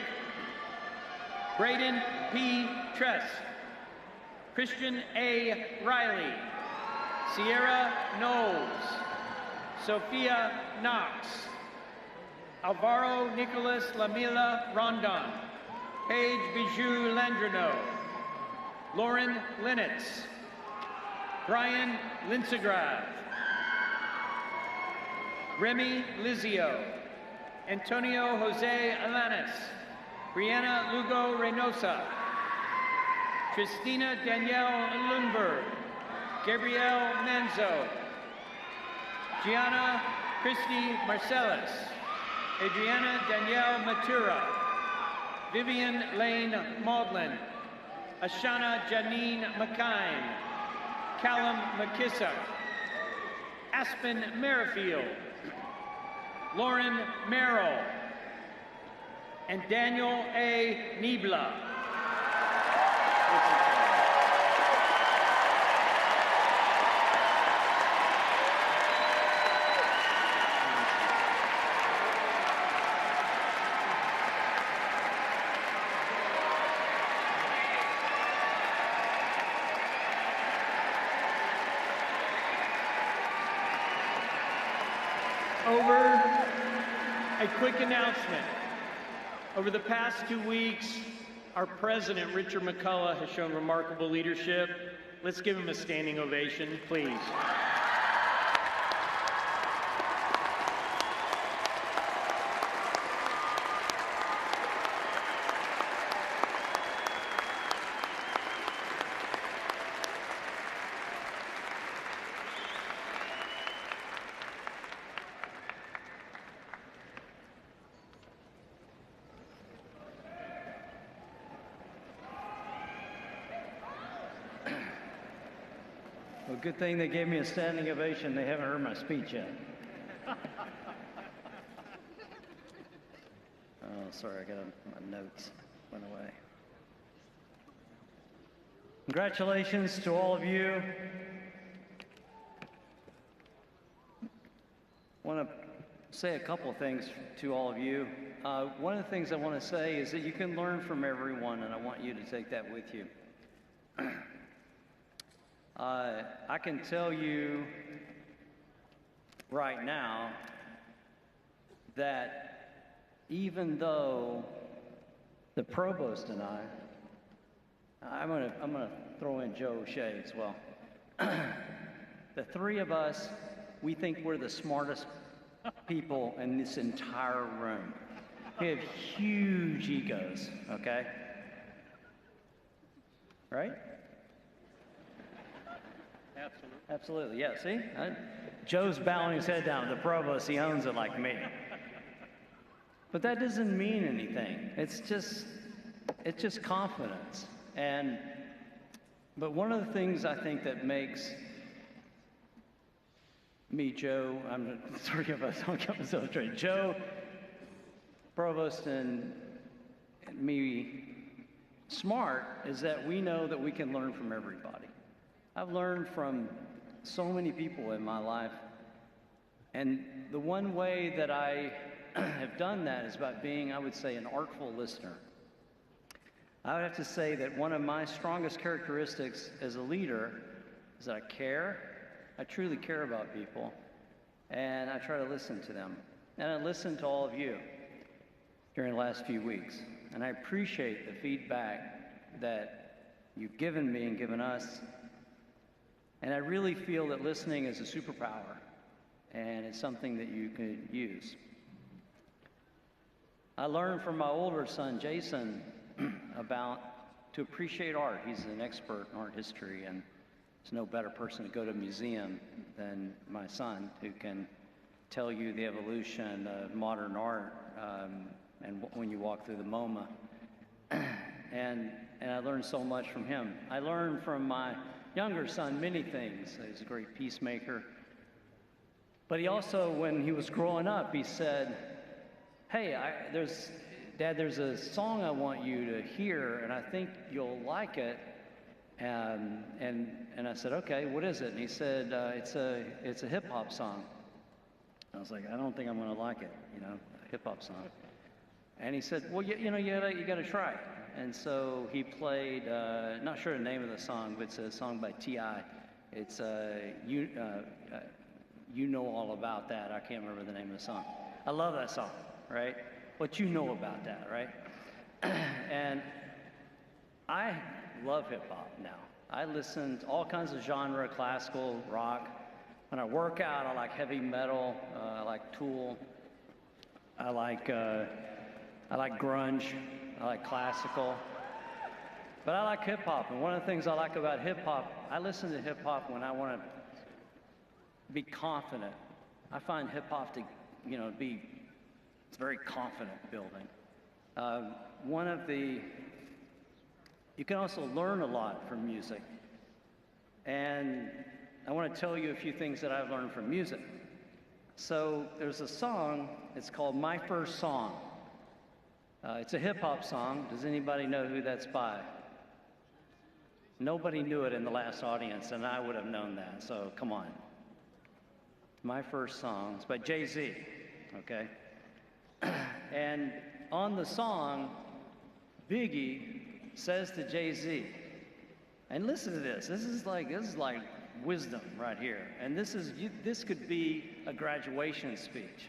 Braden P. Tress, Christian A. Riley, Sierra Knowles, Sophia Knox, Alvaro Nicholas Lamila Rondon, Paige Bijou Landreneau, Lauren Linnitz, Brian Linsegrave, Remy Lizio, Antonio Jose Alanis, Brianna Lugo Reynosa, Christina Danielle Lundberg, Gabrielle Manzo, Gianna Christy Marcellus, Adriana Danielle Matura, Vivian Lane Maudlin, Ashana Janine McKine, Callum McKissack, Aspen Merrifield, Lauren Merrill, and Daniel A. Niebla. A quick announcement. Over the past 2 weeks, our president, Richard McCullough, has shown remarkable leadership. Let's give him a standing ovation, please. Well, good thing they gave me a standing ovation. They haven't heard my speech yet. Oh, sorry, my notes went away. Congratulations to all of you. I want to say a couple of things to all of you. One of the things I want to say is that you can learn from everyone, and I want you to take that with you. I can tell you right now that even though the provost and I'm gonna throw in Joe O'Shea as well. The three of us, we think we're the smartest people in this entire room. We have huge egos, okay? Right? Absolutely. Absolutely, yeah, see? Joe's bowing his head down. The provost, he owns it like me. But that doesn't mean anything. It's just confidence. But one of the things I think that makes me, Joe, I'm sorry if I don't get myself straight, Joe, provost, and me smart is that we know that we can learn from everybody. I've learned from so many people in my life, and the one way that I have done that is by being, I would say, an artful listener. I would have to say that one of my strongest characteristics as a leader is that I care. I truly care about people, and I try to listen to them. And I listened to all of you during the last few weeks, and I appreciate the feedback that you've given me and given us. And I really feel that listening is a superpower, and it's something that you could use. I learned from my older son, Jason, to appreciate art. He's an expert in art history, and there's no better person to go to a museum than my son, who can tell you the evolution of modern art and when you walk through the MoMA. And I learned so much from him. I learned from my younger son many things. He's a great peacemaker. But he also, when he was growing up, he said, hey, Dad, there's a song I want you to hear, and I think you'll like it. And I said, okay, what is it? And he said, it's a hip-hop song. I was like, I don't think I'm going to like it, a hip-hop song. And he said, well, you got to try it. And so he played, not sure the name of the song, but it's a song by T.I. It's You Know All About That. I can't remember the name of the song. I love that song, right? What you know about that, right? And I love hip-hop now. I listen to all kinds of genre, classical, rock. When I work out, I like heavy metal. I like Tool. I like grunge. I like classical. But I like hip-hop. And one of the things I like about hip-hop, I listen to hip-hop when I want to be confident. I find hip-hop to, it's very confident building. You can also learn a lot from music. And I want to tell you a few things that I've learned from music. So there's a song, it's called My First Song. It's a hip-hop song. Does anybody know who that's by? Nobody knew it in the last audience, and I would have known that, so come on. My First Song. It's by Jay-Z, okay? And on the song, Biggie says to Jay-Z, and listen to this. This is like wisdom right here. And this could be a graduation speech.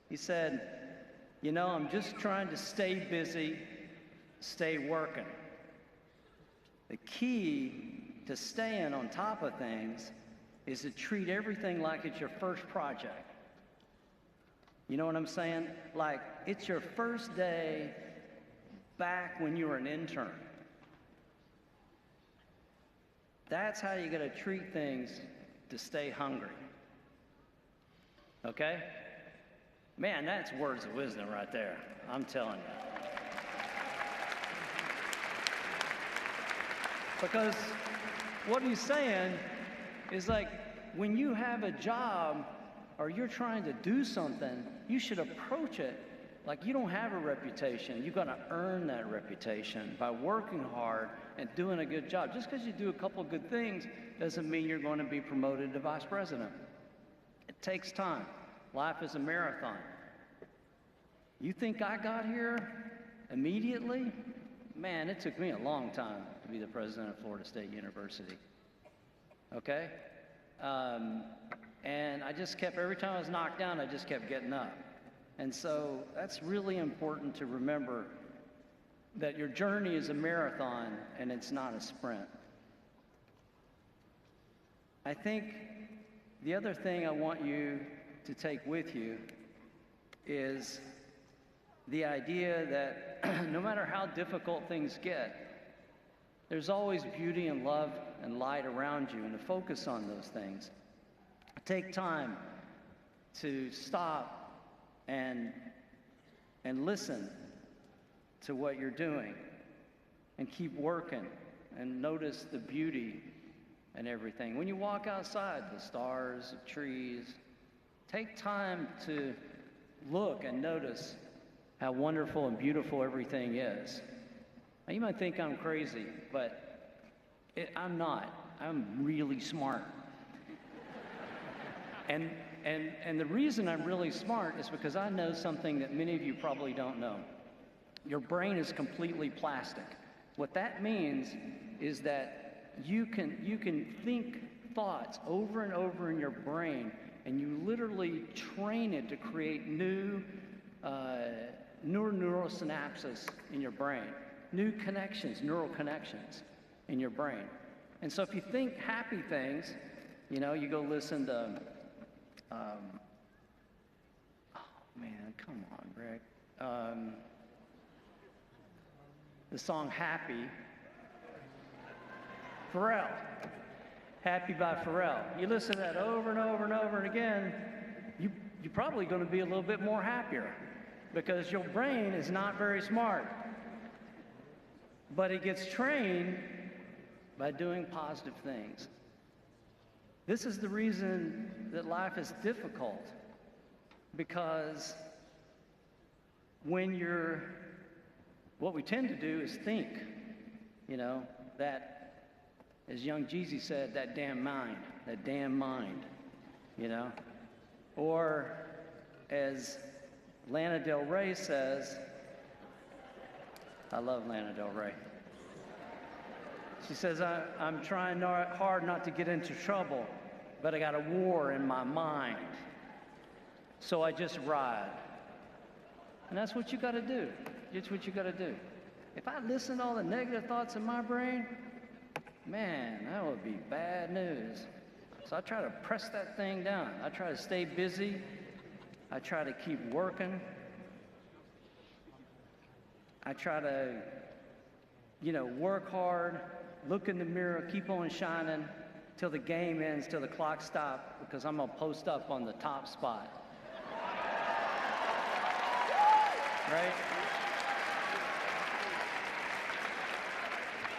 He said, I'm just trying to stay busy, stay working. The key to staying on top of things is to treat everything like it's your first project. You know what I'm saying? Like, it's your first day back when you were an intern. That's how you gotta treat things to stay hungry. Okay? Man, that's words of wisdom right there. I'm telling you. Because what he's saying is like, when you have a job or you're trying to do something, you should approach it like you don't have a reputation. You're gonna earn that reputation by working hard and doing a good job. Just because you do a couple of good things doesn't mean you're going to be promoted to vice president. It takes time. Life is a marathon. You think I got here immediately? Man, it took me a long time to be the president of Florida State University. Okay? And I just kept, every time I was knocked down, I just kept getting up. And so that's really important to remember, that your journey is a marathon and it's not a sprint. I think the other thing I want you to take with you is the idea that no matter how difficult things get, There's always beauty and love and light around you, and to focus on those things. Take time to stop and listen to what you're doing, and keep working, and notice the beauty and everything. When you walk outside, the stars, the trees, take time to look and notice how wonderful and beautiful everything is. Now, you might think I'm crazy, but I'm not. I'm really smart. And the reason I'm really smart is because I know something that many of you probably don't know. Your brain is completely plastic. What that means is that you can think thoughts over and over in your brain, and you literally train it to create new neural synapses in your brain, new connections, neural connections in your brain. And so if you think happy things, you know, you go listen to, oh man, come on, Rick. The song Happy, Pharrell. Happy by Pharrell. You listen to that over and over and over and again, you're probably going to be a little bit more happier, because your brain is not very smart. But it gets trained by doing positive things. This is the reason that life is difficult, because what we tend to do is think, you know, that, as young Jeezy said, that damn mind, you know? Or as Lana Del Rey says, I love Lana Del Rey. She says, I'm trying hard not to get into trouble, but I got a war in my mind, so I just ride. And that's what you got to do. It's what you got to do. If I listen to all the negative thoughts in my brain, man, that would be bad news. So I try to press that thing down. I try to stay busy. I try to keep working. I try to, you know, work hard, look in the mirror, keep on shining till the game ends, till the clock stops, because I'm going to post up on the top spot. Right?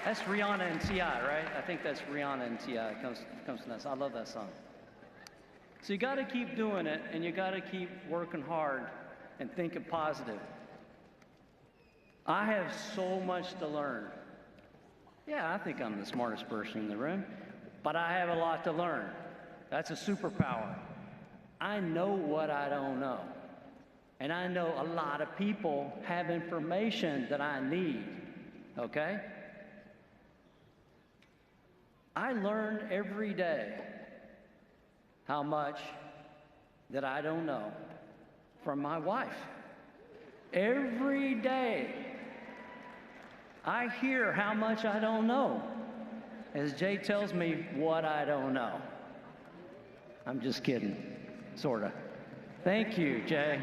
That's Rihanna and T.I., right? I think that's Rihanna and T.I. comes from that. I love that song. So you got to keep doing it, and you got to keep working hard and thinking positive. I have so much to learn. Yeah, I think I'm the smartest person in the room, but I have a lot to learn. That's a superpower. I know what I don't know. And I know a lot of people have information that I need, okay? I learn every day how much that I don't know from my wife. Every day I hear how much I don't know, as Jay tells me what I don't know. I'm just kidding, sorta. Thank you, Jay.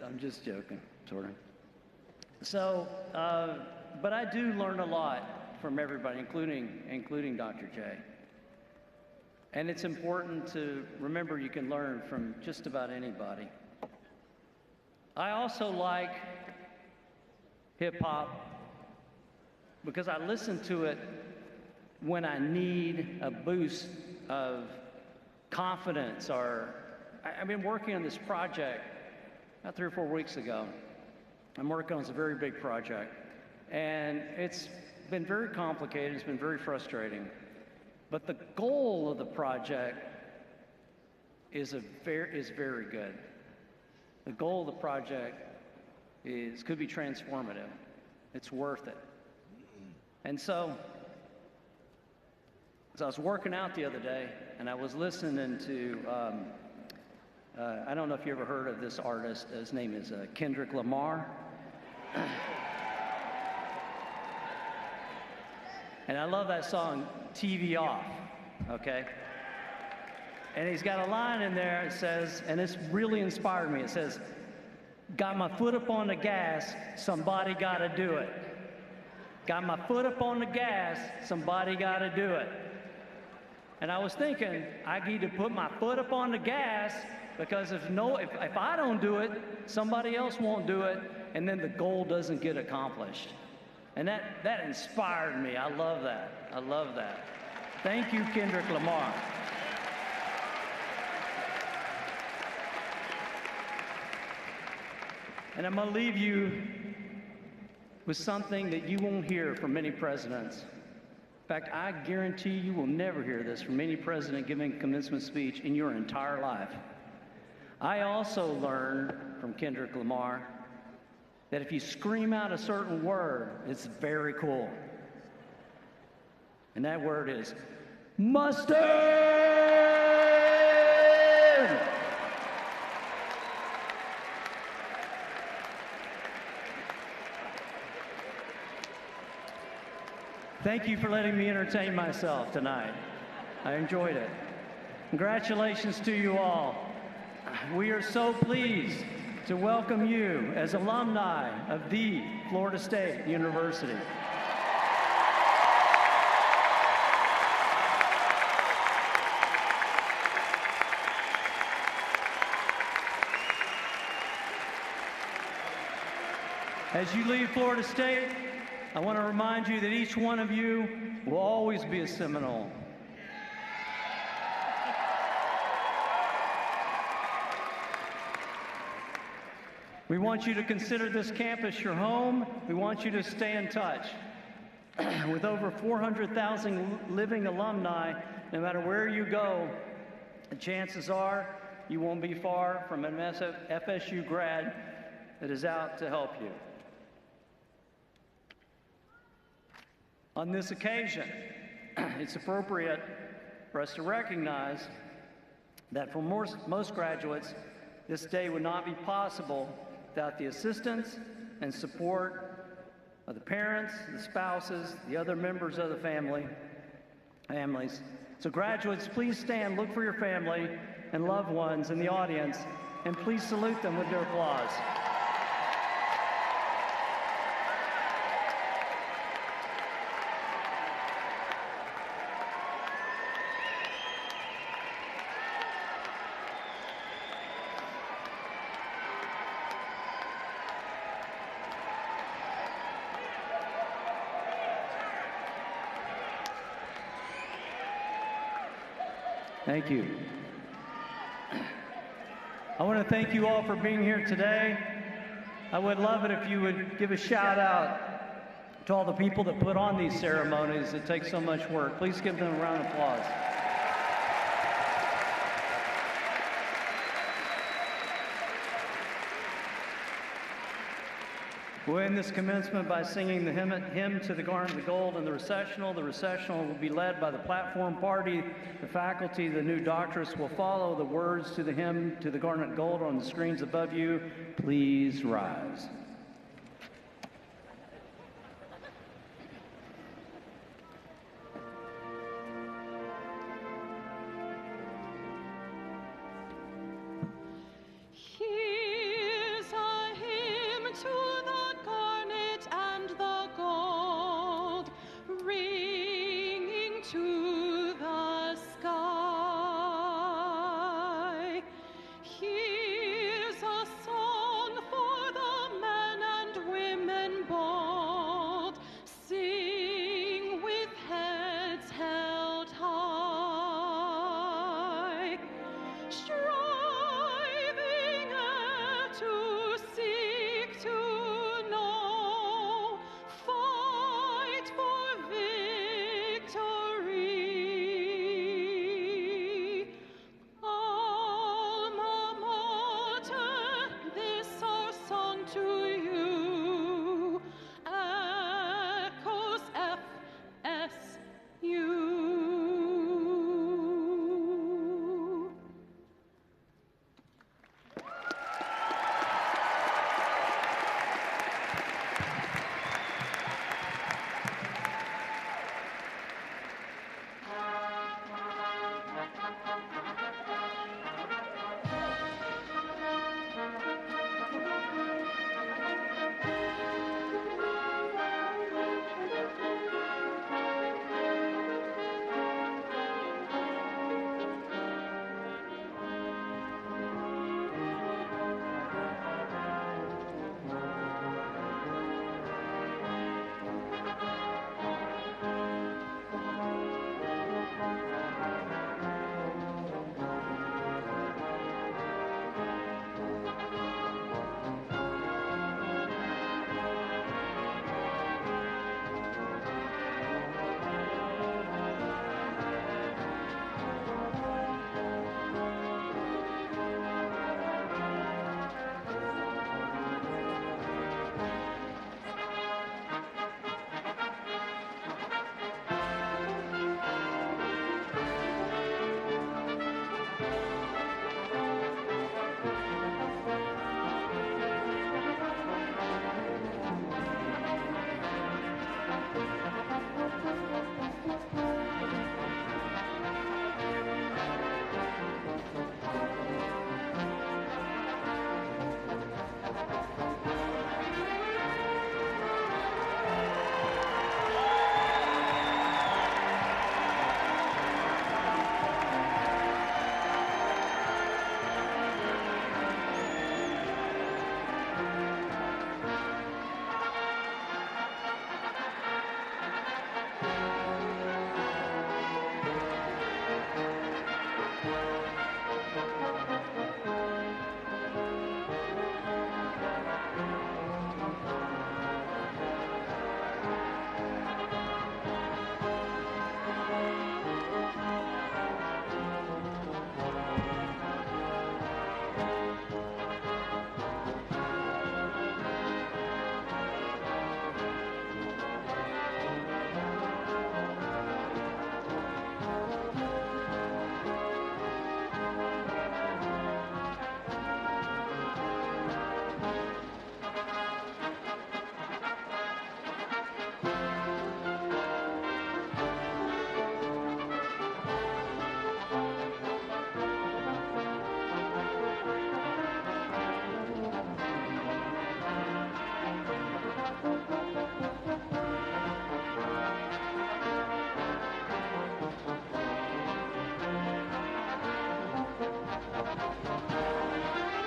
I'm just joking, sort of. So, but I do learn a lot from everybody, including Dr. J. And it's important to remember you can learn from just about anybody. I also like hip-hop because I listen to it when I need a boost of confidence, or I've been working on this project about 3 or 4 weeks ago. I'm working on this very big project, and it's been very complicated. It's been very frustrating. But the goal of the project is very good. The goal of the project could be transformative. It's worth it. And so I was working out the other day, and I was listening to, I don't know if you ever heard of this artist. His name is Kendrick Lamar. And I love that song, TV Off, okay? And he's got a line in there, it says, and it's really inspired me. It says, got my foot up on the gas, somebody gotta do it. got my foot up on the gas, somebody got to do it. And I was thinking, I need to put my foot up on the gas, because if I don't do it, somebody else won't do it, and then the goal doesn't get accomplished. And that inspired me. I love that. I love that. Thank you, Kendrick Lamar. And I'm going to leave you with something that you won't hear from many presidents. In fact, I guarantee you will never hear this from any president giving a commencement speech in your entire life. I also learned from Kendrick Lamar that if you scream out a certain word, it's very cool. And that word is mustard! Thank you for letting me entertain myself tonight. I enjoyed it. Congratulations to you all. We are so pleased to welcome you as alumni of the Florida State University. As you leave Florida State, I want to remind you that each one of you will always be a Seminole. We want you to consider this campus your home. We want you to stay in touch. With over 400,000 living alumni, no matter where you go, the chances are you won't be far from an FSU grad that is out to help you. On this occasion, it's appropriate for us to recognize that for most graduates, this day would not be possible without the assistance and support of the parents, the spouses, the other members of the families. So graduates, please stand, look for your family and loved ones in the audience, and please salute them with their applause. Thank you. I want to thank you all for being here today. I would love it if you would give a shout out to all the people that put on these ceremonies that take so much work. Please give them a round of applause. We'll end this commencement by singing the hymn to the Garnet of Gold and the recessional. The recessional will be led by the platform party. The faculty, the new doctorates, will follow the words to the hymn to the Garnet of Gold on the screens above you. Please rise. Striving to